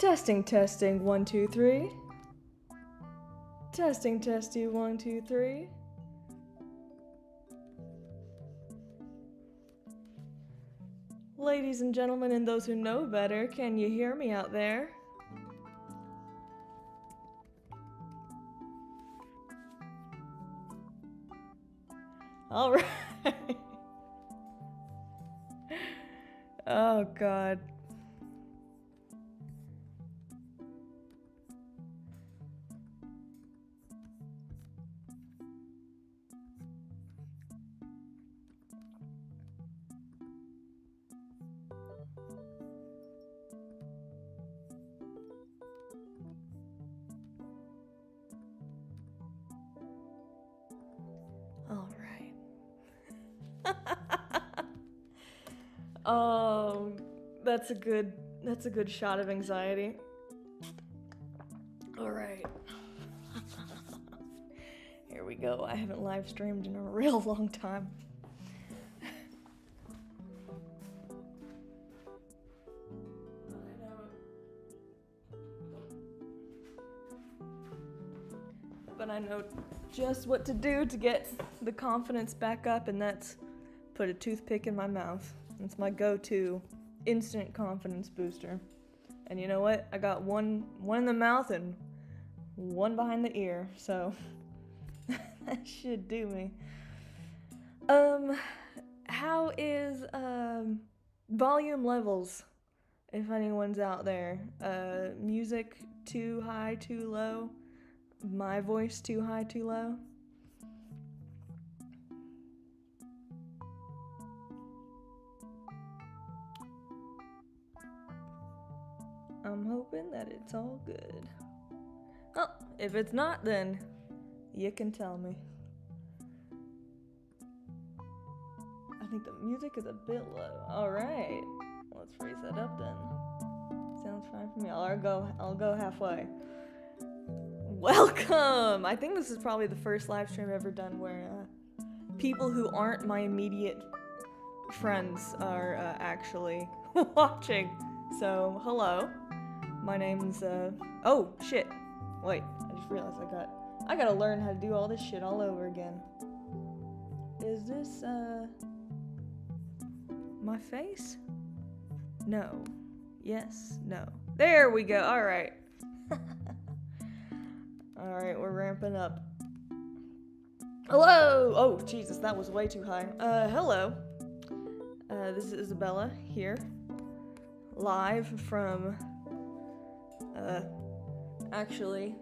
Testing, testing, 1, 2, 3. Testing, testing, 1, 2, 3. Ladies and gentlemen, and those who know better, can you hear me out there? All right. Oh, God. All right. Oh, that's a good shot of anxiety. All right. Here we go. I haven't live streamed in a real long time. But I know just what to do to get the confidence back up, and that's put a toothpick in my mouth. It's my go-to instant confidence booster. And you know what? I got one in the mouth and one behind the ear, so that should do me. How is volume levels, if anyone's out there? Music too high, too low? My voice too high, too low? I'm hoping that it's all good. Oh, if it's not, then you can tell me. I think the music is a bit low. Alright, let's raise that up then. Sounds fine for me. I'll go halfway. Welcome! I think this is probably the first live stream I've ever done where people who aren't my immediate friends are actually watching. So, hello. My name's, oh, shit. Wait, I just realized I gotta learn how to do all this shit all over again. Is this, my face? No. Yes. No. There we go. Alright. Alright, we're ramping up. Hello! Oh, Jesus, that was way too high. Hello. This is Isabella here. Live from, actually,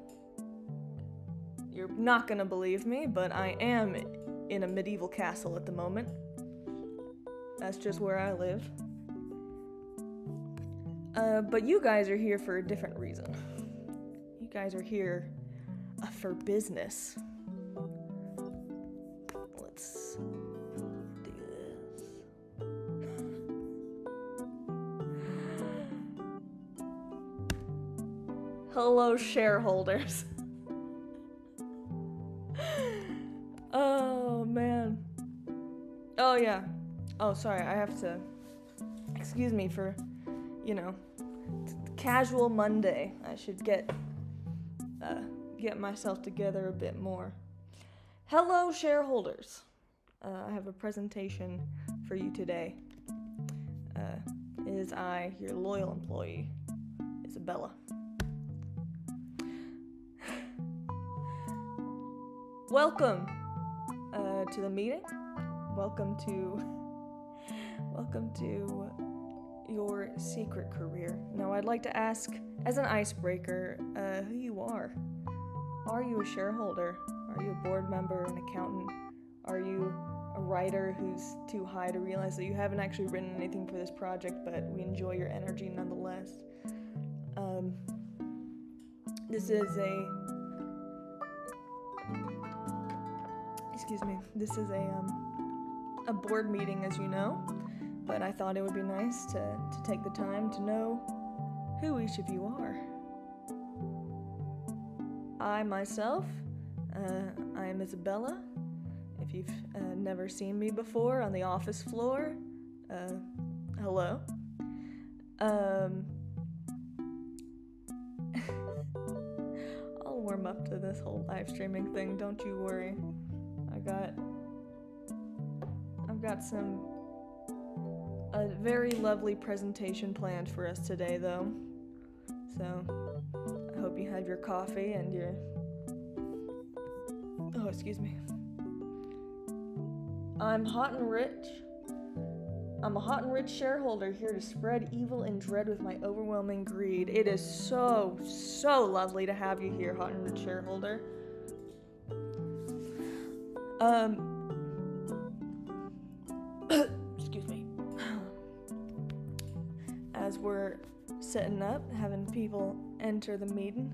you're not gonna believe me, but I am in a medieval castle at the moment. That's just where I live. But you guys are here for a different reason. You guys are here for business. Let's do this. Hello, shareholders. Oh, man. Oh, yeah. Oh, sorry, I have to... Excuse me for, casual Monday. I should get myself together a bit more. Hello, shareholders. I have a presentation for you today. It is I, your loyal employee, Isabella. Welcome to the meeting. Welcome to your secret career. Now, I'd like to ask, as an icebreaker, who you are. Are you a shareholder? Are you a board member, an accountant? Are you a writer who's too high to realize that you haven't actually written anything for this project, but we enjoy your energy nonetheless? This is a board meeting, as you know, but I thought it would be nice to take the time to know who each of you are. I myself, I am Isabella. If you've never seen me before on the office floor, hello. warm up to this whole live streaming thing. Don't you worry. I've got a very lovely presentation planned for us today, though. So, I hope you have your coffee and your... Oh, excuse me. I'm a hot and rich shareholder here to spread evil and dread with my overwhelming greed. It is so lovely to have you here, hot and rich shareholder. Excuse me. As we're setting up, having people enter the meeting,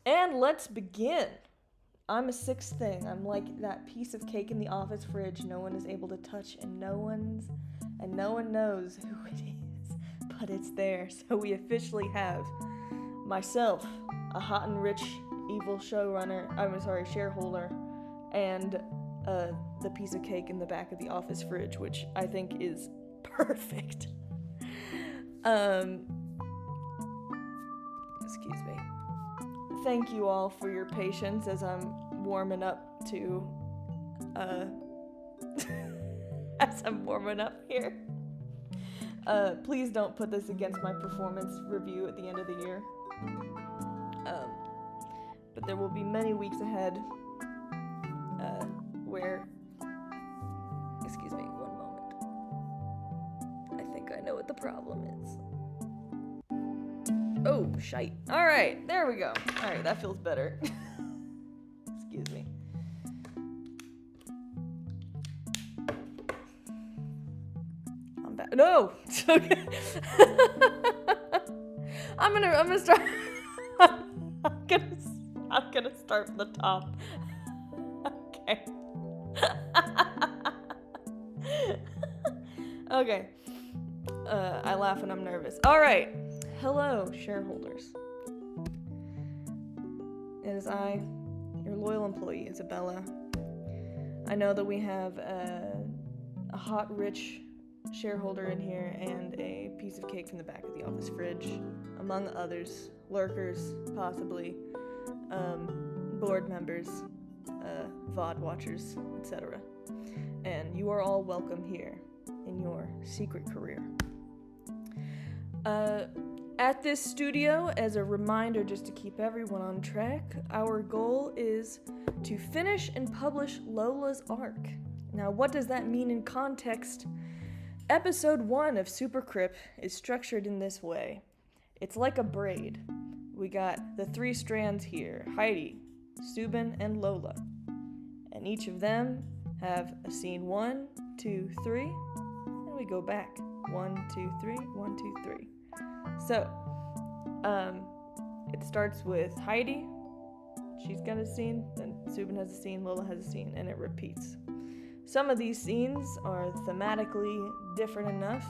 and let's begin. I'm a sixth thing. I'm like that piece of cake in the office fridge no one is able to touch, and no one knows who it is, but it's there. So we officially have myself, a hot and rich evil shareholder, and the piece of cake in the back of the office fridge, which I think is perfect. Excuse me. Thank you all for your patience as I'm warming up to, as I'm warming up here. Please don't put this against my performance review at the end of the year. But there will be many weeks ahead, where, excuse me, one moment. I think I know what the problem is. Oh, shite. Alright, there we go. Alright, that feels better. Excuse me. I'm back. No! Okay. I'm gonna start. I'm gonna start from the top. Okay. Okay. I laugh when I'm nervous. Alright. Hello, shareholders. It is I, your loyal employee, Isabella. I know that we have a hot, rich shareholder in here and a piece of cake from the back of the office fridge, among others, lurkers, possibly, board members, VOD watchers, etc. And you are all welcome here in your secret career. At this studio, as a reminder just to keep everyone on track, our goal is to finish and publish Lola's arc. Now, what does that mean in context? Episode 1 of Super Crip is structured in this way. It's like a braid. We got the 3 strands here, Heidi, Subin, and Lola. And each of them have a scene 1, 2, 3, and we go back. 1, 2, 3, 1, 2, 3. So, it starts with Heidi. She's got a scene, then Subin has a scene, Lola has a scene, and it repeats. Some of these scenes are thematically different enough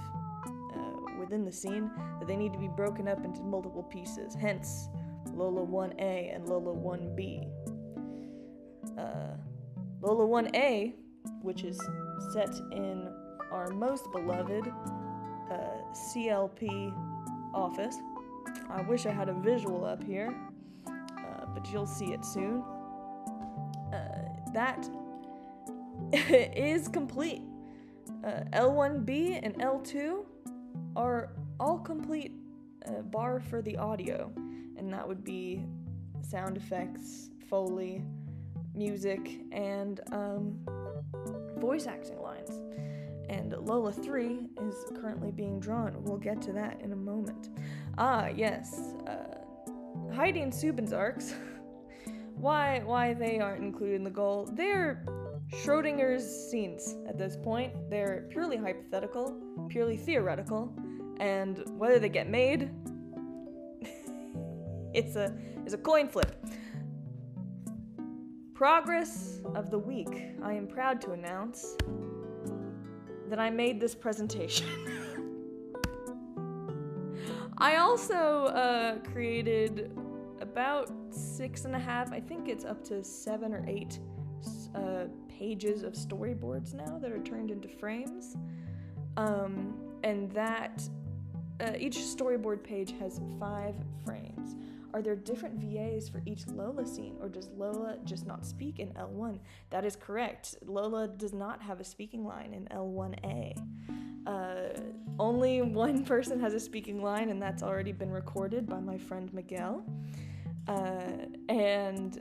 within the scene that they need to be broken up into multiple pieces. Hence, Lola 1A and Lola 1B. Lola 1A, which is set in our most beloved CLP office. I wish I had a visual up here, but you'll see it soon. That is complete. L1B and L2 are all complete, bar for the audio, and that would be sound effects, Foley, music, and voice acting lines. And Lola 3 is currently being drawn. We'll get to that in a moment. Ah, yes. Heidi and Subin's arcs. Why they aren't included in the goal? They're Schrodinger's scenes at this point. They're purely hypothetical, purely theoretical, and whether they get made, it's a coin flip. Progress of the week. I am proud to announce that I made this presentation. I also created a about 6.5, I think it's up to 7 or 8 pages of storyboards now that are turned into frames. And that each storyboard page has 5 frames. Are there different VAs for each Lola scene, or does Lola just not speak in L1? That is correct. Lola does not have a speaking line in L1A. Only one person has a speaking line, and that's already been recorded by my friend Miguel. And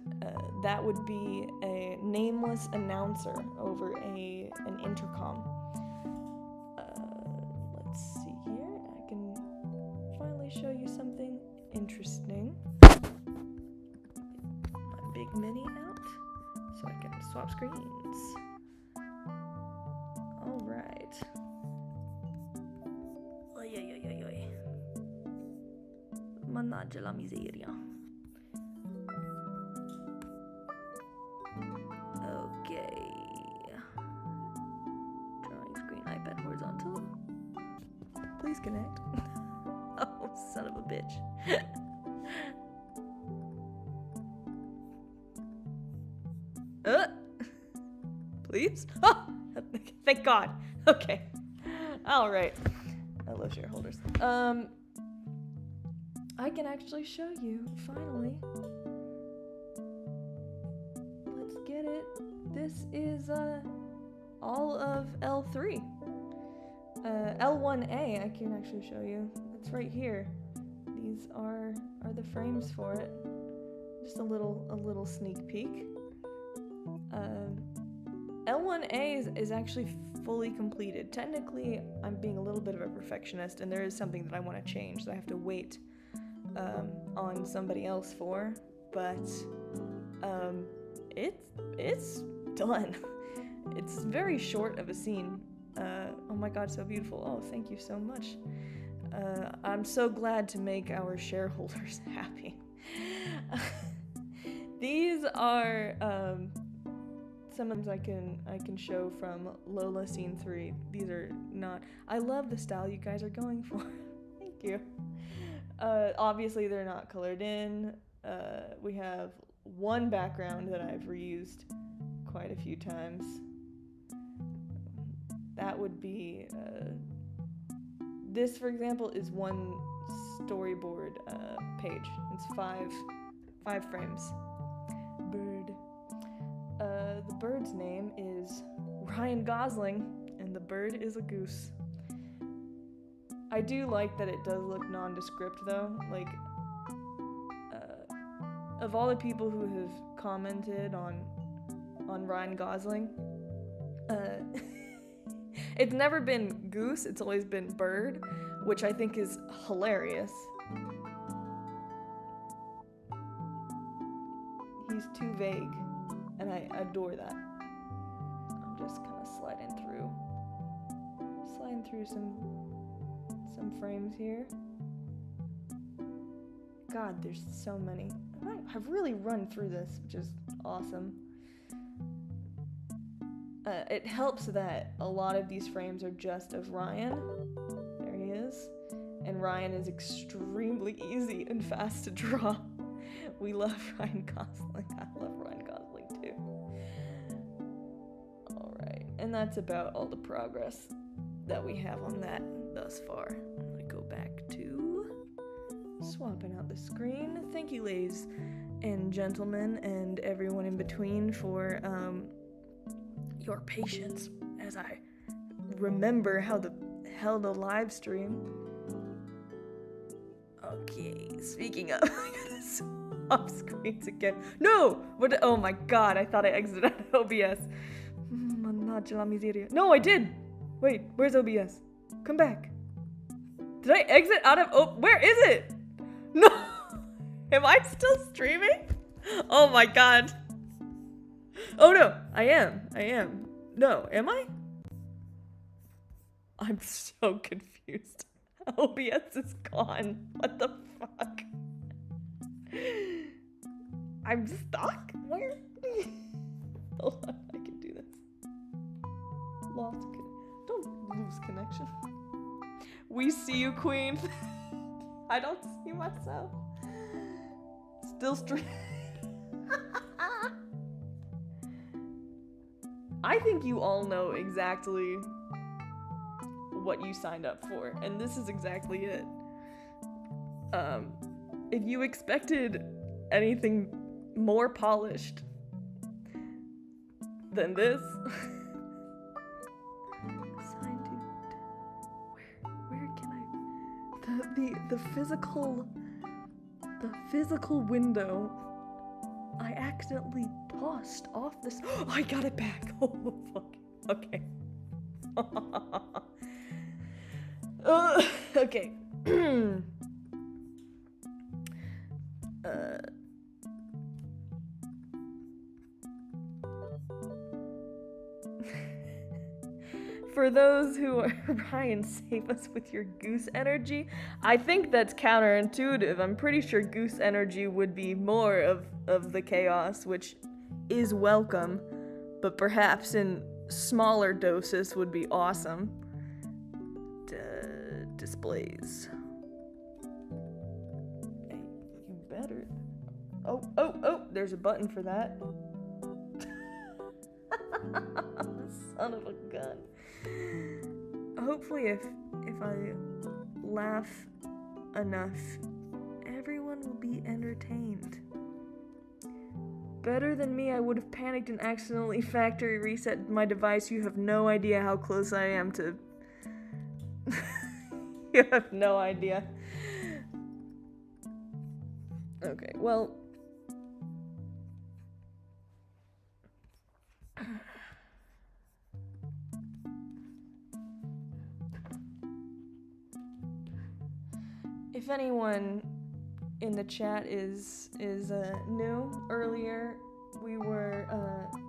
that would be a nameless announcer over an intercom. Let's see here. I can finally show you something interesting. My big mini out so I can swap screens. All right. Oy, oy, oy, oy, oy. Mannaggia la miseria. Okay. Drawing screen, iPad horizontal. Please connect. Oh, son of a bitch. Please? Oh, thank God. Okay. All right. Hello, shareholders. I can actually show you, finally. Let's get it. This is, all of L3. L1A, I can actually show you. It's right here. These are the frames for it. Just a little sneak peek. L1A is actually fully completed. Technically, I'm being a little bit of a perfectionist, and there is something that I want to change that I have to wait on somebody else for, but it's done. It's very short of a scene. Oh my god, so beautiful. Oh, thank you so much. I'm so glad to make our shareholders happy. These are some of them I can show from Lola Scene 3. These are not... I love the style you guys are going for. Thank you. Obviously they're not colored in. We have one background that I've reused quite a few times. That would be... this, for example, is one storyboard page. It's five frames. Bird. The bird's name is Ryan Gosling, and the bird is a goose. I do like that it does look nondescript, though. Like, of all the people who have commented on Ryan Gosling, it's never been goose, it's always been bird, which I think is hilarious. He's too vague, and I adore that. I'm just kind of sliding through some frames here. God, there's so many. I've really run through this, which is awesome. It helps that a lot of these frames are just of Ryan. There he is. And Ryan is extremely easy and fast to draw. We love Ryan Gosling. I love Ryan Gosling too. Alright, and that's about all the progress that we have on that thus far. I'm gonna go back to swapping out the screen. Thank you, ladies and gentlemen, and everyone in between for your patience as I remember how the hell the live stream. Okay, speaking of, I gotta swap screens again. No! What? Oh my god, I thought I exited out of OBS. Mannaggia la miseria. No, I did! Wait, where's OBS? Come back. Did I exit out of where is it? No! Am I still streaming? Oh my god. Oh no, I am. No, am I? I'm so confused. OBS is gone. What the fuck? I'm stuck? Where? Hold on, I can do this. Don't lose connection. We see you, queen. I don't see myself. still stream. I think you all know exactly what you signed up for, and this is exactly it. If you expected anything more polished than this, assigned to where can I the physical window I accidentally tossed off this. Oh, I got it back. Oh fuck. Okay. Okay. For those who are Ryan, save us with your goose energy. I think that's counterintuitive. I'm pretty sure goose energy would be more of the chaos, which is welcome, but perhaps in smaller doses would be awesome. Displays. Hey, you better. Oh, there's a button for that. Son of a gun. Hopefully if I laugh enough, everyone will be entertained. Better than me, I would have panicked and accidentally factory reset my device. You have no idea how close I am to... You have no idea. Okay, well... If anyone in the chat is new, earlier we were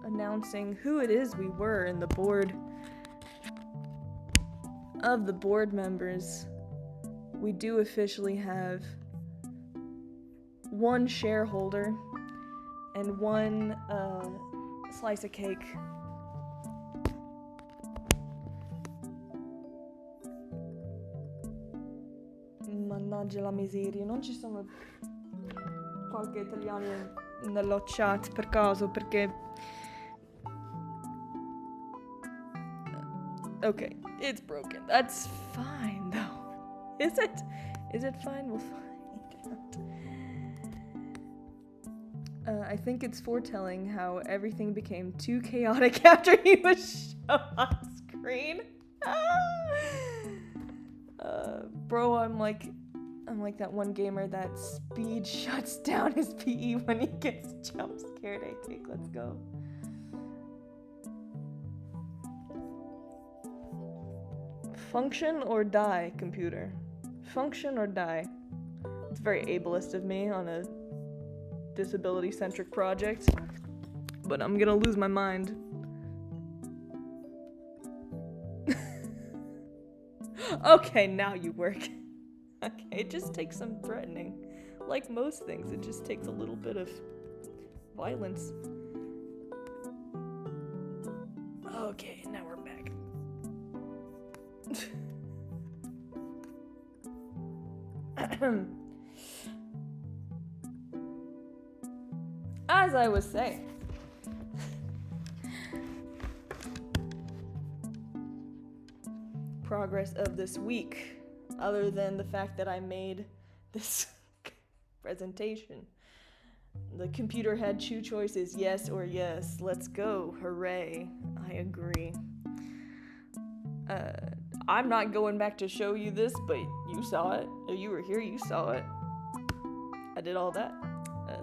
announcing who it is we were in the board. Of the board members, we do officially have one shareholder and one slice of cake. Mannaggia la miseria, non ci sono qualche italiano nella chat per caso, perché... Okay, it's broken. That's fine, though. Is it? Is it fine? We'll find out. I think it's foretelling how everything became too chaotic after he was shown on screen. Bro, I'm like that one gamer that speed shuts down his PE when he gets jump scared. Hey, cake, let's go. Function or die, computer. Function or die. It's very ableist of me on a disability-centric project, but I'm gonna lose my mind. Okay, now you work. Okay, it just takes some threatening. Like most things, it just takes a little bit of violence. Okay, now we're back. As I was saying, progress of this week, other than the fact that I made this presentation. The computer had two choices, yes or yes. Let's go, hooray. I agree. I'm not going back to show you this, but you saw it. If you were here, you saw it. I did all that.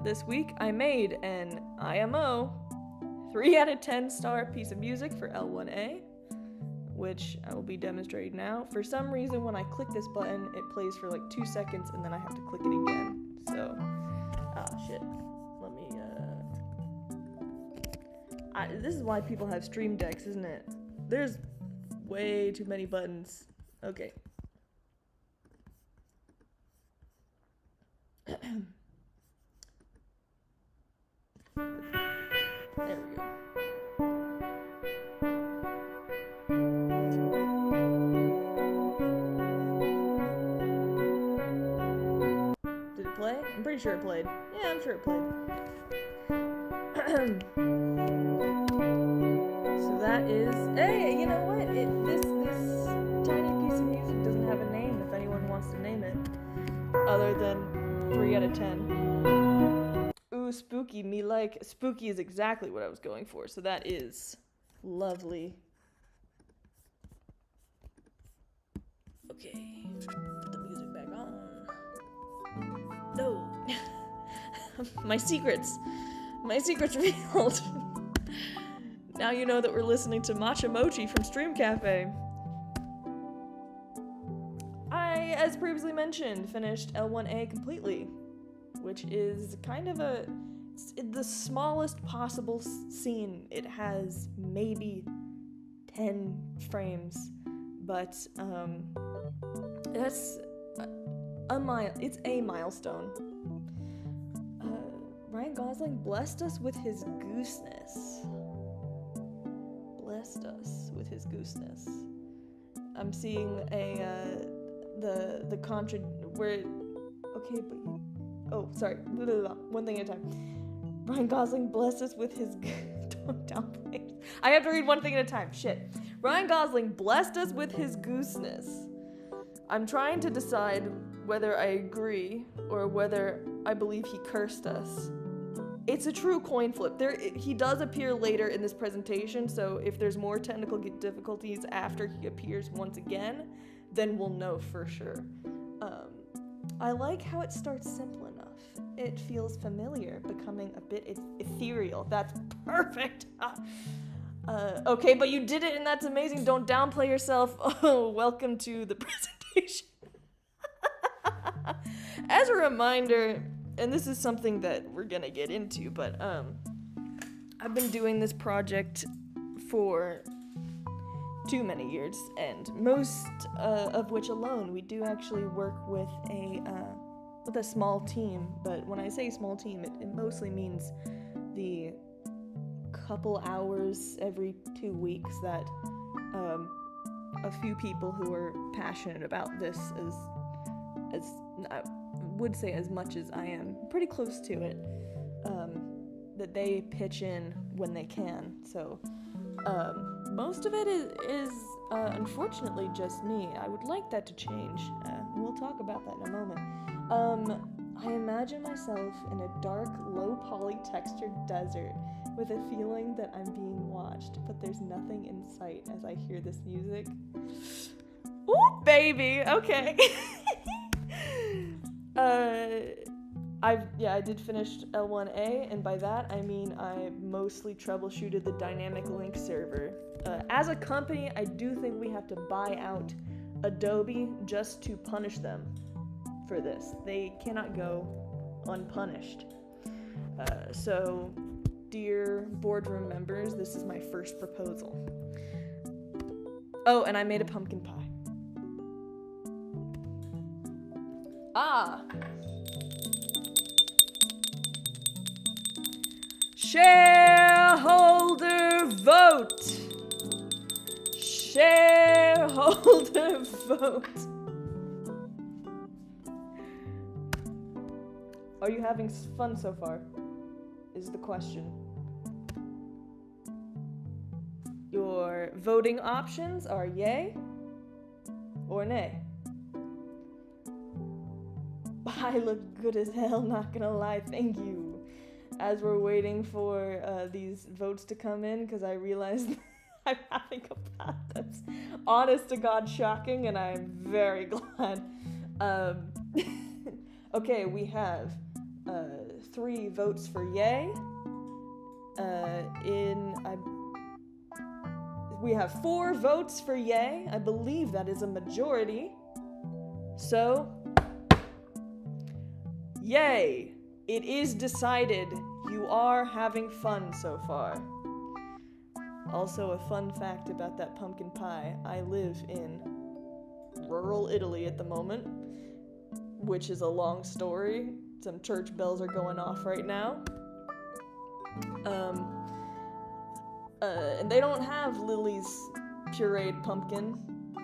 This week, I made an IMO 3 out of 10 star piece of music for L1A, which I will be demonstrating now. For some reason, when I click this button, it plays for like 2 seconds, and then I have to click it again. So, shit. Let me, this is why people have stream decks, isn't it? There's way too many buttons. Okay. There we go. Did it play? I'm pretty sure it played. Yeah, I'm sure it played. So that is... Hey, you know what? This tiny piece of music doesn't have a name if anyone wants to name it. Other than 3 out of 10. Ooh, spooky. Me like. Spooky is exactly what I was going for. So that is lovely. Okay. Put the music back on. No. My secrets revealed. Now you know that we're listening to Matcha Mochi from Stream Cafe. I, as previously mentioned, finished L1A completely, which is kind of the smallest possible scene. It has maybe 10 frames, but that's it's a milestone. Ryan Gosling blessed us with his gooseness. I'm seeing one thing at a time. Ryan Gosling blessed us with his don't downplay. I have to read one thing at a time. Shit. Ryan Gosling blessed us with his gooseness. I'm trying to decide whether I agree or whether I believe he cursed us. It's a true coin flip. He does appear later in this presentation, so if there's more technical difficulties after he appears once again, then we'll know for sure. I like how it starts simple enough. It feels familiar, becoming a bit ethereal. That's perfect. Okay, but you did it and that's amazing. Don't downplay yourself. Oh, welcome to the presentation. As a reminder, and this is something that we're gonna get into, but I've been doing this project for too many years, and most of which alone. We do actually work with a small team, but when I say small team, it mostly means the couple hours every 2 weeks that a few people who are passionate about this as I would say as much as I am, pretty close to it, that they pitch in when they can. So most of it is unfortunately just me. I would like that to change. We'll talk about that in a moment. I imagine myself in a dark, low poly textured desert with a feeling that I'm being watched, but there's nothing in sight as I hear this music. Ooh, baby! Okay. I did finish L1A, and by that I mean I mostly troubleshooted the dynamic link server. As a company, I do think we have to buy out Adobe just to punish them for this. They cannot go unpunished. So, dear boardroom members, this is my first proposal. Oh, and I made a pumpkin pie. Shareholder vote! Shareholder vote! Are you having fun so far? Is the question. Your voting options are yay or nay. I look good as hell, not gonna lie, thank you. As we're waiting for these votes to come in, because I realized I'm having a path that's honest to God shocking, and I'm very glad. Okay, we have 3 votes for yay. We have 4 votes for yay. I believe that is a majority. So, yay! It is decided. You are having fun so far. Also, a fun fact about that pumpkin pie. I live in rural Italy at the moment, which is a long story. Some church bells are going off right now. And they don't have Lily's pureed pumpkin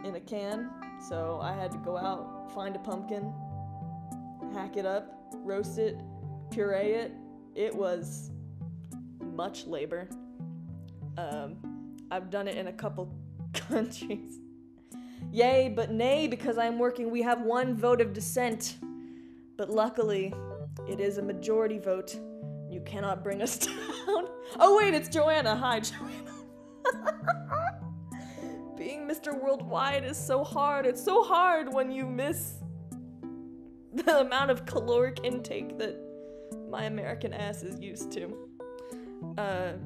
in a can, so I had to go out, find a pumpkin, hack it up, roast it, puree it. It was much labor. I've done it in a couple countries. Yay, but nay, because I'm working, we have one vote of dissent. But luckily, it is a majority vote. You cannot bring us down. Oh wait, it's Joanna. Hi, Joanna. Being Mr. Worldwide is so hard. It's so hard when you miss the amount of caloric intake that my American ass is used to.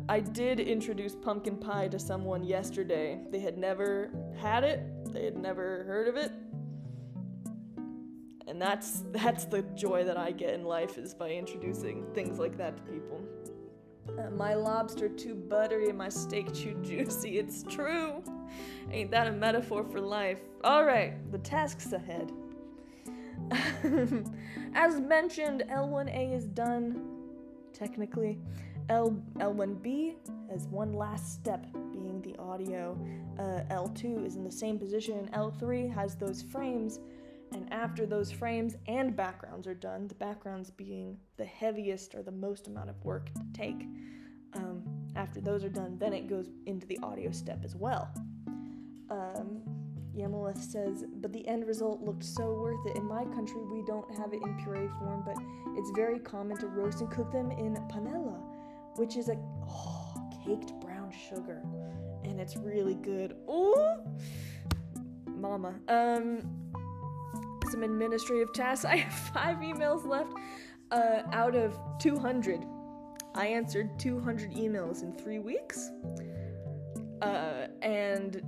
I did introduce pumpkin pie to someone yesterday. They had never had it. They had never heard of it. And that's the joy that I get in life, is by introducing things like that to people. My lobster too buttery and my steak too juicy. It's true. Ain't that a metaphor for life? Alright, the tasks ahead. As mentioned, L1A is done, technically. L1B has one last step, being the audio. L2 is in the same position. L3 has those frames, and after those frames and backgrounds are done, the backgrounds being the heaviest or the most amount of work to take, after those are done, then it goes into the audio step as well. Yamaleth says, but the end result looked so worth it. In my country, we don't have it in puree form, but it's very common to roast and cook them in panela, which is a caked brown sugar, and it's really good. Ooh, mama. Some administrative tasks. I have 5 emails left out of 200. I answered 200 emails in 3 weeks, and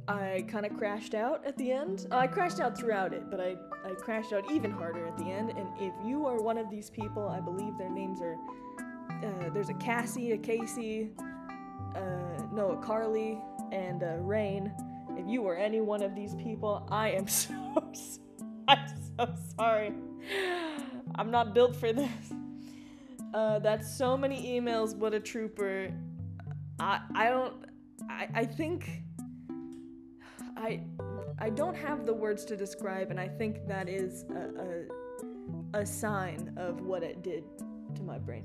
I kind of crashed out at the end. I crashed out throughout it, but I crashed out even harder at the end. And if you are one of these people, I believe their names are, there's a Cassie, a Casey, a Carly, and a Rain. If you are any one of these people, I'm so sorry. I'm not built for this. That's so many emails. What a trooper. I think I don't have the words to describe, and I think that is a sign of what it did to my brain.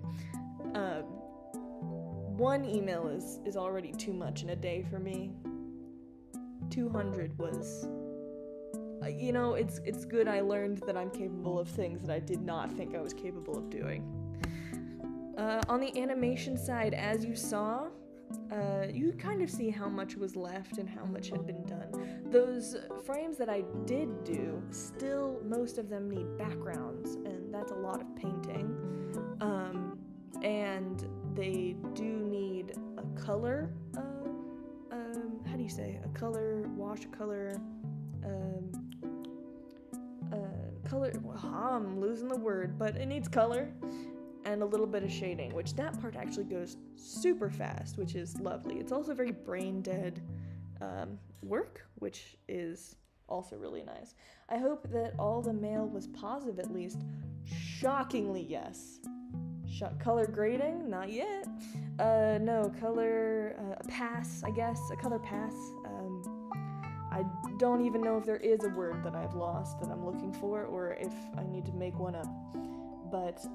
One email is already too much in a day for me. 200 was, it's good I learned that I'm capable of things that I did not think I was capable of doing. On the animation side, as you saw, you kind of see how much was left and how much had been done. Those frames that I did do, still most of them need backgrounds, and that's a lot of painting. And they do need a color, how do you say, a color, watercolor, color, I'm losing the word, but it needs color. And a little bit of shading, which that part actually goes super fast, which is lovely. It's also very brain dead work, which is also really nice. I hope that all the mail was positive at least. Shockingly, yes. Color grading? Not yet. No, color pass, I guess. A color pass. I don't even know if there is a word that I've lost that I'm looking for, or if I need to make one up. But,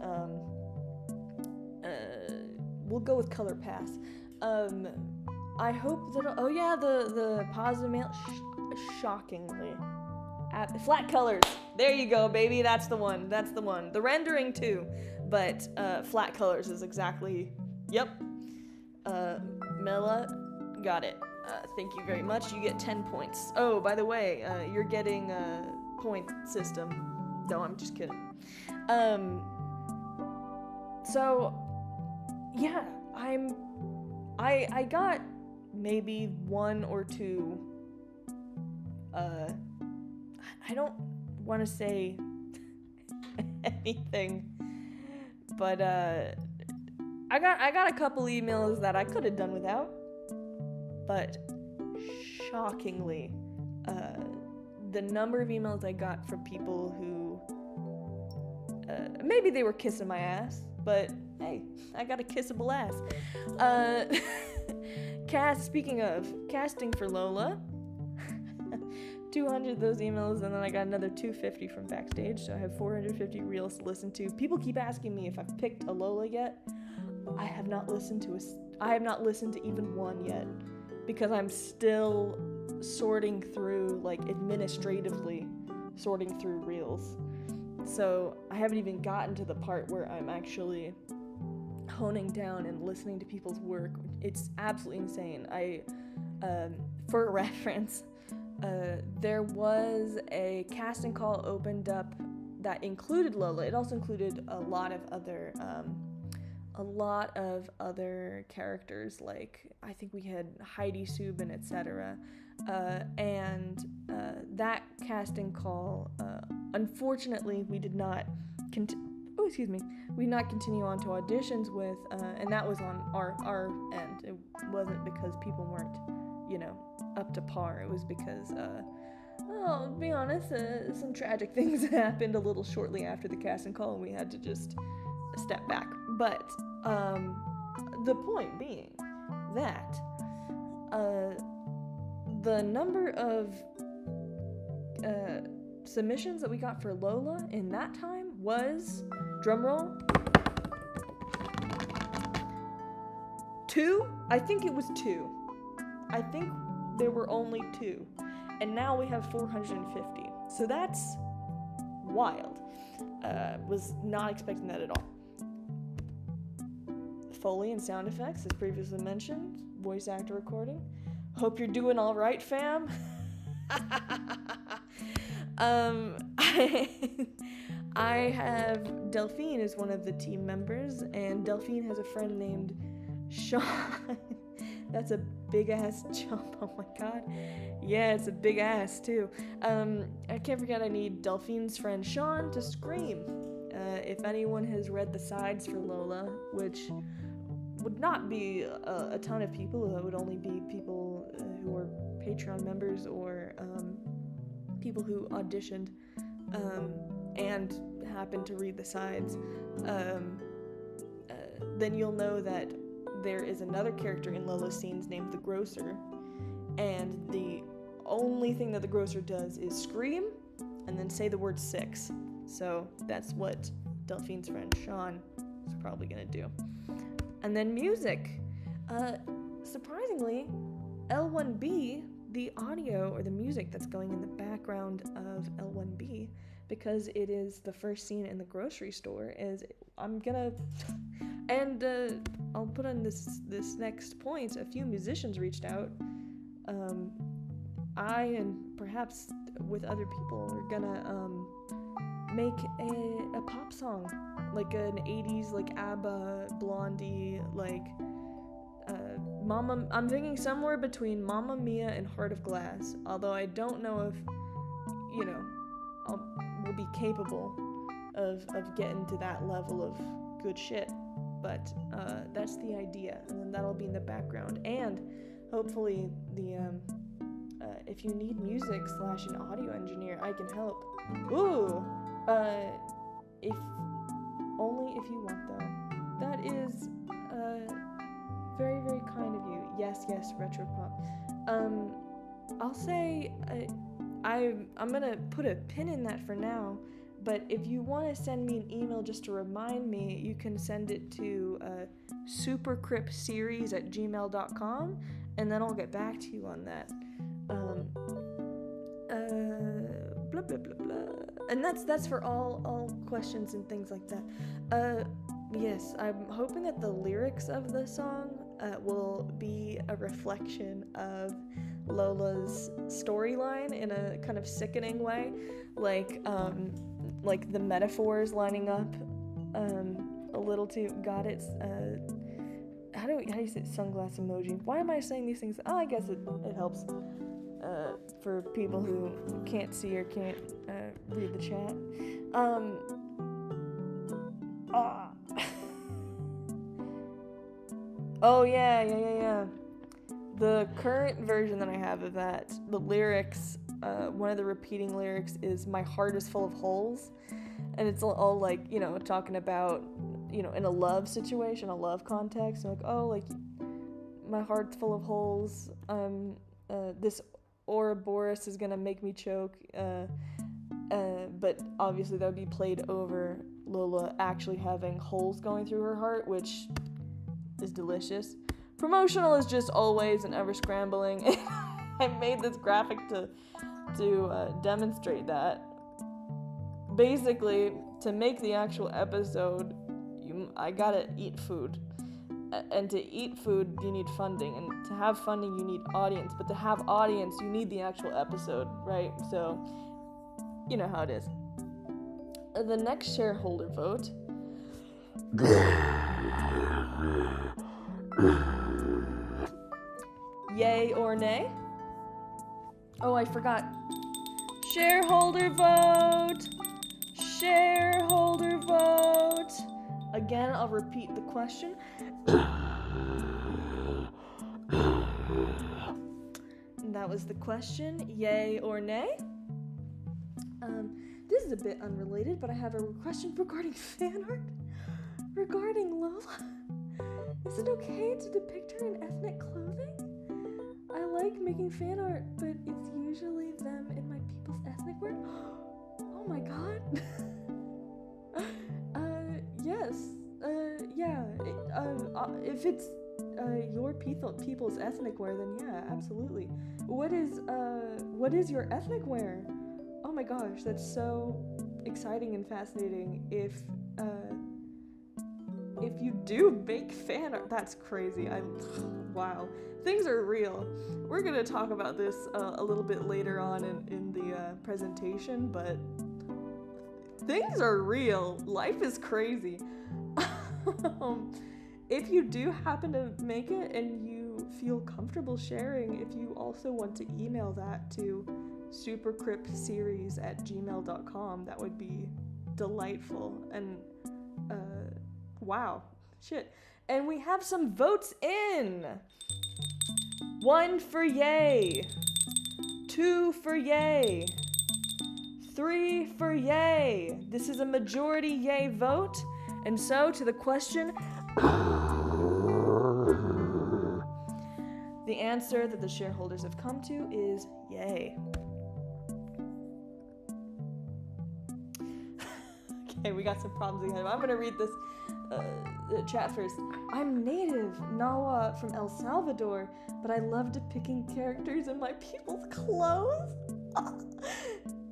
we'll go with color pass. I hope that, the positive mail, shockingly. Flat colors, there you go, baby, that's the one. The rendering too, but flat colors is exactly, yep. Mela, got it. Thank you very much, you get 10 points. Oh, by the way, you're getting a point system. No, I'm just kidding. So, yeah, I got maybe 1 or 2, I don't want to say anything, but, I got a couple emails that I could have done without, but shockingly, the number of emails I got from people who, maybe they were kissing my ass, but hey, I got a kissable ass. Speaking of, casting for Lola, 200 of those emails, and then I got another 250 from backstage, so I have 450 reels to listen to. People keep asking me if I've picked a Lola yet. I have not listened to even one yet, because I'm still sorting through, like, administratively sorting through reels. So I haven't even gotten to the part where I'm actually honing down and listening to people's work. It's absolutely insane. For reference, there was a casting call opened up that included Lola. It also included a lot of other characters, like I think we had Heidi Subin, etc. And that casting call, unfortunately, we did not continue on to auditions with, and that was on our end. It wasn't because people weren't, up to par. It was because, to be honest, some tragic things happened a little shortly after the casting call, and we had to just step back. But the point being that the number of submissions that we got for Lola in that time was, drumroll, 2? I think it was 2. I think there were only 2. And now we have 450. So that's wild. Was not expecting that at all. Foley and sound effects, as previously mentioned. Voice actor recording. Hope you're doing all right, fam. I have Delphine as one of the team members, and Delphine has a friend named Sean. That's a big ass jump. Oh my god. Yeah, it's a big ass too. I can't forget I need Delphine's friend Sean to scream. If anyone has read the sides for Lola, which would not be a ton of people, it would only be people who are Patreon members or people who auditioned and happened to read the sides, then you'll know that there is another character in Lola's scenes named the Grocer, and the only thing that the Grocer does is scream and then say the word 6. So that's what Delphine's friend Sean is probably gonna do. And then music. Surprisingly, L1B, the audio or the music that's going in the background of L1B, because it is the first scene in the grocery store, I'll put on this next point. A few musicians reached out. I, and perhaps with other people, are gonna make a pop song, like an 80s, like ABBA, Blondie, like I'm thinking somewhere between Mamma Mia and Heart of Glass, although I don't know if we'll be capable of getting to that level of good shit, but that's the idea, and then that'll be in the background. And hopefully if you need music / an audio engineer, I can help. If only if you want, though. That is very, very kind of you. Yes, Retropop. I'll say I'm gonna put a pin in that for now, but if you want to send me an email just to remind me, you can send it to supercryptseries@gmail.com, and then I'll get back to you on that. Blah blah blah blah. And that's for all questions and things like that. Yes, I'm hoping that the lyrics of the song will be a reflection of Lola's storyline in a kind of sickening way, like the metaphors lining up a little too. Got it. How do you say sunglass emoji? Why am I saying these things? Oh, I guess it helps for people who can't see or can't read the chat. Oh yeah. The current version that I have of that, the lyrics, one of the repeating lyrics is "My heart is full of holes," and it's all like, talking about, in a love situation, a love context, like, oh, like, my heart's full of holes. This Ouroboros is gonna make me choke, but obviously that would be played over Lola actually having holes going through her heart, which is delicious. Promotional is just always and ever scrambling. I made this graphic to demonstrate that. Basically, to make the actual episode, I gotta eat food. And to eat food, you need funding. And to have funding, you need audience. But to have audience, you need the actual episode, right? So, you know how it is. The next shareholder vote. Yay or nay? Oh, I forgot. Shareholder vote! Shareholder vote! Again, I'll repeat the question. And that was the question, yay or nay? This is a bit unrelated, but I have a question regarding fan art. Regarding Lola. Is it okay to depict her in ethnic clothing? I like making fan art, but it's usually them in my people's ethnic wear. Oh my god. Yes. Yeah. If it's your people's ethnic wear, then yeah, absolutely. What is your ethnic wear? Oh my gosh, that's so exciting and fascinating. If you do make fan art, that's crazy. Wow, things are real. We're gonna talk about this a little bit later on in the presentation, but things are real. Life is crazy. If you do happen to make it and you feel comfortable sharing, if you also want to email that to supercryptseries@gmail.com, that would be delightful. And wow, shit. And we have some votes in. 1 for yay, 2 for yay, 3 for yay. This is a majority yay vote. And so, to the question, the answer that the shareholders have come to is yay. Okay, we got some problems again. I'm gonna read this chat first. I'm native Nawa from El Salvador, but I love depicting characters in my people's clothes.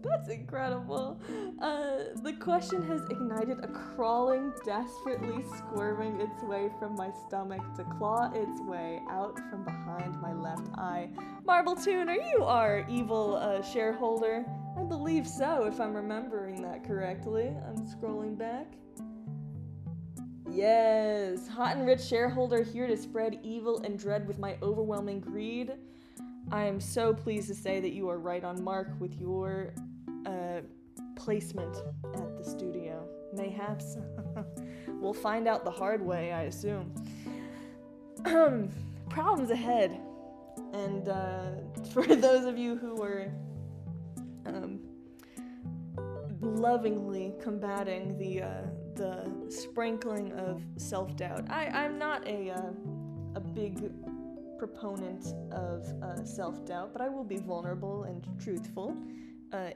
That's incredible. The question has ignited a crawling, desperately squirming its way from my stomach to claw its way out from behind my left eye. Marble Tuner, you are evil shareholder. I believe so, if I'm remembering that correctly. I'm scrolling back. Yes, hot and rich shareholder here to spread evil and dread with my overwhelming greed. I am so pleased to say that you are right on mark with your placement at the studio. Mayhaps. We'll find out the hard way, I assume. Problems ahead. And for those of you who were lovingly combating the sprinkling of self-doubt, I'm not a big proponent of self-doubt, but I will be vulnerable and truthful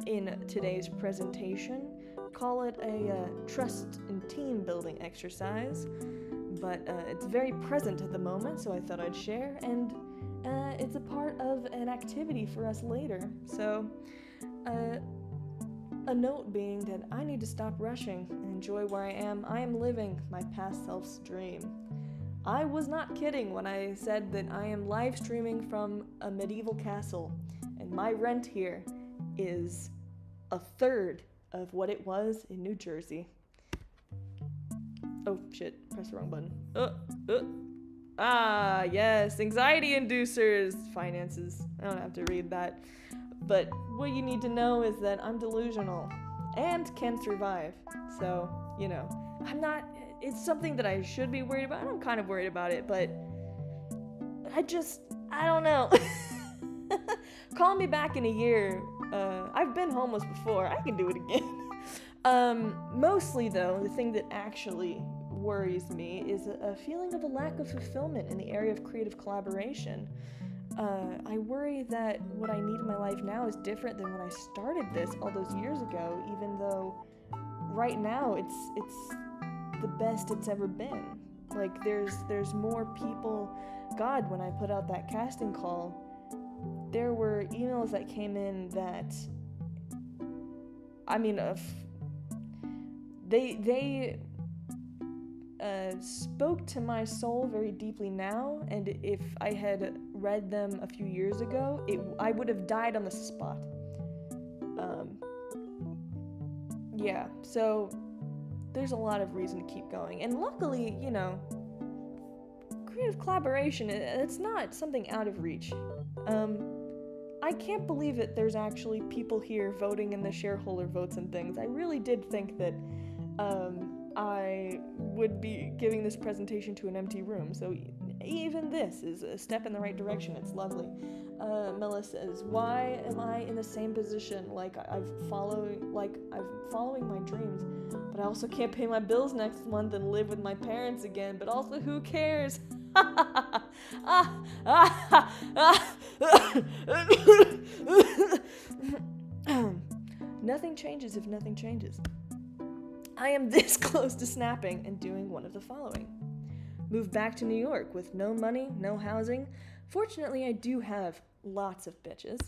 in today's presentation. Call it a trust and team building exercise, but it's very present at the moment, so I thought I'd share, and it's a part of an activity for us later. So a note being that I need to stop rushing and enjoy where I am. I am living my past self's dream. I was not kidding when I said that I am live streaming from a medieval castle, and my rent here is a third of what it was in New Jersey. Oh shit, press the wrong button. Ah, yes, anxiety inducers, finances. I don't have to read that. But what you need to know is that I'm delusional and can survive. So, you know, it's something that I should be worried about. I'm kind of worried about it, but I don't know. Call me back in a year. I've been homeless before. I can do it again. Mostly, though, the thing that actually worries me is a feeling of a lack of fulfillment in the area of creative collaboration. I worry that what I need in my life now is different than when I started this all those years ago, even though right now it's the best it's ever been. Like, there's more people. God, when I put out that casting call, there were emails that came in that, I mean, they spoke to my soul very deeply now, and if I had read them a few years ago, I would have died on the spot. Yeah, so there's a lot of reason to keep going, and luckily, you know, creative collaboration, it's not something out of reach. I can't believe that there's actually people here voting in the shareholder votes and things. I really did think that I would be giving this presentation to an empty room, so even this is a step in the right direction. It's lovely. Mela says, why am I in the same position? Like, I'm following my dreams, but I also can't pay my bills next month and live with my parents again, but also who cares? Nothing changes if nothing changes. I am this close to snapping and doing one of the following. Move back to New York with no money, no housing. Fortunately, I do have lots of bitches.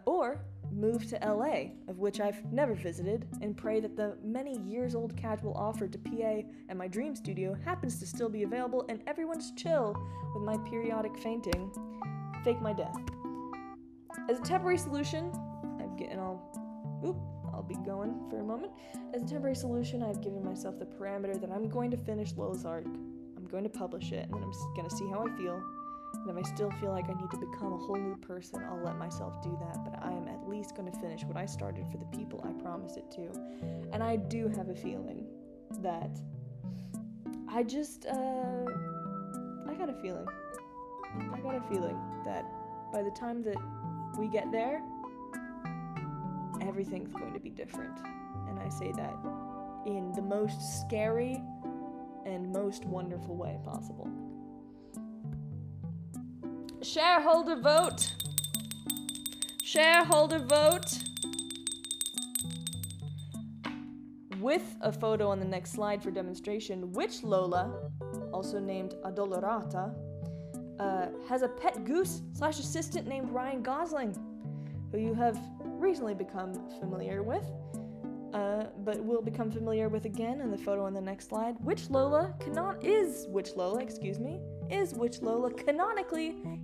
Or move to LA, of which I've never visited, and pray that the many years old casual offer to PA and my dream studio happens to still be available and everyone's chill with my periodic fainting. Fake my death. As a temporary solution, I'll be going for a moment. As a temporary solution, I've given myself the parameter that I'm going to finish Lola's arc. I'm going to publish it, and then I'm going to see how I feel. And if I still feel like I need to become a whole new person, I'll let myself do that, but I am at least going to finish what I started for the people I promised it to. And I do have a feeling that I got a feeling that by the time that we get there, everything's going to be different. And I say that in the most scary and most wonderful way possible. Shareholder vote. Shareholder vote. With a photo on the next slide for demonstration, which Lola, also named Adolorata, has a pet goose / assistant named Ryan Gosling, who you have recently become familiar with, but will become familiar with again in the photo on the next slide. Which Lola canonically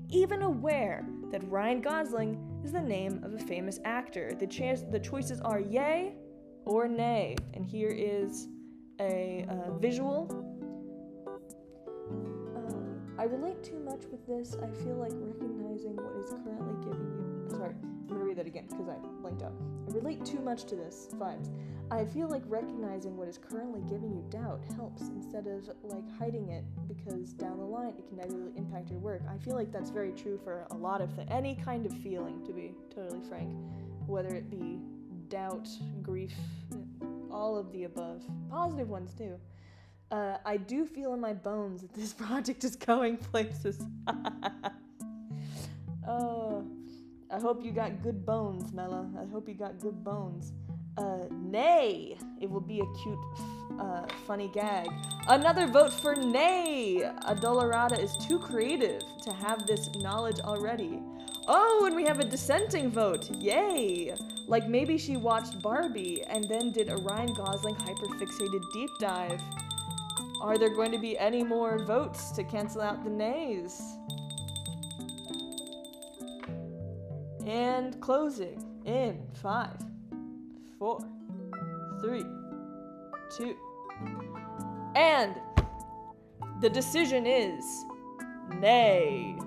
even aware that Ryan Gosling is the name of a famous actor? The choices are yay or nay, and here is a visual. I relate too much with this. I feel like recognizing what is currently giving you... Sorry, I'm going to read that again because I blanked out. I relate too much to this vibes. I feel like recognizing what is currently giving you doubt helps instead of like hiding it, because down the line it can negatively impact your work. I feel like that's very true for a lot of any kind of feeling, to be totally frank, whether it be doubt, grief, all of the above, positive ones too. I do feel in my bones that this project is going places. I hope you got good bones, Mela. I hope you got good bones. Nay. It will be a cute, funny gag. Another vote for nay. Adolorata is too creative to have this knowledge already. Oh, and we have a dissenting vote. Yay. Like maybe she watched Barbie and then did a Ryan Gosling hyperfixated deep dive. Are there going to be any more votes to cancel out the nays? And closing in 5, 4, 3, 2. And the decision is nay.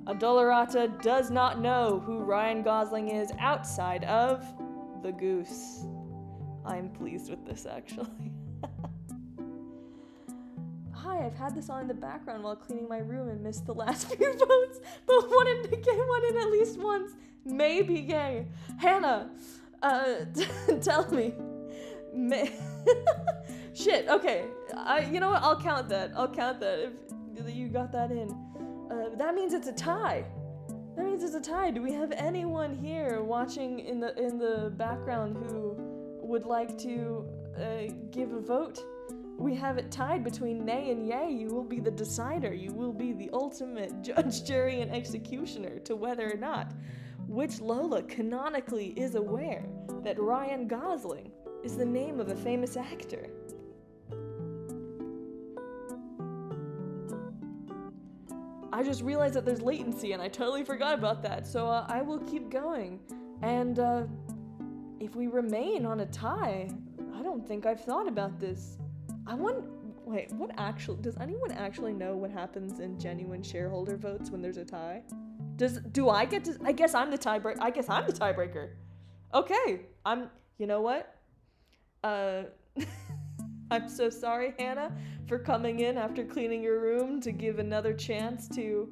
Adolorata does not know who Ryan Gosling is outside of the goose. I'm pleased with this, actually. Hi, I've had this on in the background while cleaning my room and missed the last few votes, but wanted to get one in at least once. Maybe gay. Hannah, tell me. Shit, okay. You know what? I'll count that if you got that in. That means it's a tie. That means it's a tie. Do we have anyone here watching in the background who would like to give a vote? We have it tied between nay and yay. You will be the decider. You will be the ultimate judge, jury, and executioner to whether or not which Lola canonically is aware that Ryan Gosling is the name of a famous actor. I just realized that there's latency and I totally forgot about that, so I will keep going. And if we remain on a tie, I don't think I've thought about this. Wait, does anyone actually know what happens in genuine shareholder votes when there's a tie? I guess I'm the tiebreaker. Okay, you know what? I'm so sorry, Hannah, for coming in after cleaning your room to give another chance to,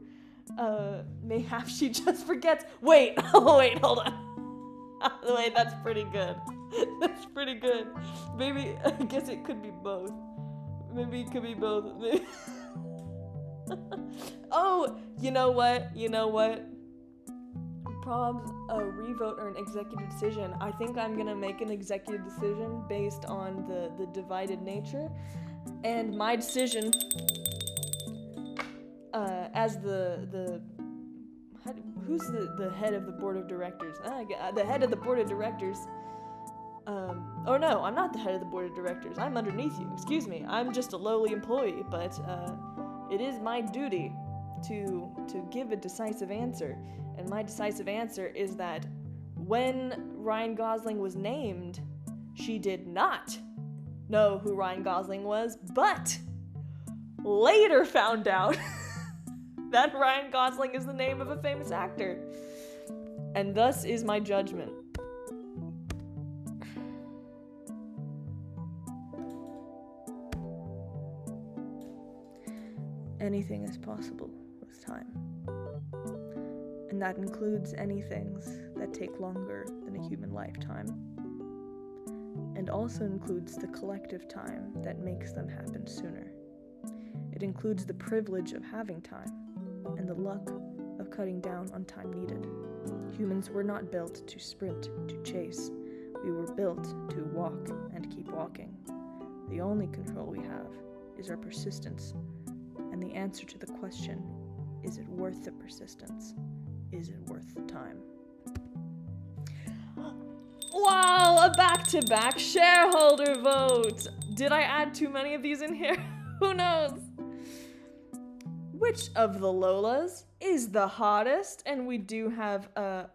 mayhap she just forgets. Wait, hold on. Wait, that's pretty good. That's pretty good. Maybe, I guess it could be both. Maybe it could be both. Oh, you know what? Probs, a revote or an executive decision. I think I'm gonna make an executive decision based on the divided nature. And my decision, as who's the head of the board of directors? The head of the board of directors. Oh no, I'm not the head of the board of directors. I'm underneath you. Excuse me. I'm just a lowly employee, but it is my duty to give a decisive answer. And my decisive answer is that when Ryan Gosling was named, she did not know who Ryan Gosling was, but later found out that Ryan Gosling is the name of a famous actor. And thus is my judgment. Anything is possible with time. And that includes any things that take longer than a human lifetime. And also includes the collective time that makes them happen sooner. It includes the privilege of having time, and the luck of cutting down on time needed. Humans were not built to sprint, to chase. We were built to walk and keep walking. The only control we have is our persistence. And the answer to the question, is it worth the persistence? Is it worth the time? Wow, a back-to-back shareholder vote! Did I add too many of these in here? Who knows? Which of the Lolas is the hottest? And we do have a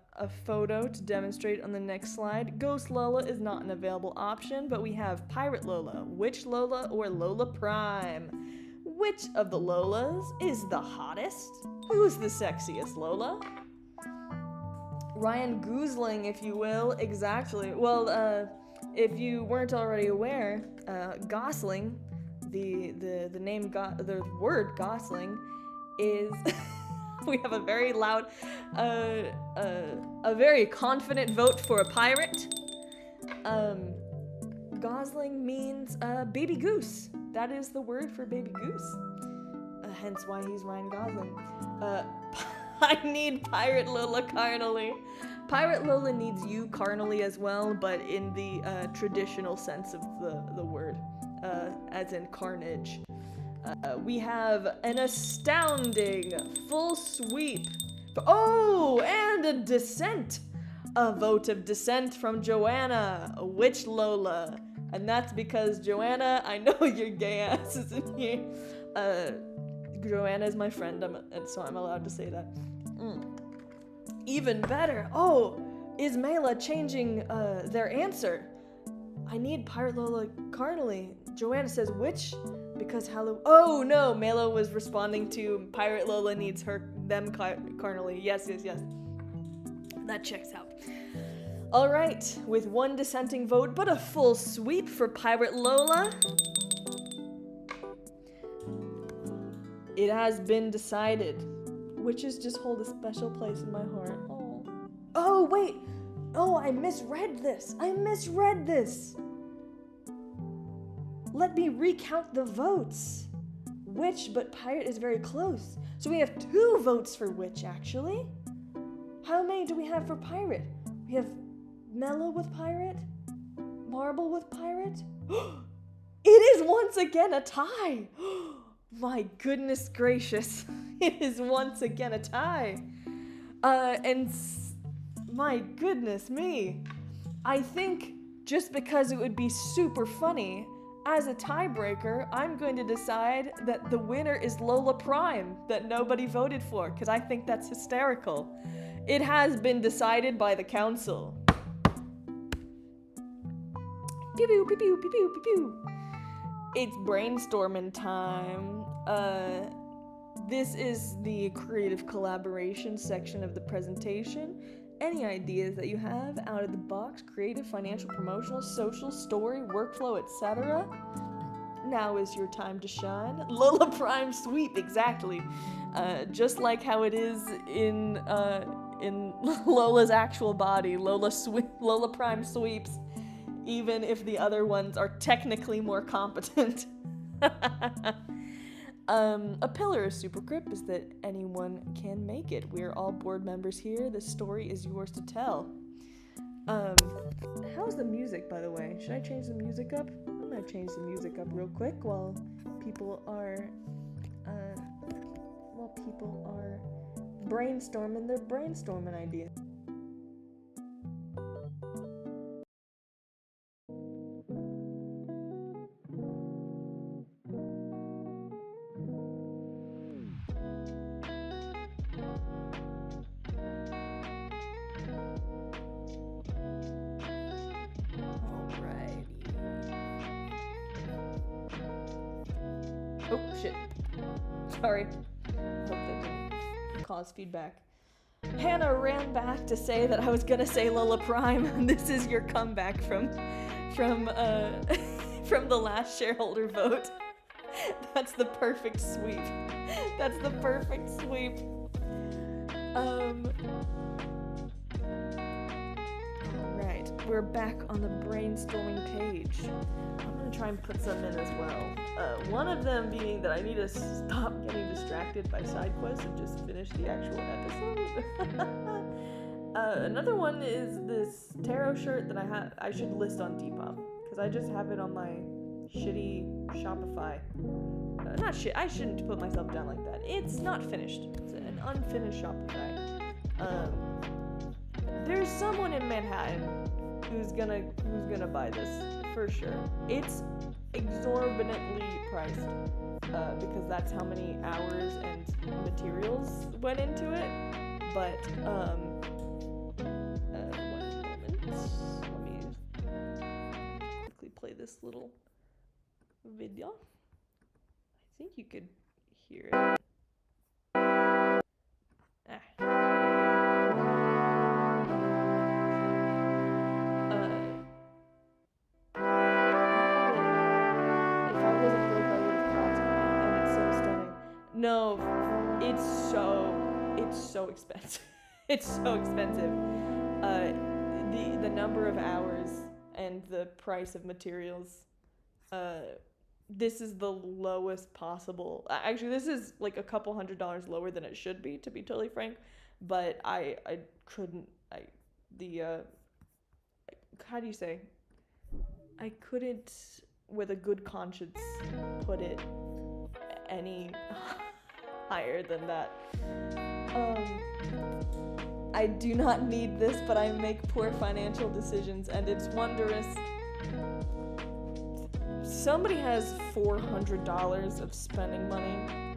photo to demonstrate on the next slide. Ghost Lola is not an available option, but we have Pirate Lola, Witch Lola, or Lola Prime. Which of the Lolas is the hottest? Who's the sexiest Lola? Ryan Gosling, if you will, exactly. Well, if you weren't already aware, Gosling, the word Gosling is. We have a very loud, a very confident vote for a pirate. Gosling means baby goose. That is the word for baby goose. Hence why he's Ryan Gosling. I need Pirate Lola carnally. Pirate Lola needs you carnally as well, but in the traditional sense of the word, as in carnage. We have an astounding full sweep. Oh, and a dissent. A vote of dissent from Joanna, Witch Lola. And that's because, Joanna, I know your gay ass is in here. Joanna is my friend, and so I'm allowed to say that. Even better. Oh, is Mela changing their answer? I need Pirate Lola carnally. Joanna says which? Because oh no, Mela was responding to Pirate Lola needs them carnally. Yes. That checks out. All right, with one dissenting vote, but a full sweep for Pirate Lola. It has been decided. Witches just hold a special place in my heart. Oh, wait. Oh, I misread this. Let me recount the votes. Witch, but pirate is very close. So we have 2 votes for witch, actually. How many do we have for pirate? We have mellow with pirate, marble with pirate. It is once again a tie. My goodness gracious. It is once again a tie. My goodness me. I think just because it would be super funny, as a tiebreaker, I'm going to decide that the winner is Lola Prime, that nobody voted for, because I think that's hysterical. It has been decided by the council. Pew pew pew pew pew pew pew. It's brainstorming time. This is the creative collaboration section of the presentation. Any ideas that you have out of the box, creative, financial, promotional, social, story, workflow, etc. Now is your time to shine. Lola Prime sweep, exactly. Just like how it is in Lola's actual body, Lola Prime sweeps, even if the other ones are technically more competent. A pillar of Supercrip is that anyone can make it. We're all board members here. The story is yours to tell. How's the music, by the way? Should I change the music up? I'm gonna change the music up real quick while people are brainstorming their brainstorming ideas. Oh, shit. Sorry. Hope that didn't cause feedback. Hannah ran back to say that I was gonna say Lola Prime. This is your comeback from the last shareholder vote. That's the perfect sweep. That's the perfect sweep. Alright, we're back on the brainstorming page. I'm gonna try and put some in as well. One of them being that I need to stop getting distracted by side quests and just finish the actual episode. Another one is this tarot shirt that I should list on Depop, because I just have it on my shitty Shopify. I shouldn't put myself down like that. It's not finished. It's an unfinished Shopify. There's someone in Manhattan who's gonna buy this for sure. It's exorbitantly priced because that's how many hours and materials went into it. But one moment, let me quickly play this little video. I think you could hear it. No, it's so expensive. It's so expensive. The number of hours and the price of materials. This is the lowest possible. Actually, this is like a couple $100 lower than it should be, to be totally frank. But I couldn't. How do you say? I couldn't, with a good conscience, put it any higher than that. I do not need this, but I make poor financial decisions, and it's wondrous. Somebody has $400 of spending money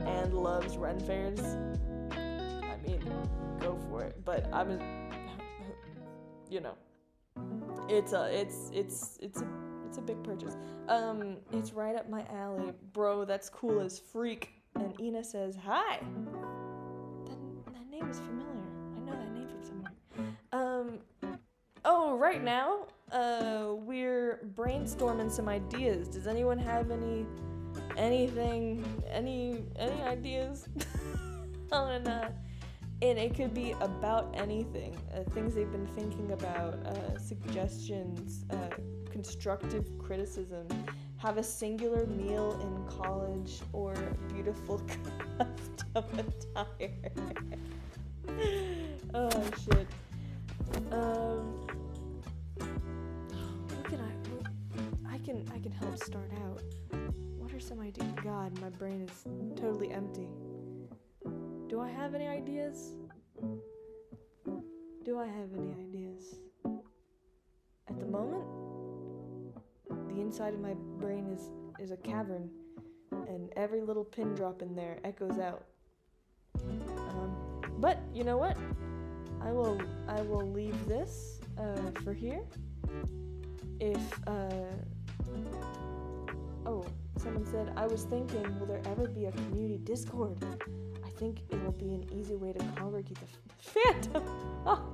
and loves Ren fairs. I mean, go for it. But it's a big purchase. It's right up my alley, bro. That's cool as freak. And Ina says, "Hi." That name is familiar. I know that name from somewhere. Right now, we're brainstorming some ideas. Does anyone have any ideas? And it could be about anything. Things they've been thinking about, suggestions, constructive criticism, have a singular meal in college, or beautiful custom attire. Oh shit. What can I can help start out. What are some ideas? God, my brain is totally empty. Do I have any ideas? Do I have any ideas? At the moment, the inside of my brain is a cavern, and every little pin drop in there echoes out. But you know what? I will leave this for here. If someone said, I was thinking, will there ever be a community Discord? I think it will be an easy way to congregate the fandom. Oh,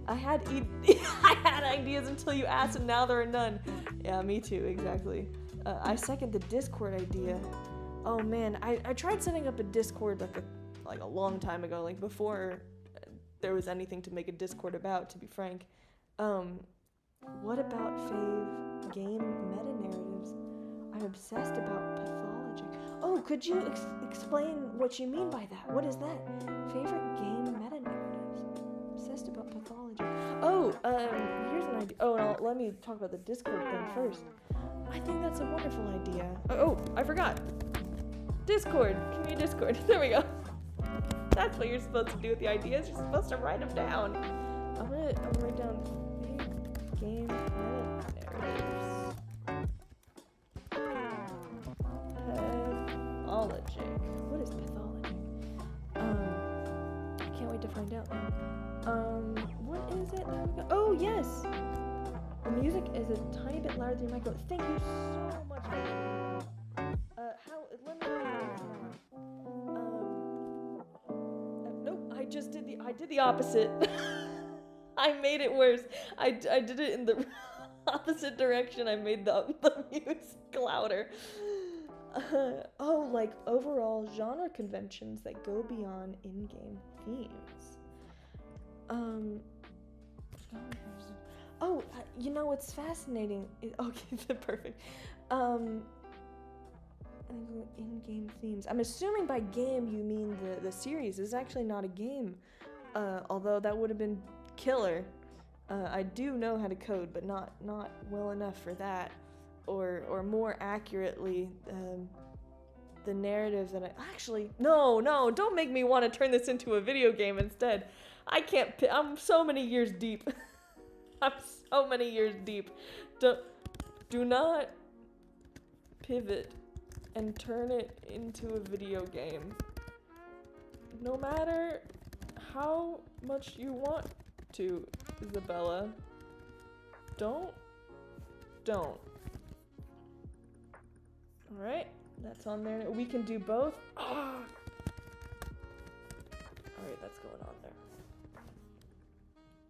I had ideas until you asked, and now there are none. Yeah, me too, exactly. I second the Discord idea. Oh man, I tried setting up a Discord like a long time ago, like before there was anything to make a Discord about, to be frank. What about fave game meta-narratives? I'm obsessed about pathology. Oh, could you explain what you mean by that? What is that? Favorite game meta-narratives. Obsessed about pathology. Oh, here's an idea. Oh, no, let me talk about the Discord thing first. I think that's a wonderful idea. Oh, I forgot. Discord. Community Discord. There we go. That's what you're supposed to do with the ideas. You're supposed to write them down. I'm gonna write down big game meta-narratives. Pathologic. What is pathologic? I can't wait to find out. What is it? There we go. Oh, yes! The music is a tiny bit louder than your micro. Thank you so much. Let me nope, I did the opposite. I made it worse. I did it in the opposite direction. I made the music louder. Like overall genre conventions that go beyond in-game themes. It's fascinating. Okay, perfect. In-game themes. I'm assuming by game you mean the series. This is actually not a game, although that would have been killer. I do know how to code, but not well enough for that, or more accurately, the narrative that no, don't make me want to turn this into a video game instead. I can't. I'm so many years deep. I'm so many years deep. Do not pivot and turn it into a video game. No matter how much you want to, Isabella. Don't. Alright, that's on there. We can do both. Alright, that's going on there.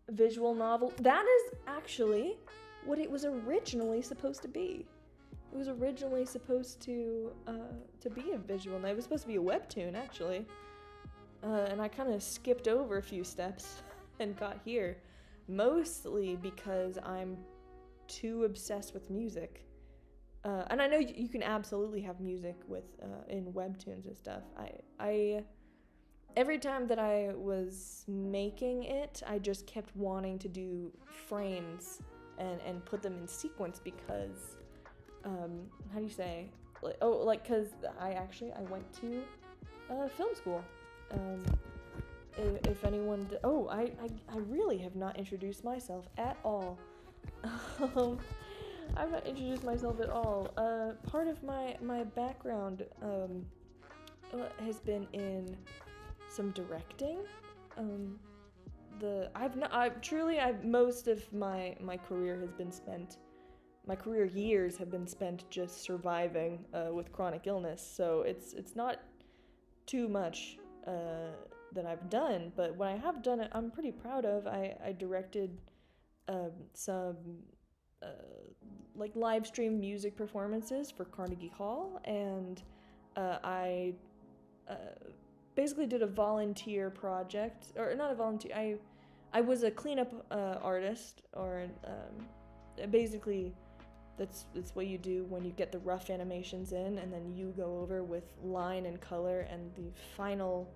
Visual novel. That is actually what it was originally supposed to be. It was originally supposed to be a visual novel. It was supposed to be a webtoon, actually. And I kind of skipped over a few steps and got here. Mostly because I'm too obsessed with music. And I know you can absolutely have music with in webtoons and stuff. I every time that I was making it, I just kept wanting to do frames and put them in sequence because how do you say? Because I went to film school. If anyone, I really have not introduced myself at all. I've not introduced myself at all. Part of my background has been in some directing. Most of my career has been spent. My career years have been spent just surviving with chronic illness. So it's not too much that I've done, but when I have done it, I'm pretty proud of. I directed some like live stream music performances for Carnegie Hall, and I basically did a volunteer project, or not a volunteer. I was a cleanup artist, or basically that's what you do when you get the rough animations in, and then you go over with line and color, and the final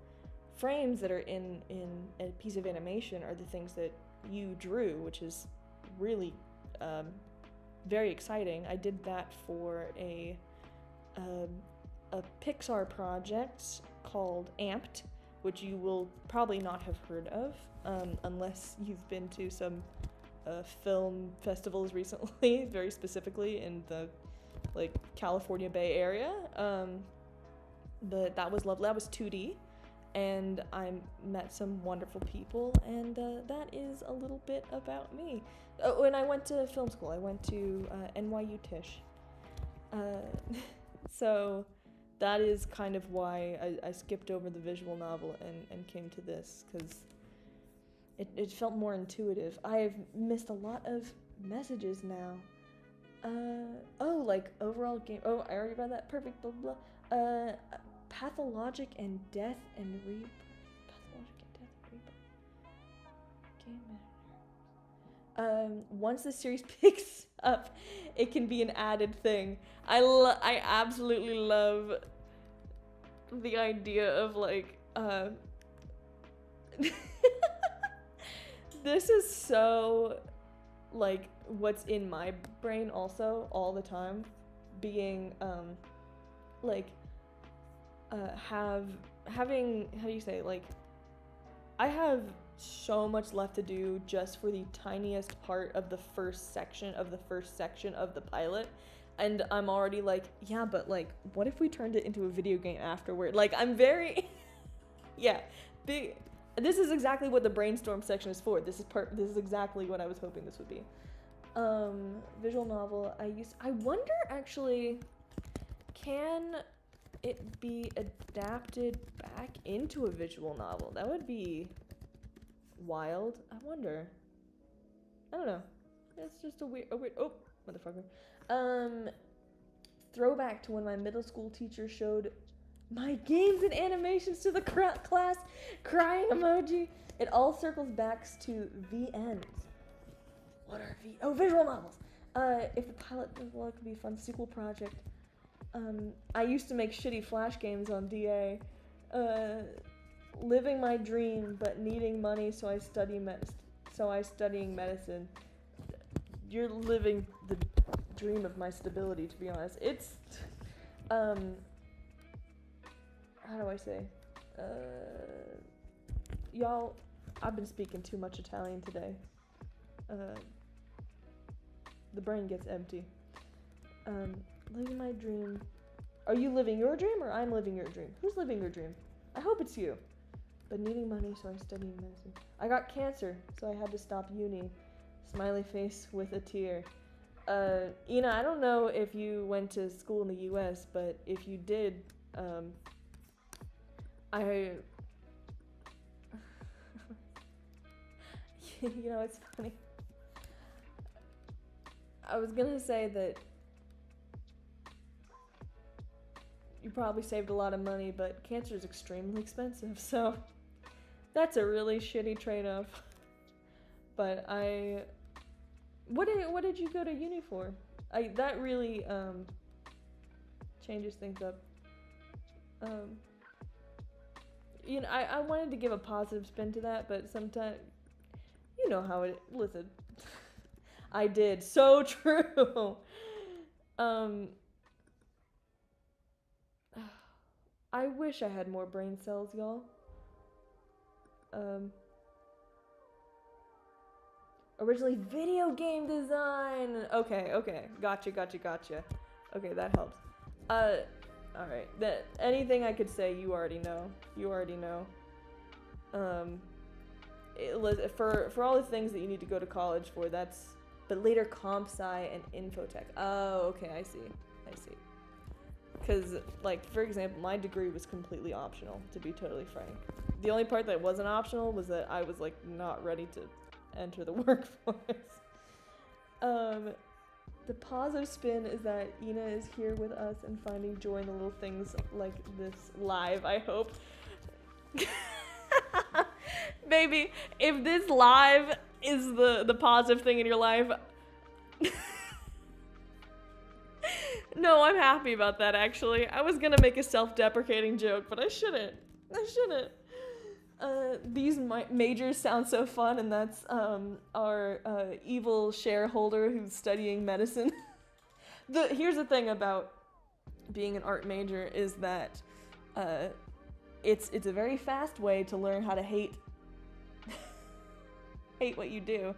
frames that are in a piece of animation are the things that you drew, which is really very exciting. I did that for a Pixar project called Amped, which you will probably not have heard of unless you've been to some film festivals recently, very specifically in the like California Bay Area. But that was lovely. That was 2D, and I met some wonderful people, and that is a little bit about me. When I went to film school, I went to NYU Tisch. So that is kind of why I skipped over the visual novel and came to this, because it felt more intuitive. I've missed a lot of messages now. Like overall game. Oh, I already read that. Perfect. Blah blah. Pathologic and Death and Rebirth. Pathologic and Death and Rebirth. Game. Once the series picks up, it can be an added thing. I absolutely love the idea of like this is so like what's in my brain also all the time, being having, how do you say, like, I have so much left to do just for the tiniest part of the first section of the pilot, and I'm already like, yeah, but like, what if we turned it into a video game afterward? Like, I'm very yeah, big. This is exactly what the brainstorm section is for. This is exactly what I was hoping this would be. Visual novel. I wonder actually, can it be adapted back into a visual novel? That would be wild. I wonder. I don't know. It's just a weird oh, motherfucker. Throwback to when my middle school teacher showed my games and animations to the class. Crying emoji. It all circles back to VNs. What are visual novels. If the pilot does well, it could be a fun sequel project. I used to make shitty Flash games on DA. Living my dream, but needing money, so I studying medicine. You're living the dream of my stability, to be honest. It's, how do I say? Y'all, I've been speaking too much Italian today. The brain gets empty. Living my dream. Are you living your dream, or I'm living your dream? Who's living your dream? I hope it's you. But needing money, so I studied medicine. I got cancer, so I had to stop uni. Smiley face with a tear. Ina, I don't know if you went to school in the US, but if you did, you know, it's funny. I was gonna say that you probably saved a lot of money, but cancer is extremely expensive, so that's a really shitty trade-off. But what did you go to uni for? That really changes things up. You know, I wanted to give a positive spin to that, but sometimes, you know how it. Listen, I did. So true. I wish I had more brain cells, y'all. Originally video game design. Okay. Gotcha. Okay, that helps. Alright. Anything I could say, you already know. For all the things that you need to go to college for, but later comp sci and infotech. Oh, okay, I see. Because, like, for example, my degree was completely optional, to be totally frank. The only part that wasn't optional was that I was, like, not ready to enter the workforce. The positive spin is that Ina is here with us and finding joy in the little things like this live, I hope. Baby, if this live is the positive thing in your life, no, I'm happy about that, actually. I was gonna make a self-deprecating joke, but I shouldn't. these majors sound so fun, and that's our evil shareholder who's studying medicine. Here's the thing about being an art major is that it's a very fast way to learn how to hate what you do,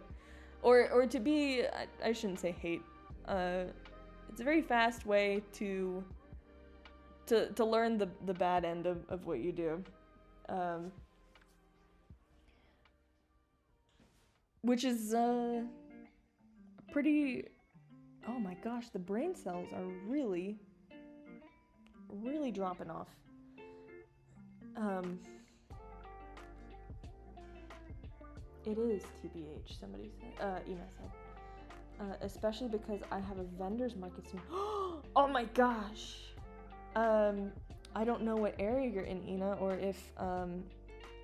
or to be, I shouldn't say hate. It's a very fast way to learn the bad end of what you do. Which is pretty, oh my gosh, the brain cells are really dropping off. It is TBH, somebody said, Ina said. Especially because I have a vendor's market soon. Oh my gosh! I don't know what area you're in, Ina, or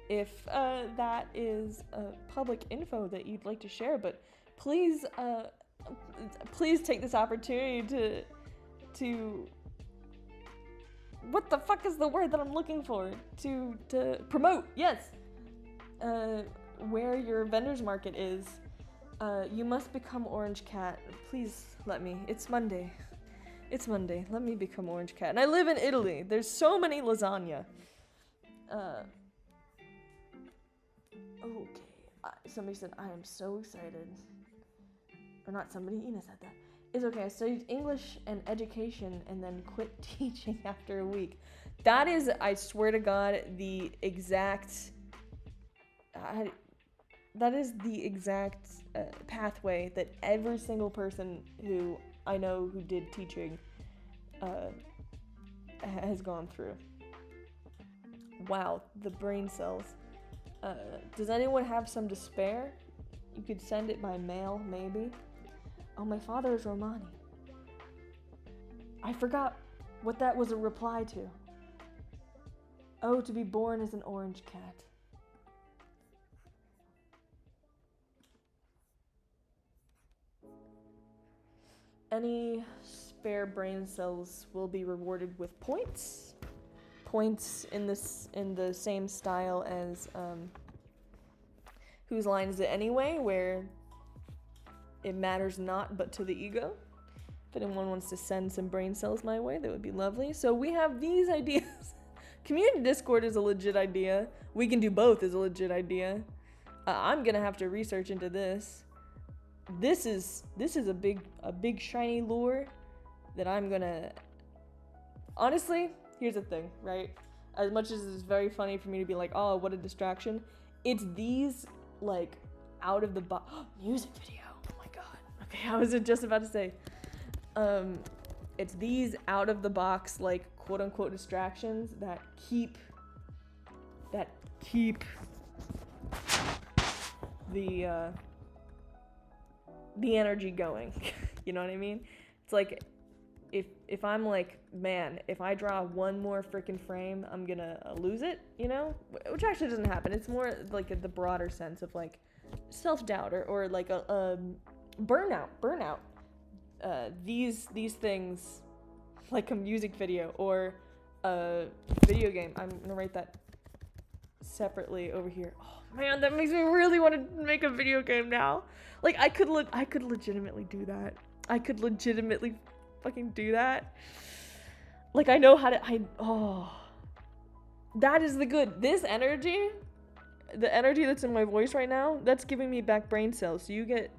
if that is public info that you'd like to share, but please take this opportunity to what the fuck is the word that I'm looking for? To promote, yes. Where your vendor's market is. You must become Orange Cat. Please let me. It's Monday. It's Monday. Let me become Orange Cat. And I live in Italy. There's so many lasagna. Okay. Somebody said, I am so excited. Or not somebody, Ina said that. It's okay, I studied English and education and then quit teaching after a week. That is, I swear to God, the exact... that is the exact pathway that every single person who I know who did teaching has gone through. Wow, the brain cells. Does anyone have some to spare? You could send it by mail, maybe. Oh, my father is Romani. I forgot what that was a reply to. Oh, to be born as an orange cat. Any spare brain cells will be rewarded with points. Points in the same style as Whose Line Is It Anyway, where it matters not but to the ego. If anyone wants to send some brain cells my way, that would be lovely. So we have these ideas. Community Discord is a legit idea. We can do both is a legit idea. I'm gonna have to research into this. This is a big shiny lure that I'm gonna... Honestly, here's the thing, right? As much as it's very funny for me to be like, oh, what a distraction. It's these, like, out of the box... music video. Oh my god. Okay, I was just about to say. It's these out of the box, like, quote unquote distractions that keep the energy going. You know what I mean? It's like if I'm like, man, if I draw one more freaking frame, I'm gonna lose it, you know? Which actually doesn't happen. It's more like the broader sense of like self-doubt or like a burnout. These things, like a music video or a video game. I'm gonna write that separately over here. Oh man, that makes me really want to make a video game now. Like I could legitimately do that. I could legitimately fucking do that. Like I know how to. That is the good. This energy, the energy that's in my voice right now, that's giving me back brain cells. So you get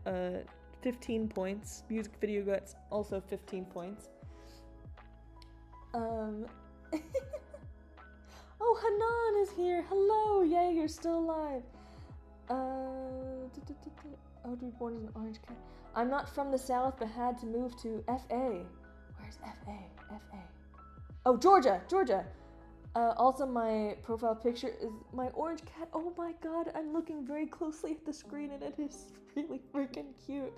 15 points. Music video gets also 15 points. Oh, Hanan is here. Hello. Yay, you're still alive. Oh, to be born as an orange cat. I'm not from the South, but had to move to FA. Where's FA? FA. Oh, Georgia. Also, my profile picture is my orange cat. Oh my god, I'm looking very closely at the screen and it is really freaking cute.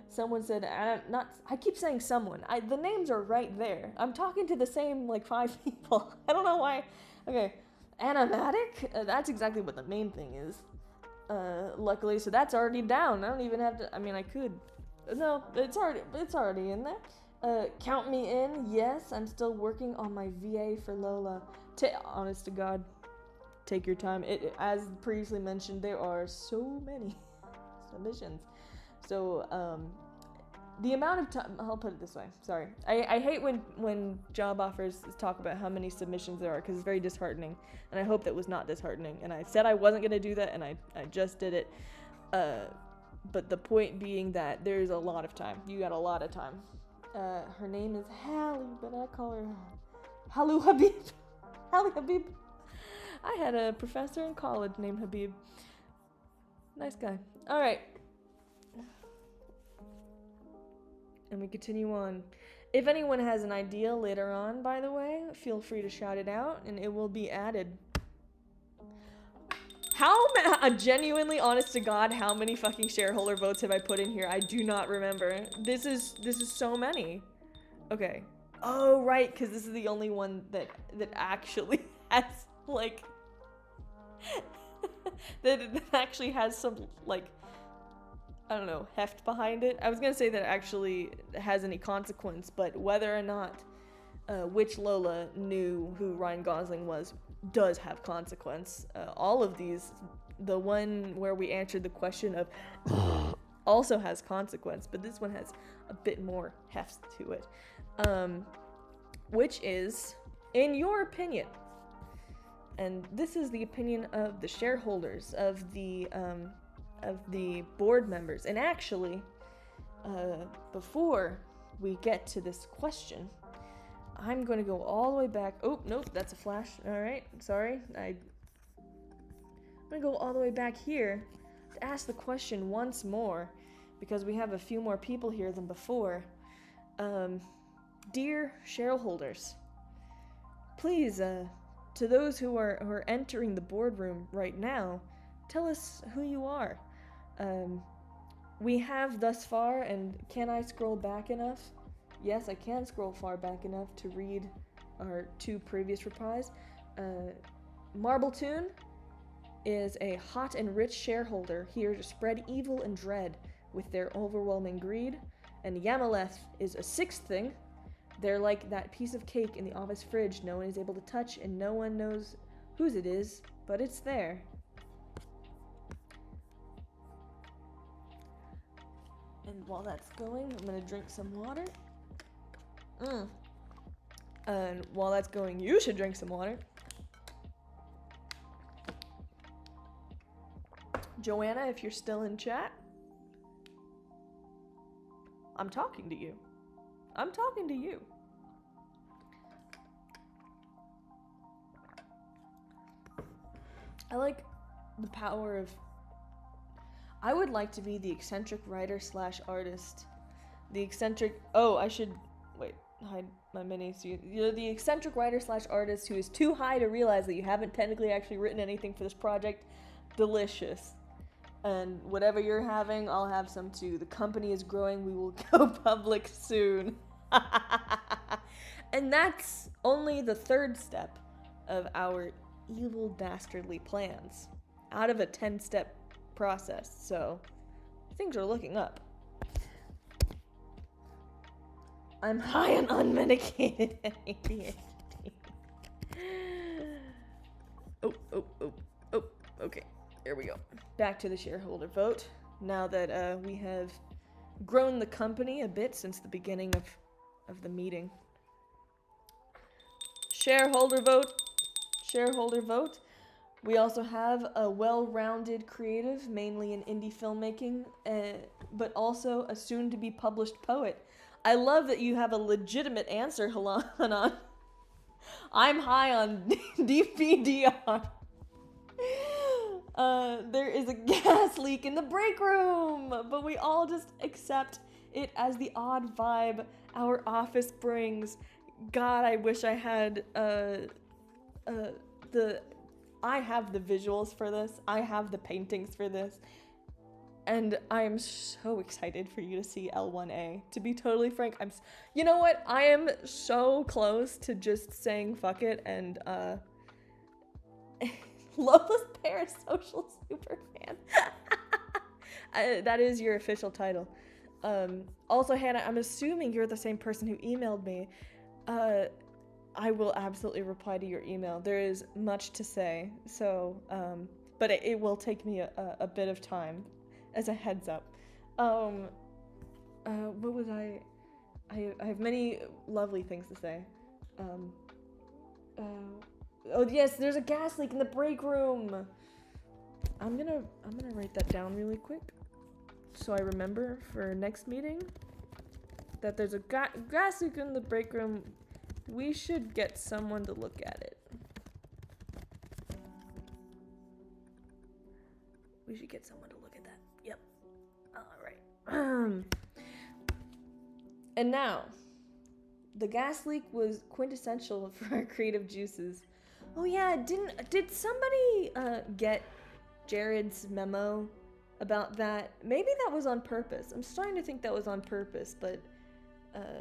Someone said, I keep saying someone. The names are right there. I'm talking to the same, like, 5 people. I don't know why. Okay. Animatic? That's exactly what the main thing is. Luckily, so that's already down. I don't even have to, I mean, I could. No, it's already in there. Count me in. Yes, I'm still working on my VA for Lola. Honest to God. take your time. As previously mentioned, there are so many submissions. So, the amount of time, I'll put it this way, sorry. I hate when job offers talk about how many submissions there are, because it's very disheartening, and I hope that was not disheartening. And I said I wasn't going to do that, and I just did it. But the point being that there's a lot of time. You got a lot of time. Her name is Hallie, but I call her Halu Habib. Hallie Habib. I had a professor in college named Habib. Nice guy. All right. And we continue on. If anyone has an idea later on, by the way, feel free to shout it out, and it will be added. Genuinely, honest to God, how many fucking shareholder votes have I put in here? I do not remember. This is so many. Okay. Oh, right, because this is the only one that actually has, like, that actually has some, like, I don't know, heft behind it. I was gonna say that it actually has any consequence, but whether or not which Lola knew who Ryan Gosling was does have consequence. All of these, the one where we answered the question of also has consequence, but this one has a bit more heft to it. Which is, in your opinion, and this is the opinion of the shareholders, of the board members. And actually, before we get to this question, I'm going to go all the way back. Oh, nope, that's a flash. All right, sorry. I'm going to go all the way back here to ask the question once more, because we have a few more people here than before. Dear shareholders, please, to those who are entering the boardroom right now, tell us who you are. We have thus far, and can I scroll back enough? Yes, I can scroll far back enough to read our two previous replies. Marbletoon is a hot and rich shareholder here to spread evil and dread with their overwhelming greed. And Yamaleth is a sixth thing. They're like that piece of cake in the office fridge no one is able to touch and no one knows whose it is, but it's there. And while that's going, I'm gonna drink some water. And while that's going, you should drink some water. Joanna, if you're still in chat, I'm talking to you. I'm talking to you. I like the power of... I would like to be the eccentric writer / artist. The eccentric... Oh, I should... Wait, hide my minis. You're the eccentric writer / artist who is too high to realize that you haven't technically actually written anything for this project. Delicious. And whatever you're having, I'll have some too. The company is growing. We will go public soon. And that's only the third step of our evil dastardly plans out of a 10-step process. So things are looking up. I'm high on unmedicated ADHD. Oh, okay. There we go. Back to the shareholder vote. Now that we have grown the company a bit since the beginning of the meeting. Shareholder vote. Shareholder vote. We also have a well-rounded creative, mainly in indie filmmaking, but also a soon-to-be published poet. I love that you have a legitimate answer, Hanan. I'm high on DPDR. There is a gas leak in the break room, but we all just accept it as the odd vibe our office brings. God, I wish I had I have the visuals for this. I have the paintings for this. And I am so excited for you to see L1A. To be totally frank, you know what? I am so close to just saying fuck it and Lola's parasocial superfan. That is your official title. Also, Hannah, I'm assuming you're the same person who emailed me. I will absolutely reply to your email. There is much to say, so, but it will take me a bit of time, as a heads up. What was I have many lovely things to say. Oh yes, there's a gas leak in the break room. I'm gonna write that down really quick, so I remember for next meeting that there's a gas leak in the break room. We should get someone to look at it. We should get someone to look at that. Yep. All right. And now, the gas leak was quintessential for our creative juices. Oh yeah, did somebody get Jared's memo about that? Maybe that was on purpose. I'm starting to think that was on purpose, but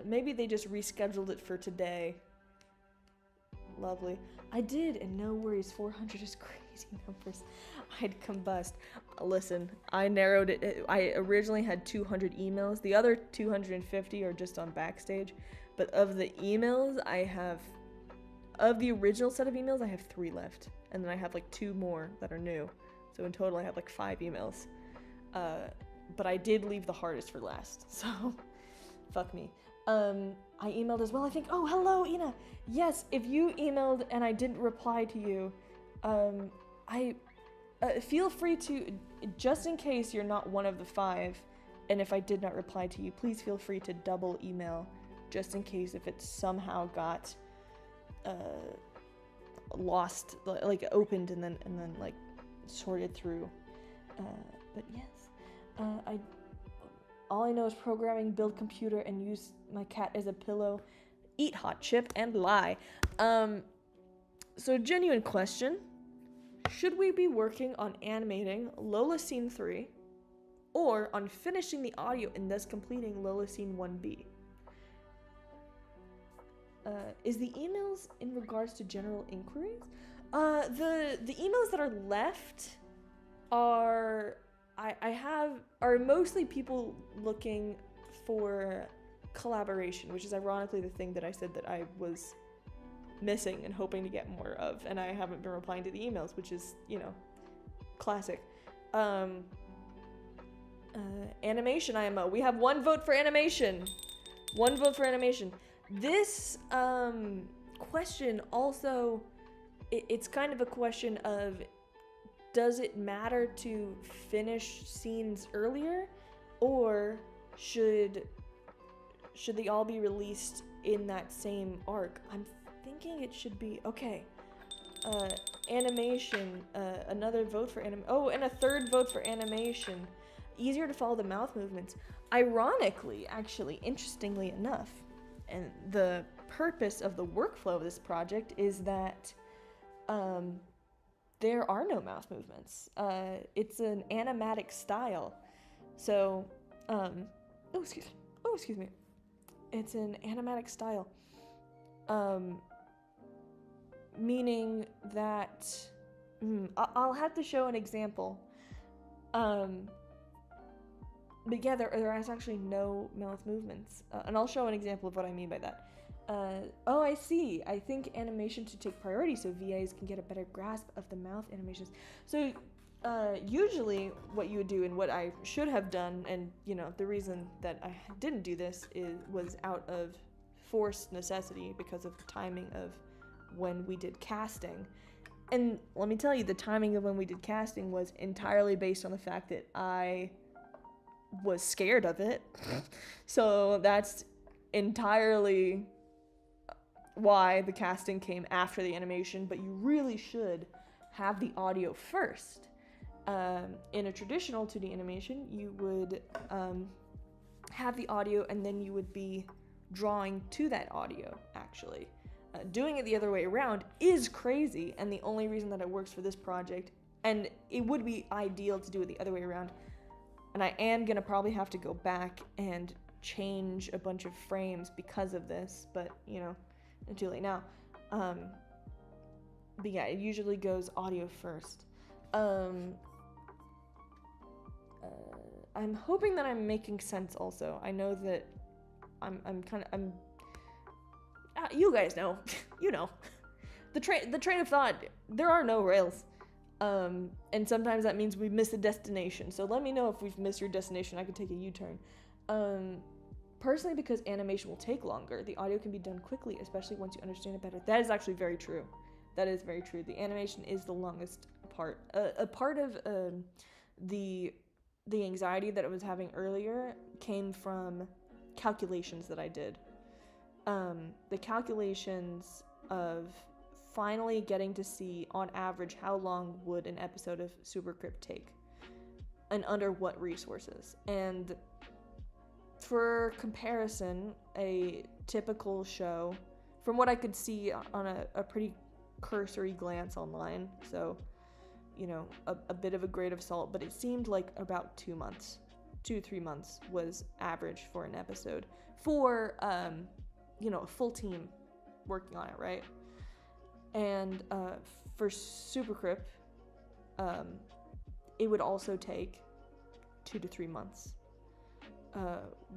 maybe they just rescheduled it for today. Lovely. I did, and no worries, 400 is crazy numbers. I'd combust. Listen, I narrowed it. I originally had 200 emails. The other 250 are just on Backstage. But of the emails, of the original set of emails, I have 3 left. And then I have like 2 more that are new. So in total, I have like 5 emails. But I did leave the hardest for last. So, fuck me. I emailed as well, I think. Oh, hello, Ina. Yes, if you emailed and I didn't reply to you, feel free to, just in case you're not one of the 5, and if I did not reply to you, please feel free to double email, just in case if it somehow got lost, like opened and then like sorted through. But yes, all I know is programming, build computer, and use my cat as a pillow, eat hot chip, and lie. So genuine question. Should we be working on animating Lola Scene 3, or on finishing the audio and thus completing Lola Scene 1B? Is the emails in regards to general inquiries? The emails that are left are are mostly people looking for collaboration, which is ironically the thing that I said that I was missing and hoping to get more of, and I haven't been replying to the emails, which is, classic. Animation IMO. We have 1 vote for animation. 1 vote for animation. This question also, it's kind of a question of, does it matter to finish scenes earlier, or should they all be released in that same arc? I'm thinking it should be, okay. Animation, another vote for oh, and a 3rd vote for animation. Easier to follow the mouth movements. Ironically, actually, interestingly enough, and the purpose of the workflow of this project is that there are no mouth movements. It's an animatic style. So, excuse me. It's an animatic style. Meaning that, I'll have to show an example. But yeah, there is actually no mouth movements. And I'll show an example of what I mean by that. Oh, I see. I think animation should take priority so VAs can get a better grasp of the mouth animations. So, usually what you would do, and what I should have done, and, the reason that I didn't do this was out of forced necessity because of the timing of when we did casting. And let me tell you, the timing of when we did casting was entirely based on the fact that I was scared of it. So that's entirely why the casting came after the animation, but you really should have the audio first. In a traditional 2D animation, you would have the audio and then you would be drawing to that audio, actually. Doing it the other way around is crazy, and the only reason that it works for this project, and it would be ideal to do it the other way around, and I am gonna probably have to go back and change a bunch of frames because of this, but, it's too late now. But yeah, it usually goes audio first. I'm hoping that I'm making sense also. I know that I'm you guys know, you know, the train of thought, there are no rails. And sometimes that means we miss a destination. So let me know if we've missed your destination. I could take a U-turn. Personally, because animation will take longer, the audio can be done quickly, especially once you understand it better. That is actually very true. That is very true. The animation is the longest part. A part of the anxiety that I was having earlier came from calculations that I did. The calculations of finally getting to see, on average, how long would an episode of Supercrypt take, and under what resources. And for comparison, a typical show, from what I could see on a pretty cursory glance online, so, you know, a bit of a grain of salt, but it seemed like about 2 to 3 months was average for an episode for, you know, a full team working on it, right? And for Supercrypt, it would also take 2 to 3 months,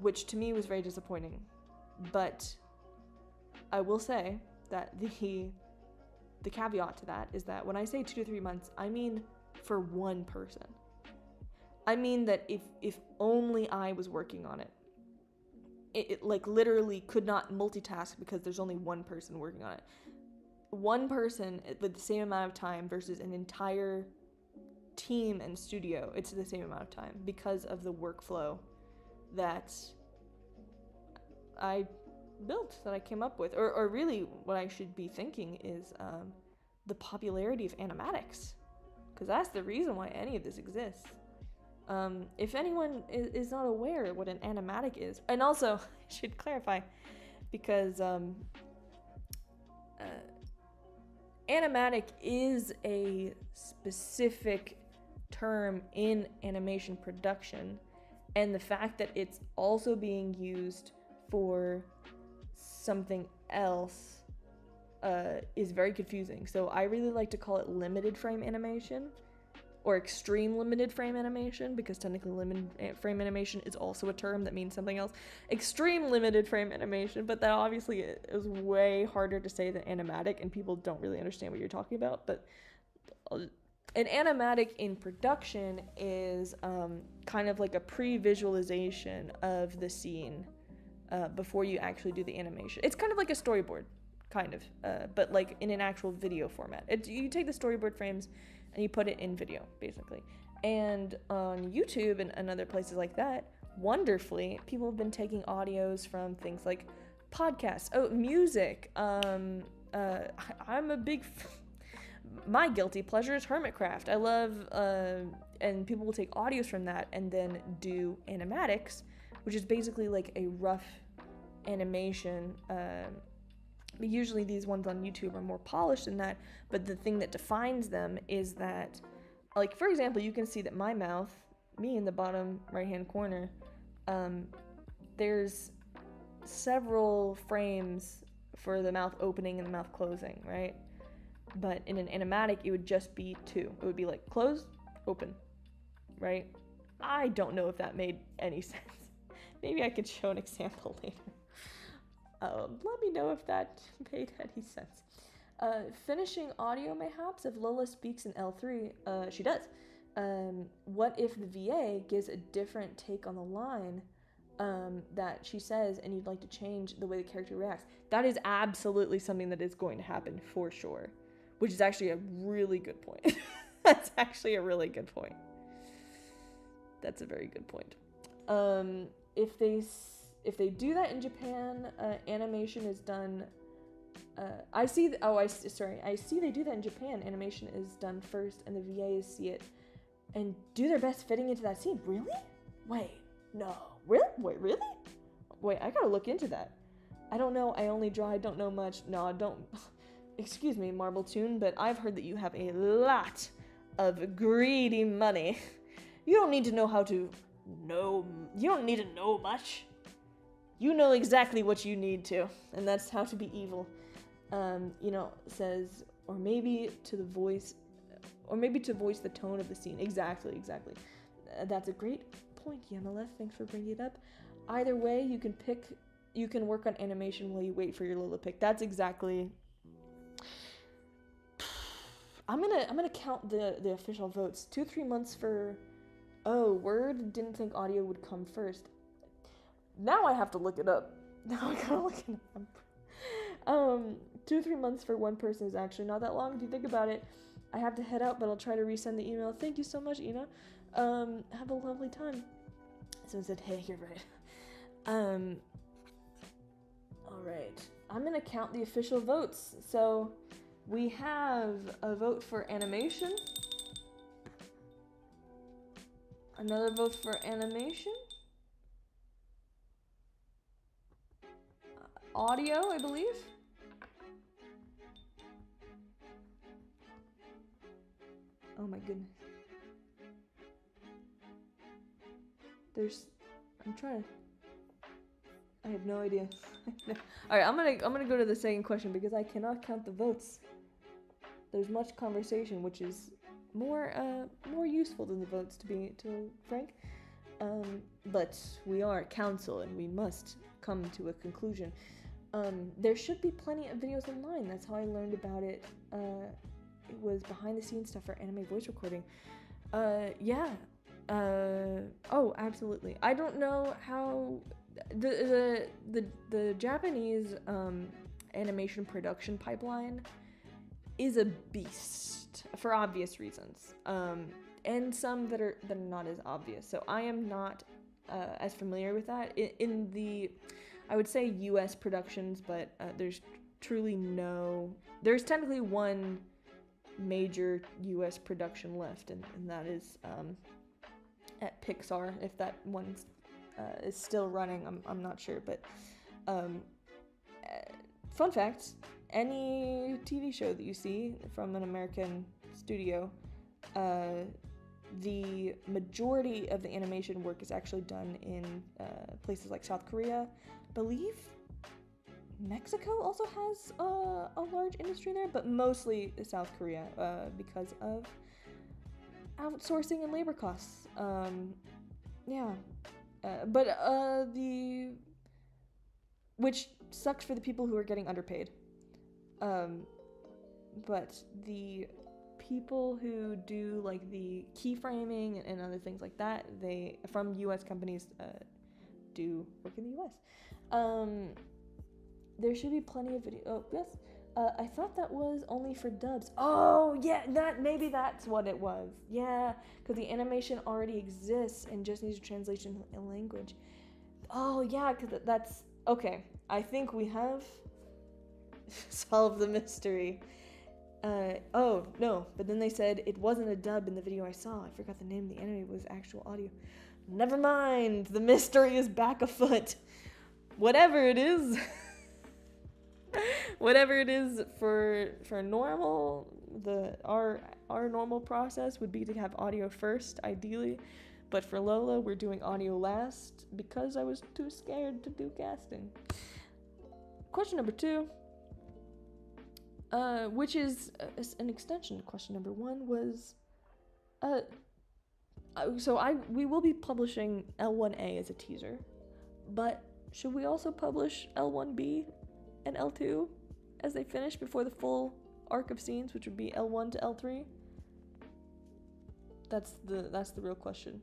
which to me was very disappointing. But I will say that the caveat to that is that when I say 2 to 3 months, I mean for one person. I mean that if only I was working on it, it like literally could not multitask because there's only one person working on it. One person with the same amount of time versus an entire team and studio, it's the same amount of time because of the workflow that I built, that I came up with. Or really what I should be thinking is the popularity of animatics, because that's the reason why any of this exists. If anyone is not aware what an animatic is, and also I should clarify, because animatic is a specific term in animation production, and the fact that it's also being used for something else is very confusing. So I really like to call it limited frame animation, or extreme limited frame animation, because technically limited frame animation is also a term that means something else. Extreme limited frame animation, but that obviously is way harder to say than animatic, and people don't really understand what you're talking about. But an animatic in production is kind of like a pre-visualization of the scene before you actually do the animation. It's kind of like a storyboard, kind of, but like in an actual video format. You take the storyboard frames and you put it in video, basically. And on YouTube and other places like that, wonderfully, people have been taking audios from things like podcasts, music. I'm a big... My guilty pleasure is Hermitcraft. I love... and people will take audios from that and then do animatics, which is basically like a rough animation. But usually these ones on YouTube are more polished than that, but the thing that defines them is that, like, for example, you can see that my mouth, me in the bottom right-hand corner, there's several frames for the mouth opening and the mouth closing, right? But in an animatic, it would just be 2. It would be like close, open, right? I don't know if that made any sense. Maybe I could show an example later. Let me know if that made any sense. Finishing audio mayhaps, if Lola speaks in L3, she does. What if the VA gives a different take on the line that she says, and you'd like to change the way the character reacts? That is absolutely something that is going to happen for sure, which is actually a really good point. That's actually a really good point. That's a very good point. If they do that in Japan, animation is done. I see they do that in Japan. Animation is done first, and the VAs see it and do their best fitting into that scene. Really? Wait, no. Really? Wait, really? Wait, I gotta look into that. I don't know. I only draw. I don't know much. No, I don't. Excuse me, Marble Toon, but I've heard that you have a lot of greedy money. You don't need to know how to know. You don't need to know much. You know exactly what you need to, and that's how to be evil. Says, or maybe to voice the tone of the scene. Exactly. That's a great point, Yemeleth. Thanks for bringing it up. Either way, you can pick you can work on animation while you wait for your Lola pick. That's exactly. I'm gonna count the official votes. 2-3 months for. Oh, Word didn't think audio would come first. Now I have to look it up. Now I gotta look it up. 2-3 months for one person is actually not that long. If you think about it, I have to head out, but I'll try to resend the email. Thank you so much, Ina. Have a lovely time. Someone said, hey, you're right. Alright. I'm gonna count the official votes. So, we have a vote for animation. Another vote for animation. Audio, I believe. Oh my goodness. I have no idea. Alright, I'm gonna go to the second question because I cannot count the votes. There's much conversation, which is more useful than the votes, to be frank. But we are a council and we must come to a conclusion. There should be plenty of videos online. That's how I learned about it. It was behind the scenes stuff for anime voice recording. Yeah. Oh, absolutely. I don't know how the Japanese animation production pipeline is a beast for obvious reasons. And some that are not as obvious. So I am not as familiar with that in the, I would say, U.S. productions, but there's technically one major U.S. production left, and that is at Pixar. If that one is still running, I'm not sure. But fun fact: any TV show that you see from an American studio, the majority of the animation work is actually done in places like South Korea. I believe Mexico also has a large industry there, but mostly South Korea because of outsourcing and labor costs. Which sucks for the people who are getting underpaid. But the people who do like the keyframing and other things like that, they from U.S. companies do work in the U.S. There should be plenty of video. Oh yes, I thought that was only for dubs. Oh yeah, maybe that's what it was. Yeah, because the animation already exists and just needs a translation in language. Oh yeah, because that's okay. I think we have solved the mystery. Oh no, but then they said it wasn't a dub in the video I saw. I forgot the name of the anime, was actual audio. Never mind, the mystery is back afoot. Whatever it is. Whatever it is for normal, our normal process would be to have audio first, ideally. But for Lola, we're doing audio last because I was too scared to do casting. Question number 2. Which is an extension to question number 1, was, we will be publishing L1A as a teaser, but should we also publish L1B and L2 as they finish before the full arc of scenes, which would be L1 to L3? That's the real question.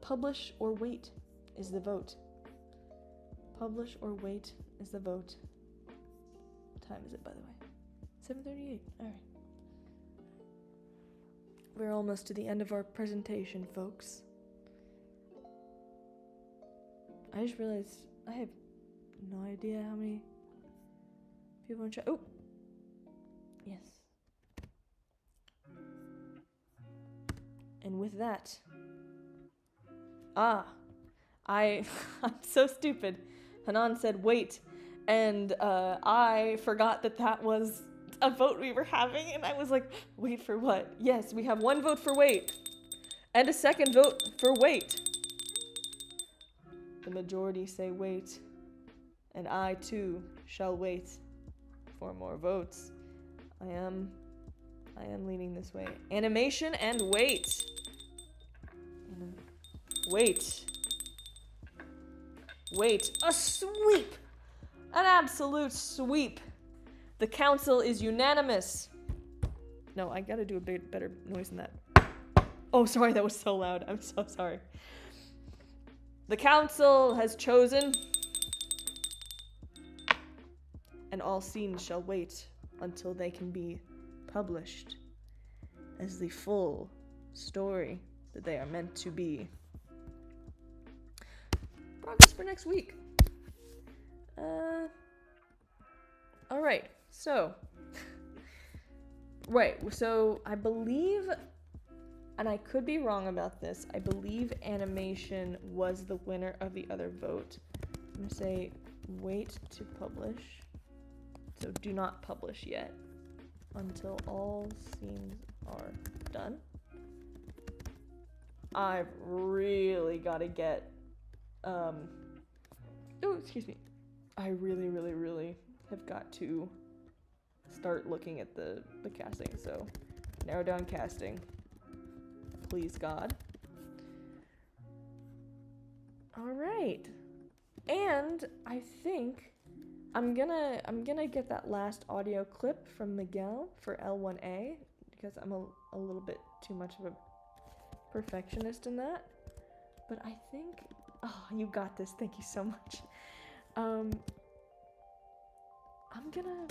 Publish or wait is the vote. Publish or wait is the vote. What time is it, by the way? 7:38. Alright. We're almost to the end of our presentation, folks. I just realized I have no idea how many people in chat. Oh! Yes. And with that... I'm so stupid. Hanan said wait, and I forgot that was a vote we were having, and I was like, wait for what? Yes, we have one vote for wait, and a second vote for wait. The majority say wait, and I too shall wait for more votes. I am leaning this way. Animation and wait. Wait. wait. A sweep! An absolute sweep. The council is unanimous. No, I gotta do a bit better noise than that. Oh, sorry, that was so loud. I'm so sorry. The council has chosen, and all scenes shall wait until they can be published as the full story that they are meant to be. Progress for next week. Alright, so. Right, so I believe, and I could be wrong about this, I believe animation was the winner of the other vote. I'm gonna say wait to publish. So do not publish yet until all scenes are done. I've really gotta get, oh, excuse me. I really have got to start looking at the casting, so narrow down casting. Please, God. Alright. And I think I'm gonna get that last audio clip from Miguel for L1A because I'm a little bit too much of a perfectionist in that. But I think, oh, you got this. Thank you so much. I'm gonna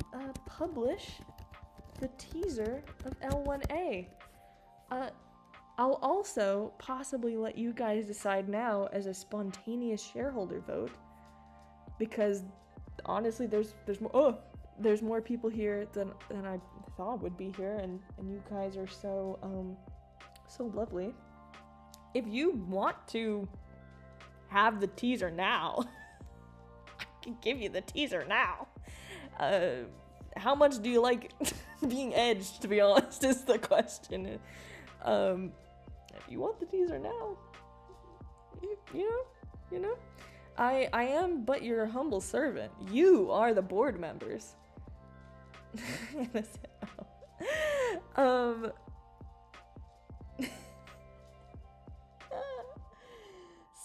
publish the teaser of L1A. I'll also possibly let you guys decide now as a spontaneous shareholder vote, because honestly, there's more people here than I thought would be here, and you guys are so lovely. If you want to have the teaser now, I can give you the teaser now. How much do you like being edged, to be honest, is the question. If you want the teaser now, you know, I am but your humble servant. You are the board members.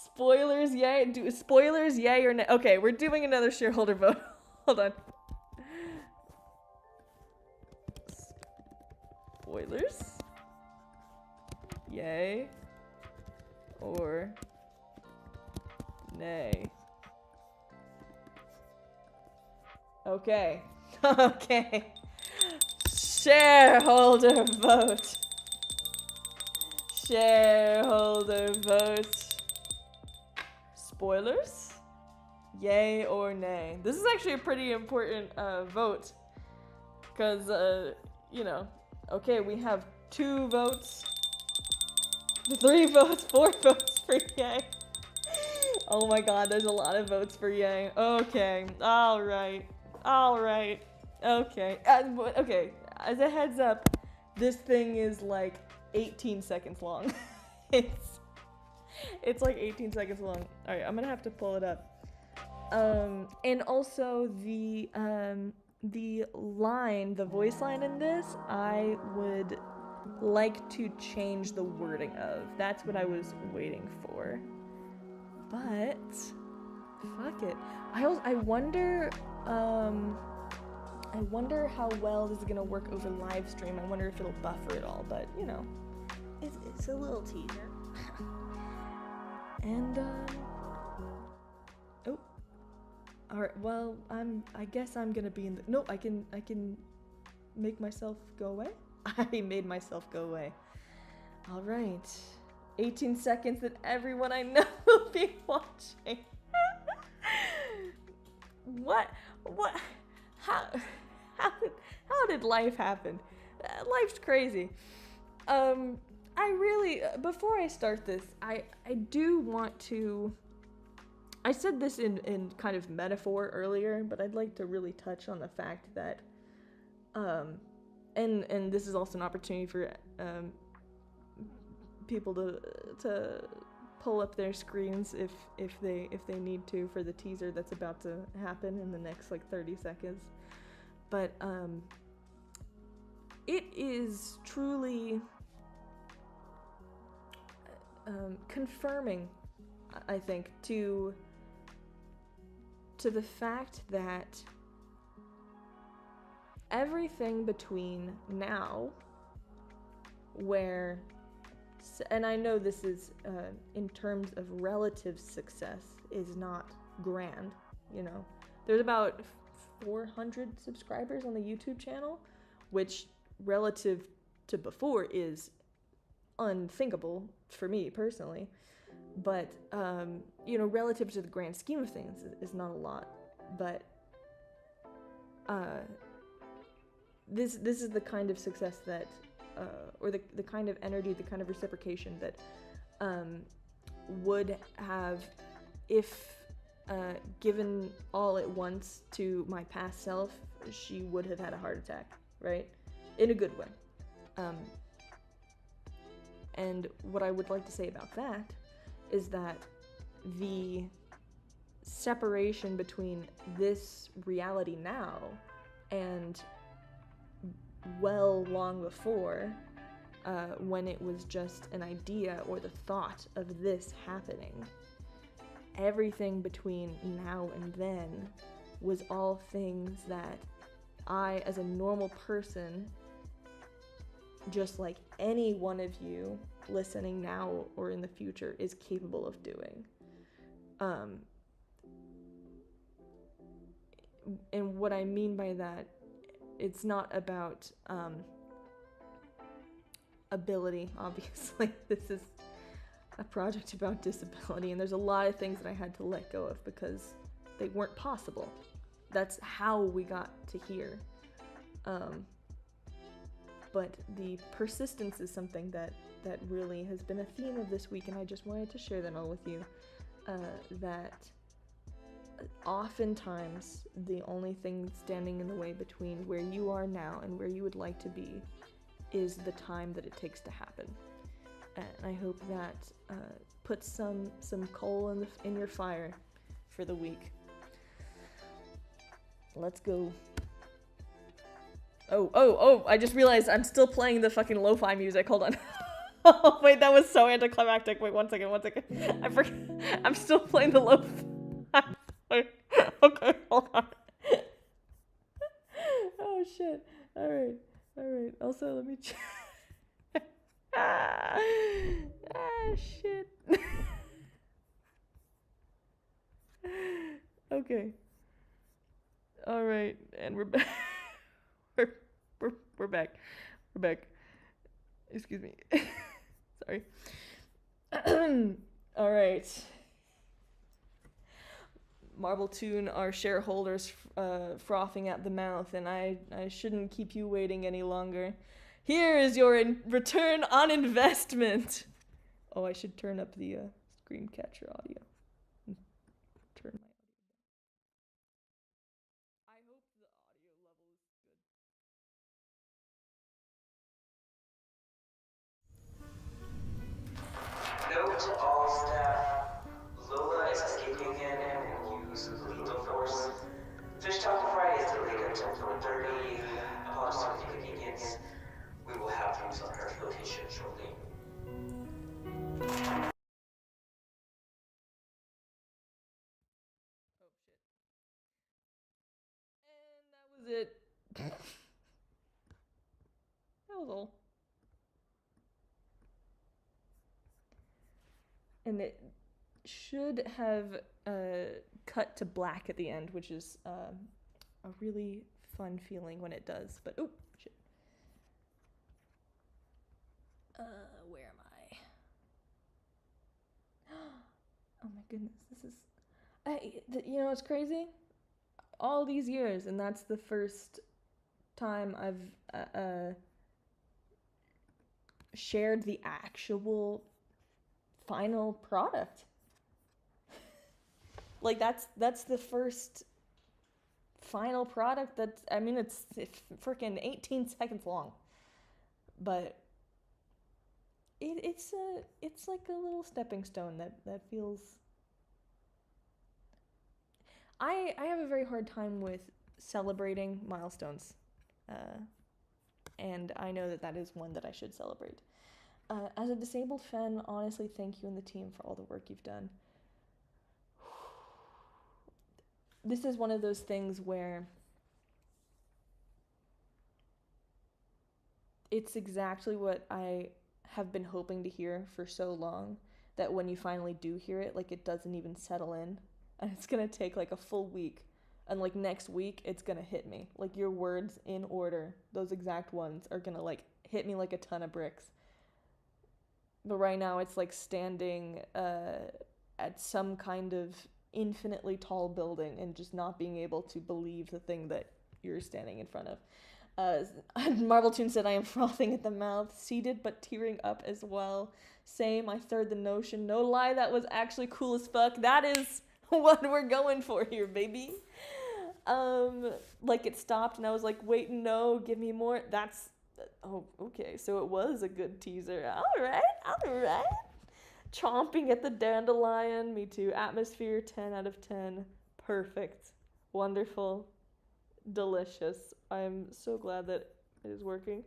Spoilers, yay? Spoilers, yay or nay? Okay, we're doing another shareholder vote. Hold on. Spoilers, yay or nay? Okay. Okay. Shareholder vote. Shareholder vote. Spoilers? Yay or nay? This is actually a pretty important vote. Because, okay, we have 2 votes, 3 votes, 4 votes for yay. Oh my god, there's a lot of votes for yay. Okay, alright, okay. Okay, as a heads up, this thing is like 18 seconds long. It's like 18 seconds long. Alright, I'm gonna have to pull it up. And also the voice line in this, I would like to change the wording of. That's what I was waiting for. But fuck it. I wonder how well this is gonna work over live stream. I wonder if it'll buffer it all, but it's a little teaser. And oh, all right. Well, I guess I'm gonna be in the. No, I can make myself go away. I made myself go away. All right. 18 seconds that everyone I know will be watching. What? How did life happen? Life's crazy. I really, before I start this, I do want to, I said this in kind of metaphor earlier, but I'd like to really touch on the fact that, and this is also an opportunity for people to pull up their screens if they need to for the teaser that's about to happen in the next like 30 seconds. But it is truly confirming, I think, to to the fact that everything between now, where, and I know this is in terms of relative success, is not grand, you know. There's about 400 subscribers on the YouTube channel, which relative to before is unthinkable for me personally. But, you know, relative to the grand scheme of things is not a lot. But this is the kind of success that, or the kind of energy, the kind of reciprocation that would have, if given all at once to my past self, she would have had a heart attack, right? In a good way. And what I would like to say about that is that the separation between this reality now and long before, when it was just an idea or the thought of this happening, everything between now and then was all things that I, as a normal person, just like any one of you listening now or in the future, is capable of doing. And what I mean by that, it's not about ability, obviously. This is a project about disability, and there's a lot of things that I had to let go of because they weren't possible. That's how we got to here. But the persistence is something that really has been a theme of this week, and I just wanted to share that all with you. That oftentimes the only thing standing in the way between where you are now and where you would like to be is the time that it takes to happen. And I hope that puts some coal in your fire for the week. Let's go. Oh, I just realized I'm still playing the fucking lo-fi music. Hold on. Oh, wait, that was so anticlimactic. Wait, one second. I forgot. I'm still playing the lo-fi. Okay, hold on. Oh, shit. Alright. Also, let me check. Shit. Okay. Alright, and we're back. We're back. Excuse me. Sorry. Alright. Marble Tune, our shareholders frothing at the mouth, and I shouldn't keep you waiting any longer. Here is your return on investment. Oh, I should turn up the screen catcher audio. Turn my audio down. I hope the audio level is good. Note to all staff. Lola is escaping again and will use lethal force. Fish Taco Friday is delayed until 4:30. Apologies for the inconvenience. We will have things on her location shortly. Oh shit. And that was it. That was all. And it should have cut to black at the end, which is a really fun feeling when it does. But oh shit. Where am I? Oh my goodness, this is. You know what's crazy? All these years, and that's the first time I've shared the actual final product. Like that's the first final product that's, I mean, it's freaking 18 seconds long, but it's like a little stepping stone that feels. I have a very hard time with celebrating milestones, and I know that is one that I should celebrate. As a disabled fan, honestly, thank you and the team for all the work you've done. this is one of those things where it's exactly what I have been hoping to hear for so long, that when you finally do hear it, like, it doesn't even settle in, and it's gonna take like a full week, and like next week it's gonna hit me, like your words in order, those exact ones are gonna like hit me like a ton of bricks. But right now it's like standing at some kind of infinitely tall building and just not being able to believe the thing that you're standing in front of. Marble Toon said, I am frothing at the mouth, seated but tearing up as well. Same, I third the notion. No lie, that was actually cool as fuck. That is what we're going for here, baby. Like, it stopped and I was like, wait, no, give me more. That's, oh, okay, so it was a good teaser. All right. Chomping at the dandelion, me too. Atmosphere, 10 out of 10. Perfect. Wonderful. Delicious. I'm so glad that it is working.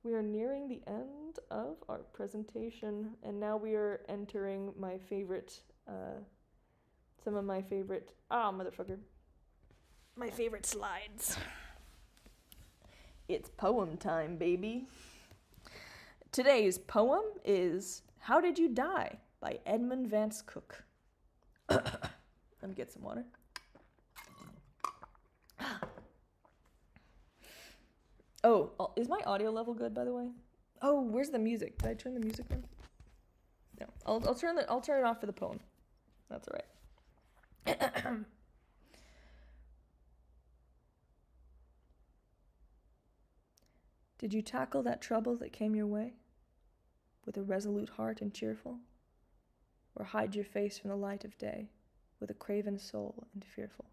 We are nearing the end of our presentation, and now we are entering my favorite, some of my favorite, my favorite slides. It's poem time, baby. Today's poem is How Did You Die by Edmund Vance Cook. Let me get some water. Oh, is my audio level good, by the way? Oh, where's the music? Did I turn the music on? No, I'll turn it off for the poem. That's all right. Did you tackle that trouble that came your way with a resolute heart and cheerful, or hide your face from the light of day with a craven soul and fearful?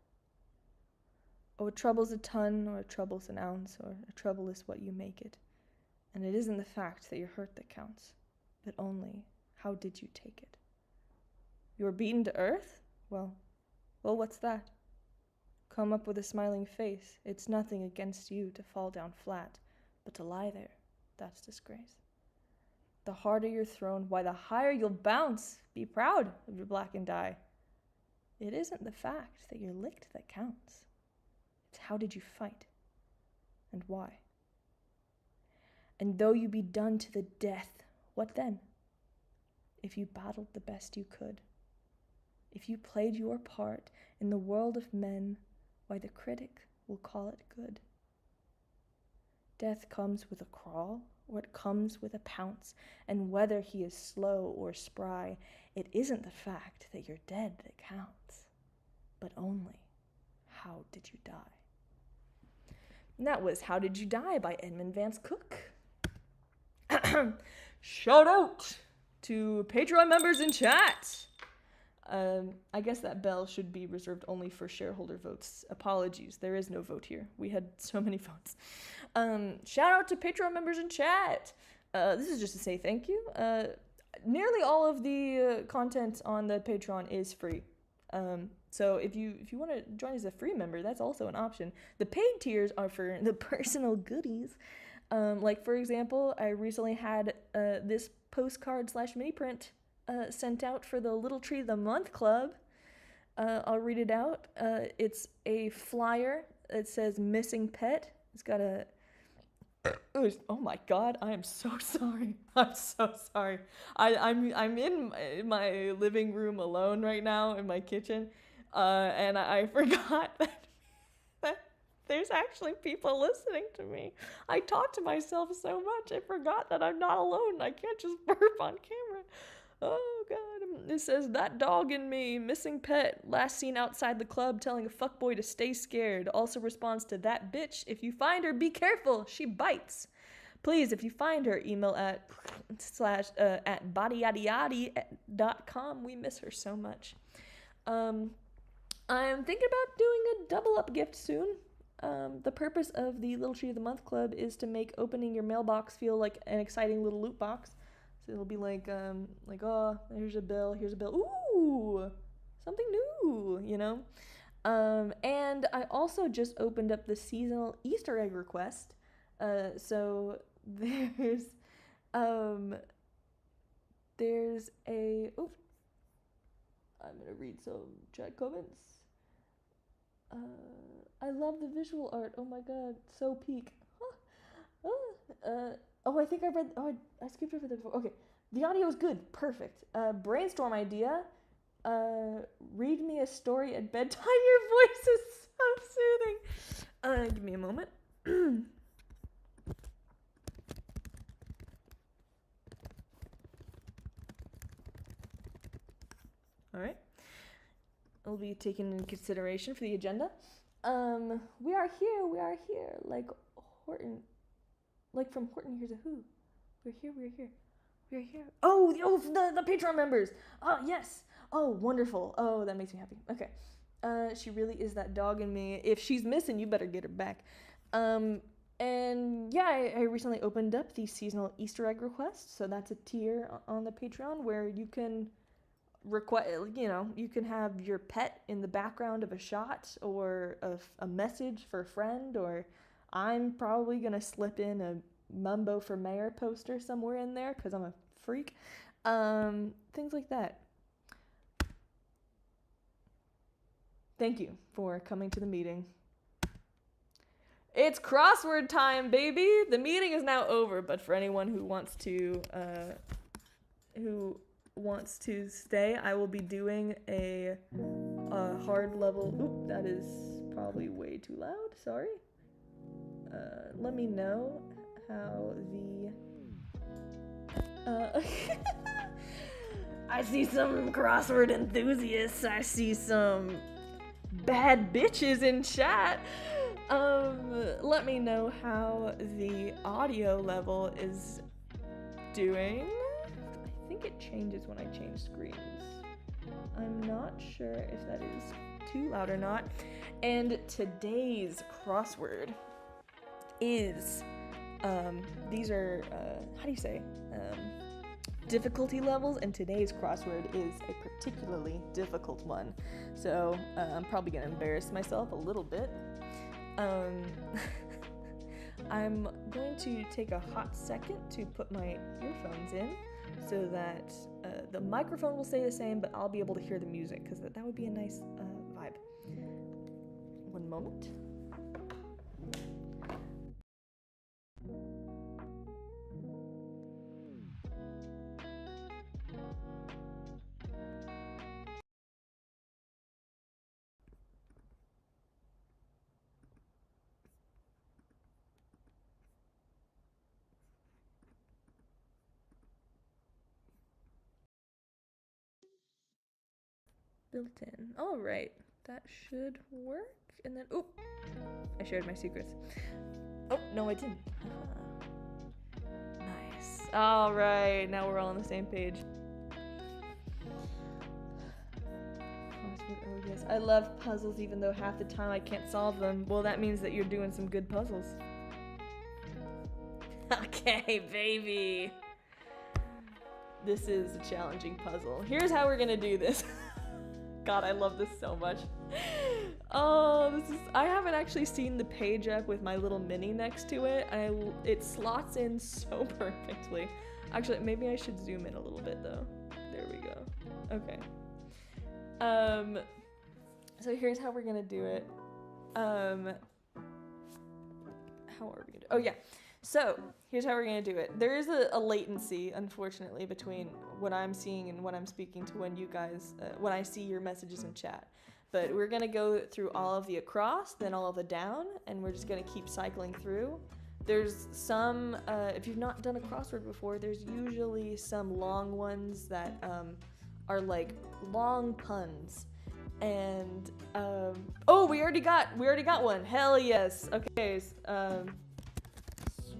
Oh, a trouble's a ton, or a trouble's an ounce, or a trouble is what you make it. And it isn't the fact that you're hurt that counts, but only how did you take it? You were beaten to earth? Well, what's that? Come up with a smiling face. It's nothing against you to fall down flat, but to lie there, that's disgrace. The harder you're thrown, why, the higher you'll bounce. Be proud of your blackened eye. It isn't the fact that you're licked that counts. It's how did you fight, and why? And though you be done to the death, what then? If you battled the best you could, if you played your part in the world of men, why, the critic will call it good. Death comes with a crawl, or it comes with a pounce, and whether he is slow or spry, it isn't the fact that you're dead that counts, but only how did you die? And that was How Did You Die by Edmund Vance Cook. Shout out to Patreon members in chat. I guess that bell should be reserved only for shareholder votes. Apologies, there is no vote here. We had so many votes. Shout out to Patreon members in chat. This is just to say thank you. Nearly all of the content on the Patreon is free. So if you want to join as a free member, that's also an option. The paid tiers are for the personal goodies. Like, for example, I recently had this postcard / mini print sent out for the Little Tree of the Month Club. I'll read it out. It's a flyer. It says missing pet. It's got a... Oh my god, I am so sorry. I'm so sorry. I'm in my living room alone right now in my kitchen, and I forgot that there's actually people listening to me. I talk to myself so much, I forgot that I'm not alone. I can't just burp on camera. Oh god. It says, that dog in me, missing pet, last seen outside the club telling a fuckboy to stay scared. Also responds to that bitch, if you find her, be careful, she bites. Please, if you find her, email at bodyyaddyaddy.com. We miss her so much. I'm thinking about doing a double up gift soon. The purpose of the Little Tree of the Month Club is to make opening your mailbox feel like an exciting little loot box. So it'll be like, oh, here's a bill, ooh, something new, you know? And I also just opened up the seasonal Easter egg request. So there's a, I'm gonna read some chat comments. I love the visual art. Oh my god, so peak. Oh, I think I read. Oh, I skipped over that before. Okay, the audio is good. Perfect. Brainstorm idea. Read me a story at bedtime. Your voice is so soothing. Give me a moment. All right. Will be taken into consideration for the agenda. We are here, like Horton, like from Horton Hears a Who. We're here. Oh, the Patreon members. Oh, yes. Oh, wonderful. Oh, that makes me happy. Okay. She really is that dog in me. If she's missing, you better get her back. And yeah, I recently opened up the seasonal Easter egg request. So that's a tier on the Patreon where you can you can have your pet in the background of a shot or a message for a friend, or I'm probably going to slip in a Mumbo for Mayor poster somewhere in there because I'm a freak. Things like that. Thank you for coming to the meeting. It's crossword time, baby! The meeting is now over, but for anyone who wants to stay, I will be doing a hard level. Oop, that is probably way too loud. Sorry. Let me know how the I see some crossword enthusiasts. I see some bad bitches in chat. Let me know how the audio level is doing. I think it changes when I change screens. I'm not sure if that is too loud or not. And today's crossword is, these are, how do you say, difficulty levels, and today's crossword is a particularly difficult one. So I'm probably gonna embarrass myself a little bit. I'm going to take a hot second to put my earphones in so that the microphone will stay the same, but I'll be able to hear the music, because that would be a nice vibe. One moment. Built in. All right, that should work. And then, oop, I shared my secrets. Oh, no, I didn't. Nice. All right, now we're all on the same page. Crossword, oh yes. I love puzzles, even though half the time I can't solve them. Well, that means that you're doing some good puzzles. Okay, baby. This is a challenging puzzle. Here's how we're gonna do this. God, I love this so much. Oh, I haven't actually seen the page up with my little mini next to it. It slots in so perfectly. Actually, maybe I should zoom in a little bit though. There we go. Okay. So here's how we're gonna do it. How are we gonna do? Oh yeah. So here's how we're gonna do it. There is a latency, unfortunately, between what I'm seeing and what I'm speaking to when you guys, when I see your messages in chat. But we're gonna go through all of the across, then all of the down, and we're just gonna keep cycling through. There's some, if you've not done a crossword before, there's usually some long ones that are like long puns. And oh, we already got one. Hell yes. Okay.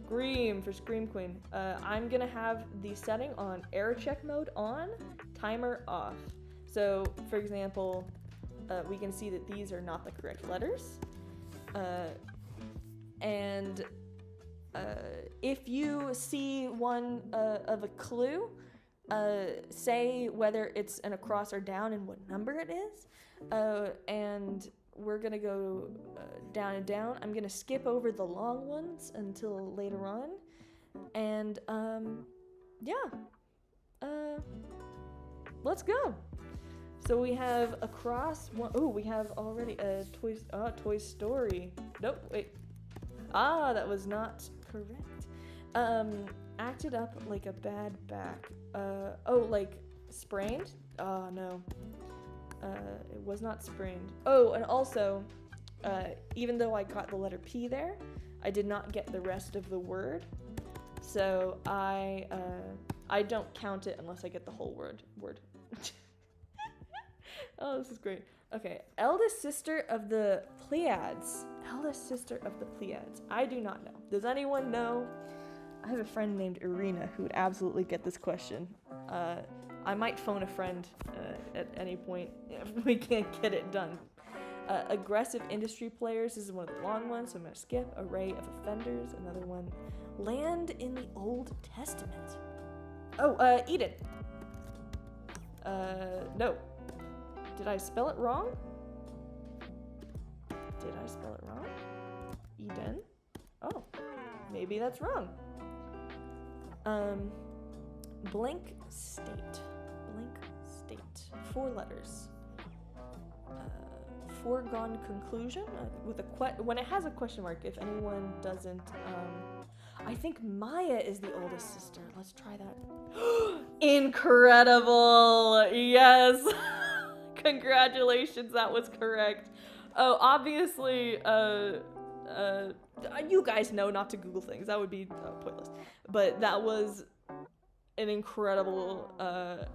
Scream for Scream Queen. I'm gonna have the setting on error check mode on, timer off. So, for example, we can see that these are not the correct letters. And if you see one of a clue, say whether it's an across or down and what number it is. And we're gonna go down and down. I'm gonna skip over the long ones until later on. And yeah. Let's go. So we have across one. Oh, we have already a Toy Story. Nope, wait. Ah, that was not correct. Acted up like a bad back. Oh, like sprained? Oh, no. It was not sprained. Oh, and also, even though I got the letter P there, I did not get the rest of the word. So I don't count it unless I get the whole word. Oh, this is great. Okay, eldest sister of the Pleiades. Eldest sister of the Pleiades. I do not know. Does anyone know? I have a friend named Irina who would absolutely get this question. I might phone a friend at any point if we can't get it done. Aggressive industry players. This is one of the long ones, so I'm going to skip. Array of offenders. Another one. Land in the Old Testament. Oh, Eden. No. Did I spell it wrong? Did I spell it wrong? Eden? Oh, maybe that's wrong. Blank state. Blank state. 4 letters. Foregone conclusion with a when it has a question mark. If anyone doesn't, I think Maya is the oldest sister. Let's try that. Incredible! Yes. Congratulations, that was correct. Oh, obviously, you guys know not to Google things. That would be pointless. But that was an incredible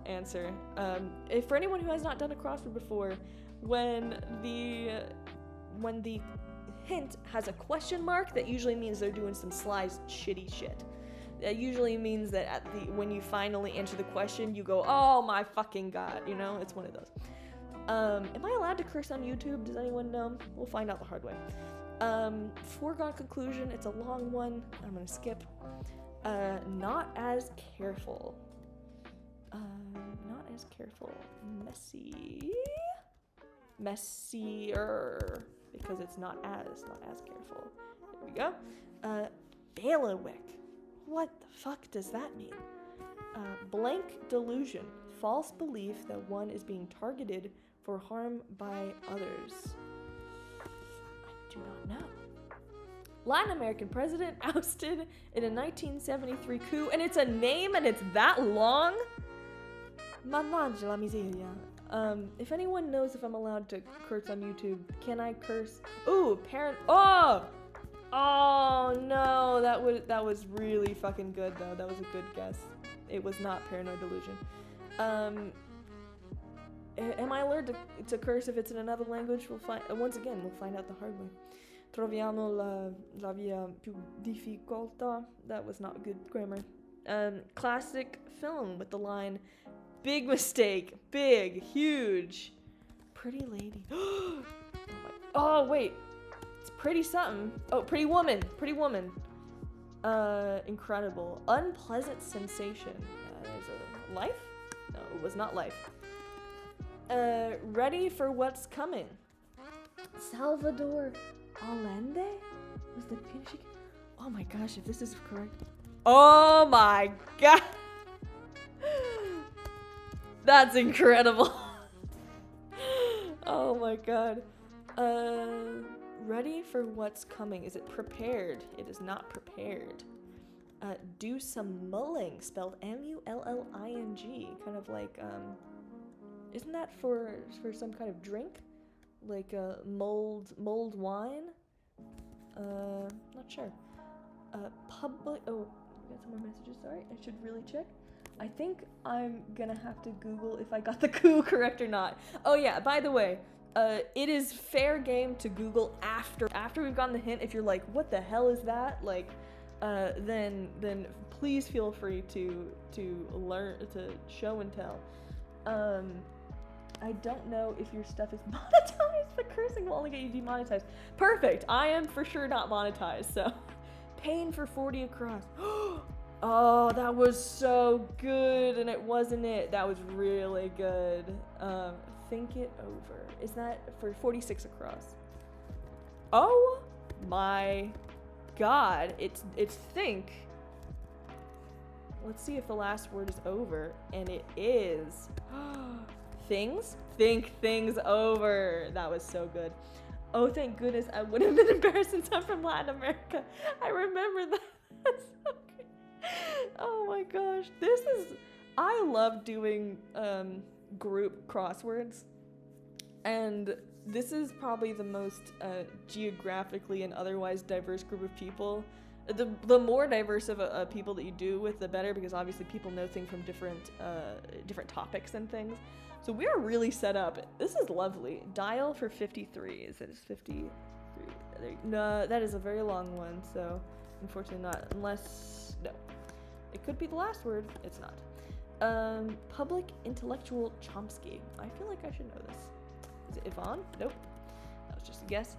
answer. If for anyone who has not done a crossword before, when the hint has a question mark, that usually means they're doing some sly, shitty shit. That usually means that when you finally answer the question, you go, "Oh my fucking god!" You know, it's one of those. Am I allowed to curse on YouTube? Does anyone know? We'll find out the hard way. Foregone conclusion. It's a long one. I'm gonna skip. Not as careful. Not as careful. Messier. Because it's not as careful. There we go. Bailiwick. What the fuck does that mean? Blank delusion. False belief that one is being targeted for harm by others. I do not know. Latin American president ousted in a 1973 coup, and it's a name and it's that long? Mannaggia la miseria. If anyone knows if I'm allowed to curse on YouTube, can I curse? Ooh, parent. Oh no, that was really fucking good though. That was a good guess. It was not paranoid delusion. Am I allowed to curse if it's in another language? We'll find. Once again, we'll find out the hard way. Troviamo la via più difficoltà. That was not good grammar. Classic film with the line, "Big mistake, big, huge, pretty lady." Oh wait, it's pretty something. Oh, pretty woman. Incredible. Unpleasant sensation. Is it life? No, it was not life. Ready for what's coming. Salvador Allende was the pinch. Oh my gosh, if this is correct. Oh my god. That's incredible. Oh my god. Ready for what's coming. Is it prepared? It is not prepared. Do some mulling, spelled M-U-L-L-I-G. Kind of like, isn't that for some kind of drink? Like mulled wine? Not sure. Public. Oh, we got some more messages. Sorry, I should really check. I think I'm gonna have to Google if I got the coup correct or not. Oh yeah, by the way, it is fair game to Google after we've gotten the hint. If you're like, what the hell is that? Like, then please feel free to learn, to show and tell. I don't know if your stuff is monetized, but cursing will only get you demonetized. Perfect. I am for sure not monetized, so paying for 40 across. Oh, that was so good, and it wasn't it. That was really good. Think it over. Is that for 46 across? Oh my god. It's think. Let's see if the last word is over, and it is. Things? Think things over. That was so good. Oh, thank goodness I would have been embarrassed since I'm from Latin America. I remember that. That's so good. Oh my gosh. I love doing group crosswords. And this is probably the most geographically and otherwise diverse group of people. The more diverse of people that you do with, the better, because obviously people know things from different topics and things. So we are really set up. This is lovely. Dial for 53. Is it 53? No, that is a very long one. So unfortunately not. Unless no, it could be the last word. It's not. Public intellectual Chomsky. I feel like I should know this. Is it Yvonne? Nope. That was just a guess.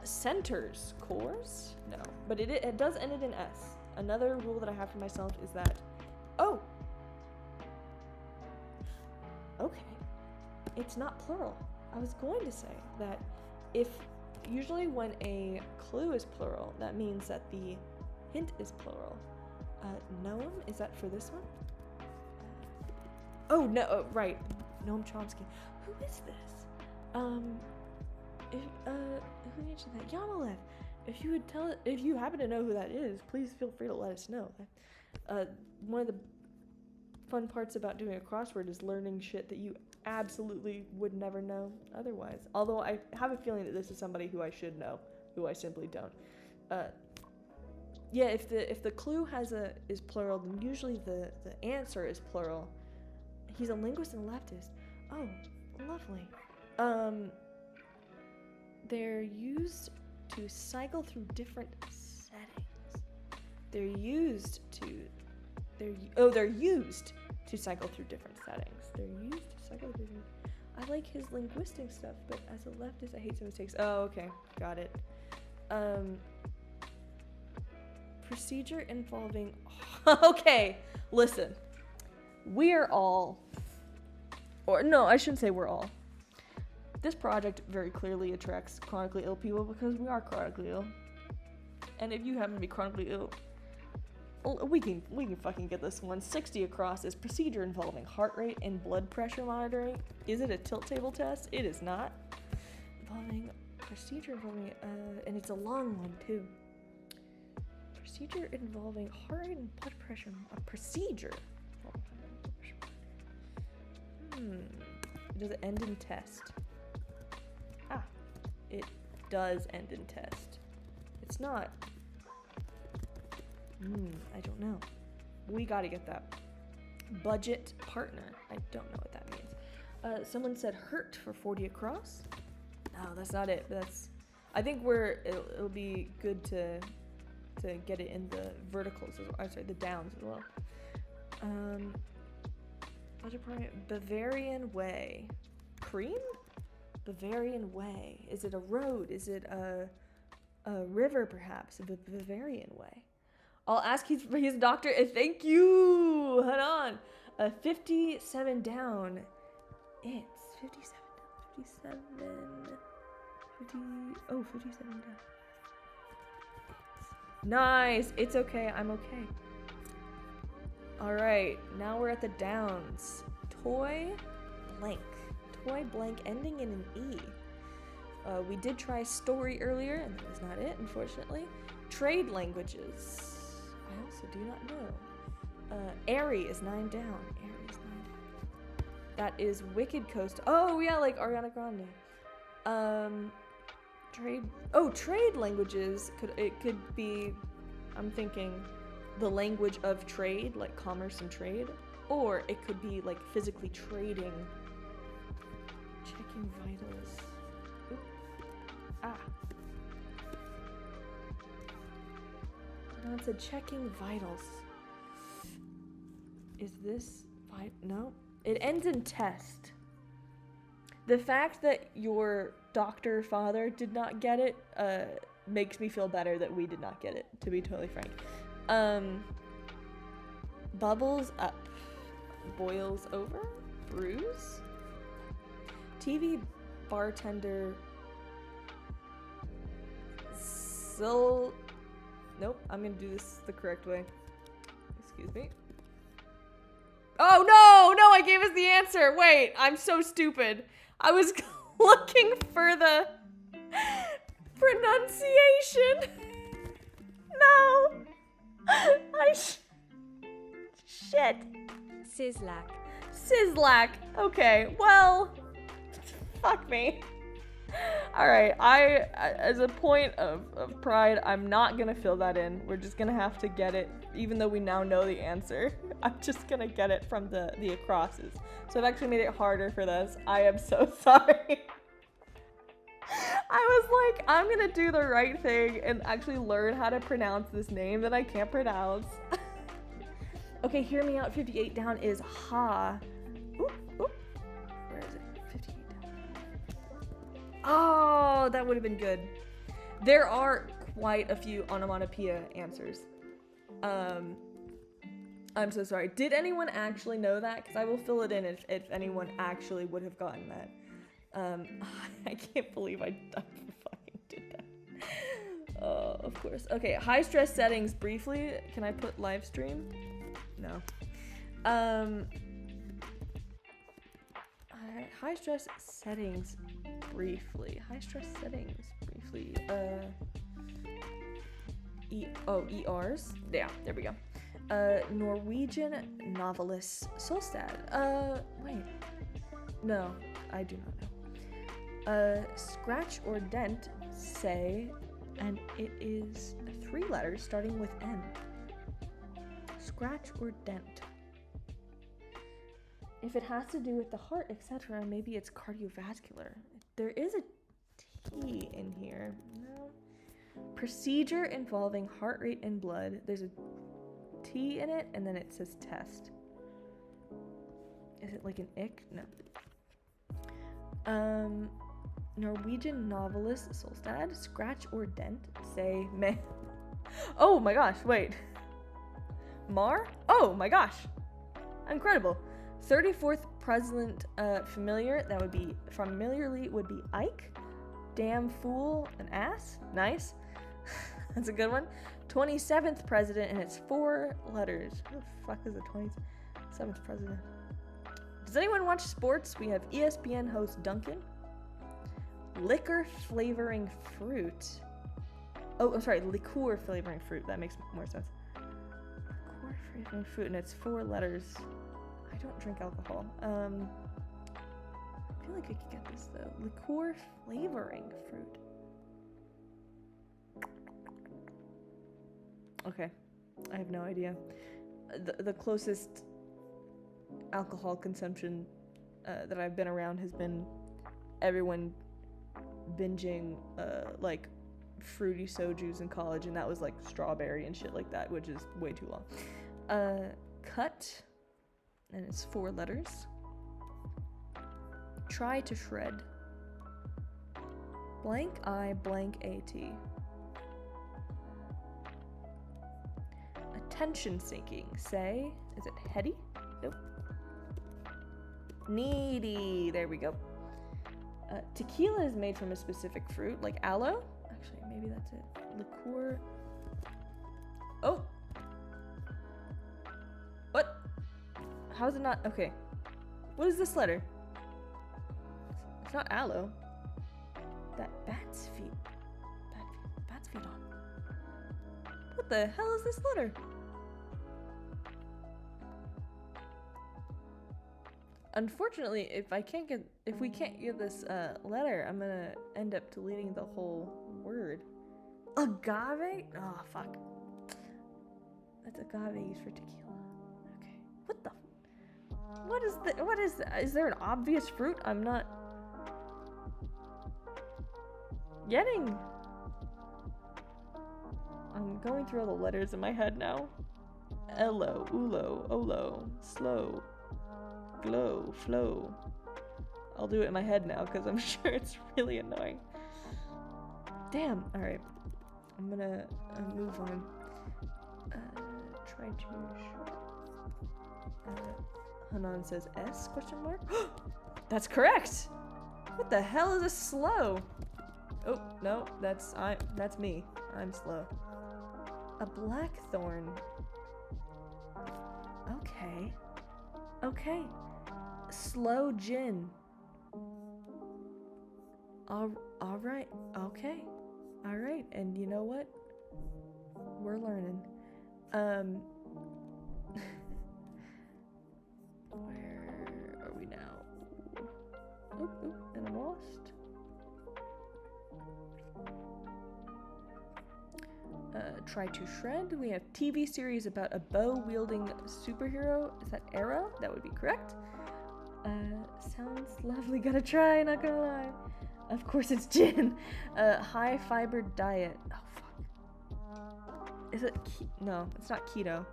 Centers. Cores? No. But it does end it in S. Another rule that I have for myself is that... Oh! Okay. It's not plural. I was going to say that usually when a clue is plural, that means that the hint is plural. Noam? Is that for this one? Oh, no. Oh, right. Noam Chomsky. Who is this? Who mentioned that? Yamalev. If you happen to know who that is, please feel free to let us know. One of the fun parts about doing a crossword is learning shit that you absolutely would never know otherwise. Although I have a feeling that this is somebody who I should know, who I simply don't. Yeah, if the clue is plural, then usually the answer is plural. He's a linguist and leftist. Oh, lovely. They're used to cycle through different settings. They're used to cycle through different settings. I like his linguistic stuff, but as a leftist, I hate some mistakes. Oh, okay, got it. Procedure involving... Okay, listen. We're all... Or, no, I shouldn't say we're all. This project very clearly attracts chronically ill people because we are chronically ill. And if you happen to be chronically ill, we can fucking get this one. 60 across is procedure involving heart rate and blood pressure monitoring. Is it a tilt table test? It is not. Procedure involving, and it's a long one too. Procedure involving heart rate and blood pressure. A procedure. Does it end in test? Ah, it does end in test. It's not. I don't know. We gotta get that. Budget partner. I don't know what that means. Someone said hurt for 40 across. No, that's not it. I think it'll be good to get it in the verticals as well. I'm sorry, the downs as well. Budget partner. Bavarian Way. Cream? Bavarian Way. Is it a road? Is it a river, perhaps? The Bavarian Way. I'll ask he's a doctor. Thank you. Hold on. 57 down. It's 57 down. 57 down. Nice. It's okay. I'm okay. All right. Now we're at the downs. Toy blank. Toy blank ending in an E. We did try story earlier, and that was not it, unfortunately. Trade languages. I also do not know. Airy is 9 down. Airy is 9 down. That is Wicked Coast. Oh, yeah, like Ariana Grande. Trade languages. It could be, I'm thinking, the language of trade, like commerce and trade. Or it could be, like, physically trading. Checking vitals. Oop. Ah. No, it said checking vitals. Is this no? It ends in test. The fact that your doctor father did not get it makes me feel better that we did not get it, to be totally frank. Bubbles up. Boils over. Bruise. TV bartender. Nope, I'm gonna do this the correct way. Excuse me. Oh, no, I gave us the answer. Wait, I'm so stupid. I was looking for the pronunciation. No. Shit. Sizzlack. Okay, well, fuck me. Alright, as a point of pride, I'm not gonna fill that in. We're just gonna have to get it, even though we now know the answer. I'm just gonna get it from the acrosses. So I've actually made it harder for this. I am so sorry. I was like, I'm gonna do the right thing and actually learn how to pronounce this name that I can't pronounce. Okay, hear me out. 58 down is ha. Oop, oop. Where is it? 58 down. Oh, that would have been good. There are quite a few onomatopoeia answers. I'm so sorry. Did anyone actually know that? Because I will fill it in if anyone actually would have gotten that. I can't believe I fucking did that. Of course. Okay, high stress settings briefly. Can I put live stream? No. High stress settings briefly. High stress settings briefly. ERs. Yeah, there we go. Norwegian novelist Solstad. Wait. No, I do not know. Scratch or dent, say, and it is 3 letters starting with N. Scratch or dent. If it has to do with the heart, etc., maybe it's cardiovascular. There is a T in here. No. Procedure involving heart rate and blood. There's a T in it, and then it says test. Is it like an ick? No. Norwegian novelist Solstad. Scratch or dent. Say me. Oh my gosh, wait. Mar? Oh my gosh. Incredible. 34th president familiar. That would be familiarly would be Ike. Damn fool, an ass. Nice. That's a good one. 27th president, and it's 4 letters. Who the fuck is the 27th president? Does anyone watch sports? We have ESPN host Duncan. Liquor flavoring fruit. Oh, I'm sorry, liqueur flavoring fruit. That makes more sense. Liqueur flavoring fruit, and it's 4 letters. I don't drink alcohol. I feel like I could get this though. Liqueur flavoring fruit. Okay, I have no idea. The closest alcohol consumption that I've been around has been everyone binging like fruity sojus in college, and that was like strawberry and shit like that, which is way too long. Cut, and it's 4 letters. Try to shred. Blank I blank AT. Attention seeking. Say, is it heady? Nope. Needy. There we go. Tequila is made from a specific fruit, like aloe. Actually, maybe that's it. Liqueur. Oh. What? How is it not? Okay. What is this letter? It's not aloe. That bat's feet. Bat's feet on. What the hell is this letter? Unfortunately, if we can't get this letter, I'm gonna end up deleting the whole word. Agave? Oh fuck. That's agave used for tequila. Okay. What the? What is is there an obvious fruit I'm not getting? I'm going through all the letters in my head now. Elo, ulo, olo, slow. Glow, flow. I'll do it in my head now because I'm sure it's really annoying. Damn. Alright. I'm gonna move on. Try to... Hanan says S, question mark? That's correct! What the hell is a slow? Oh, no. That's me. I'm slow. A blackthorn. Okay. Okay. Slow gin. All right. Okay. All right. And you know what? We're learning. Where are we now? Oop, and I'm lost. Try to shred. We have TV series about a bow-wielding superhero. Is that Arrow? That would be correct. Sounds lovely. Gotta try, not gonna lie. Of course it's gin. High fiber diet. Oh, fuck. Is it no, it's not keto.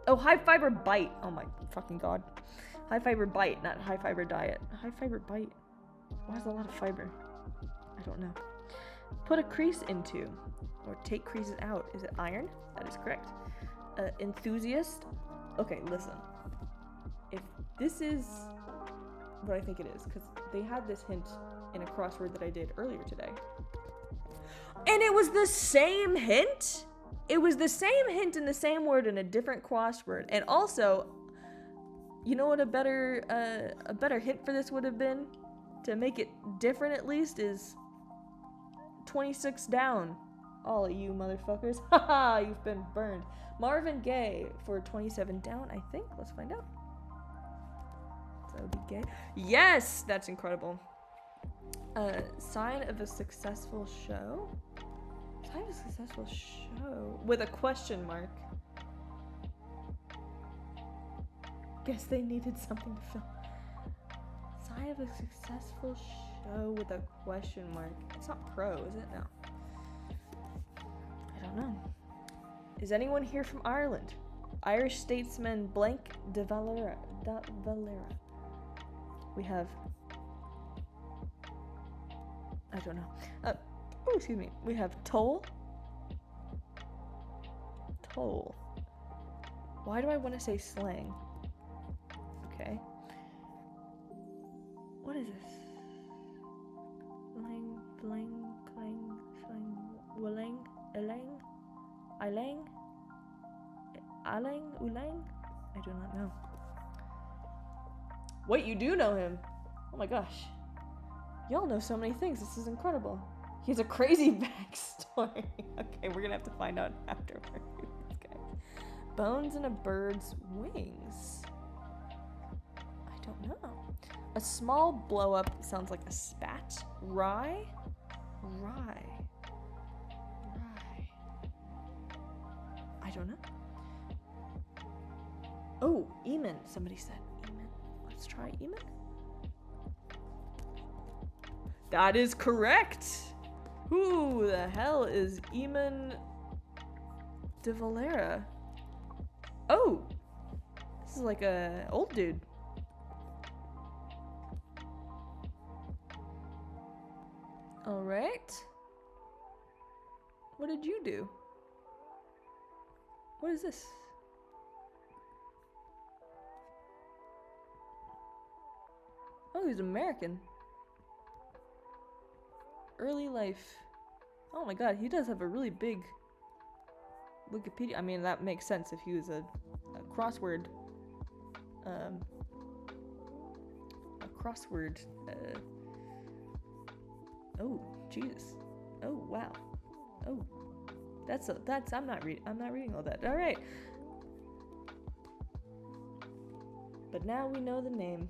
Oh, high fiber bite. Oh my fucking god. High fiber bite, not high fiber diet. High fiber bite. Why is a lot of fiber? I don't know. Put a crease into, or take creases out. Is it iron? That is correct. Enthusiast. Okay, listen. If this is what I think it is, because they had this hint in a crossword that I did earlier today. And it was the same hint? It was the same hint in the same word in a different crossword. And also, you know what a better hint for this would have been? To make it different at least is 26 down. All of you motherfuckers. Haha, you've been burned. Marvin Gaye for 27 down, I think. Let's find out. That would be gay. Yes! That's incredible. Sign of a successful show? Sign of a successful show? With a question mark. Guess they needed something to fill. Sign of a successful show with a question mark. It's not pro, is it? No. I don't know. Is anyone here from Ireland? Irish statesman blank de Valera. We have... I don't know. Oh, excuse me. We have toll. Toll. Why do I want to say slang? Okay. What is this? Lang, fling, clang, slang, willing, elang, ilang, alang, ulang? I do not know. Wait, you do know him? Oh my gosh. Y'all know so many things. This is incredible. He has a crazy backstory. Okay, we're gonna have to find out afterward. This guy. Bones in a bird's wings. I don't know. A small blow up sounds like a spat. Rye? Rye. I don't know. Oh, Eamon. Somebody said Eamon. Let's try Eamon. That is correct. Who the hell is Eamon de Valera? Oh, this is like a old dude. All right. What did you do? What is this? Oh, he's American. Early life. Oh my god, he does have a really big Wikipedia. I mean, that makes sense if he was a crossword. Oh, Jesus. Oh, wow. Oh. I'm not reading all that. All right. But now we know the name.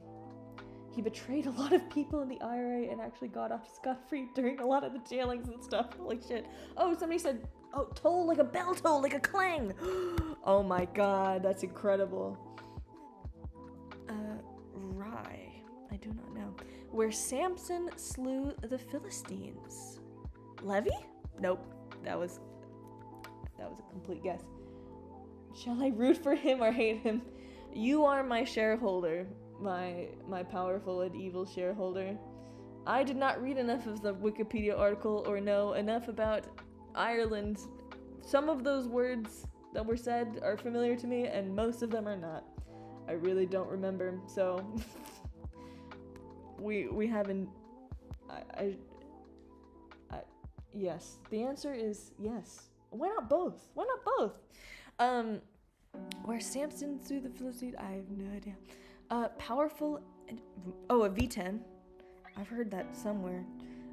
He betrayed a lot of people in the IRA and actually got off scot-free during a lot of the jailings and stuff. Holy shit. Oh, somebody said, oh, toll, like a bell toll, like a clang. Oh my god, that's incredible. Rye. I do not know. Where Samson slew the Philistines. Levy? Nope. That was a complete guess. Shall I root for him or hate him? You are my shareholder, my powerful and evil shareholder. I did not read enough of the Wikipedia article or know enough about Ireland. Some of those words that were said are familiar to me, and most of them are not. I really don't remember, so we haven't. Yes, the answer is yes. Why not both? Why not both? Where Samson threw the Philistine? I have no idea. Powerful. Oh, a V10. I've heard that somewhere.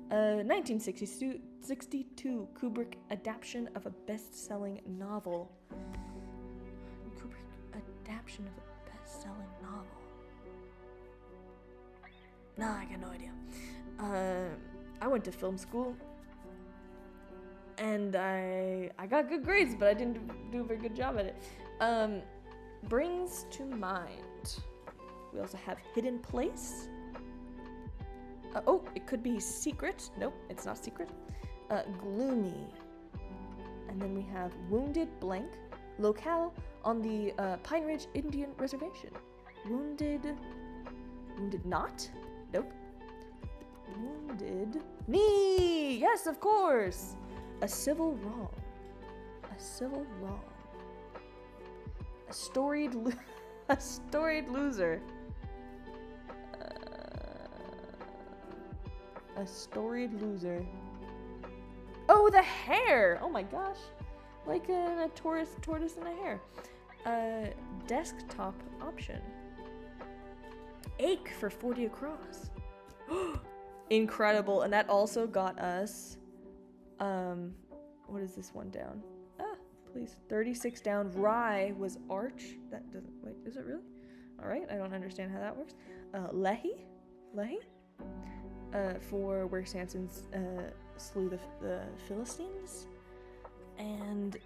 1962 Kubrick adaptation of a best-selling novel. Kubrick adaptation of a best-selling novel. Nah, I got no idea. I went to film school, and I got good grades, but I didn't do a very good job at it. Brings to mind. We also have hidden place. Oh, it could be secret. Nope, it's not secret. Gloomy. And then we have wounded blank. Locale on the Pine Ridge Indian Reservation. Wounded not? Nope. Wounded knee. Yes, of course. A civil wrong. A civil wrong. A storied loser. A storied loser. Oh, the hare! Oh my gosh. Like a tortoise and a hare. Desktop option. Ache for 40 across. Incredible. And that also got us, what is this one down? Please. 36 down. Rye was arch. That doesn't, wait, is it really? All right. I don't understand how that works. Lehi? For where Samson slew the Philistines. And,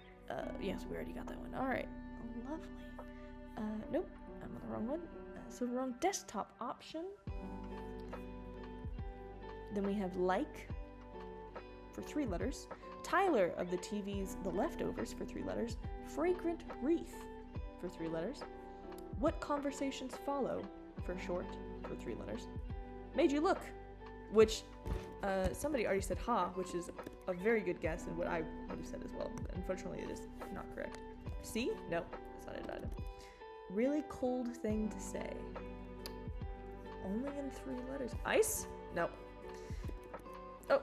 yes, we already got that one. All right. Lovely. Nope. I'm on the wrong one. So wrong desktop option. Then we have like for 3 letters. Tyler of the TV's The Leftovers for 3 letters. Fragrant Wreath for 3 letters. What conversations follow for short for 3 letters. Made you look, which somebody already said ha, which is a very good guess and what I would have said as well. But unfortunately, it is not correct. See? No, that's not it either. Really cold thing to say. Only in 3 letters. Ice? No. Oh.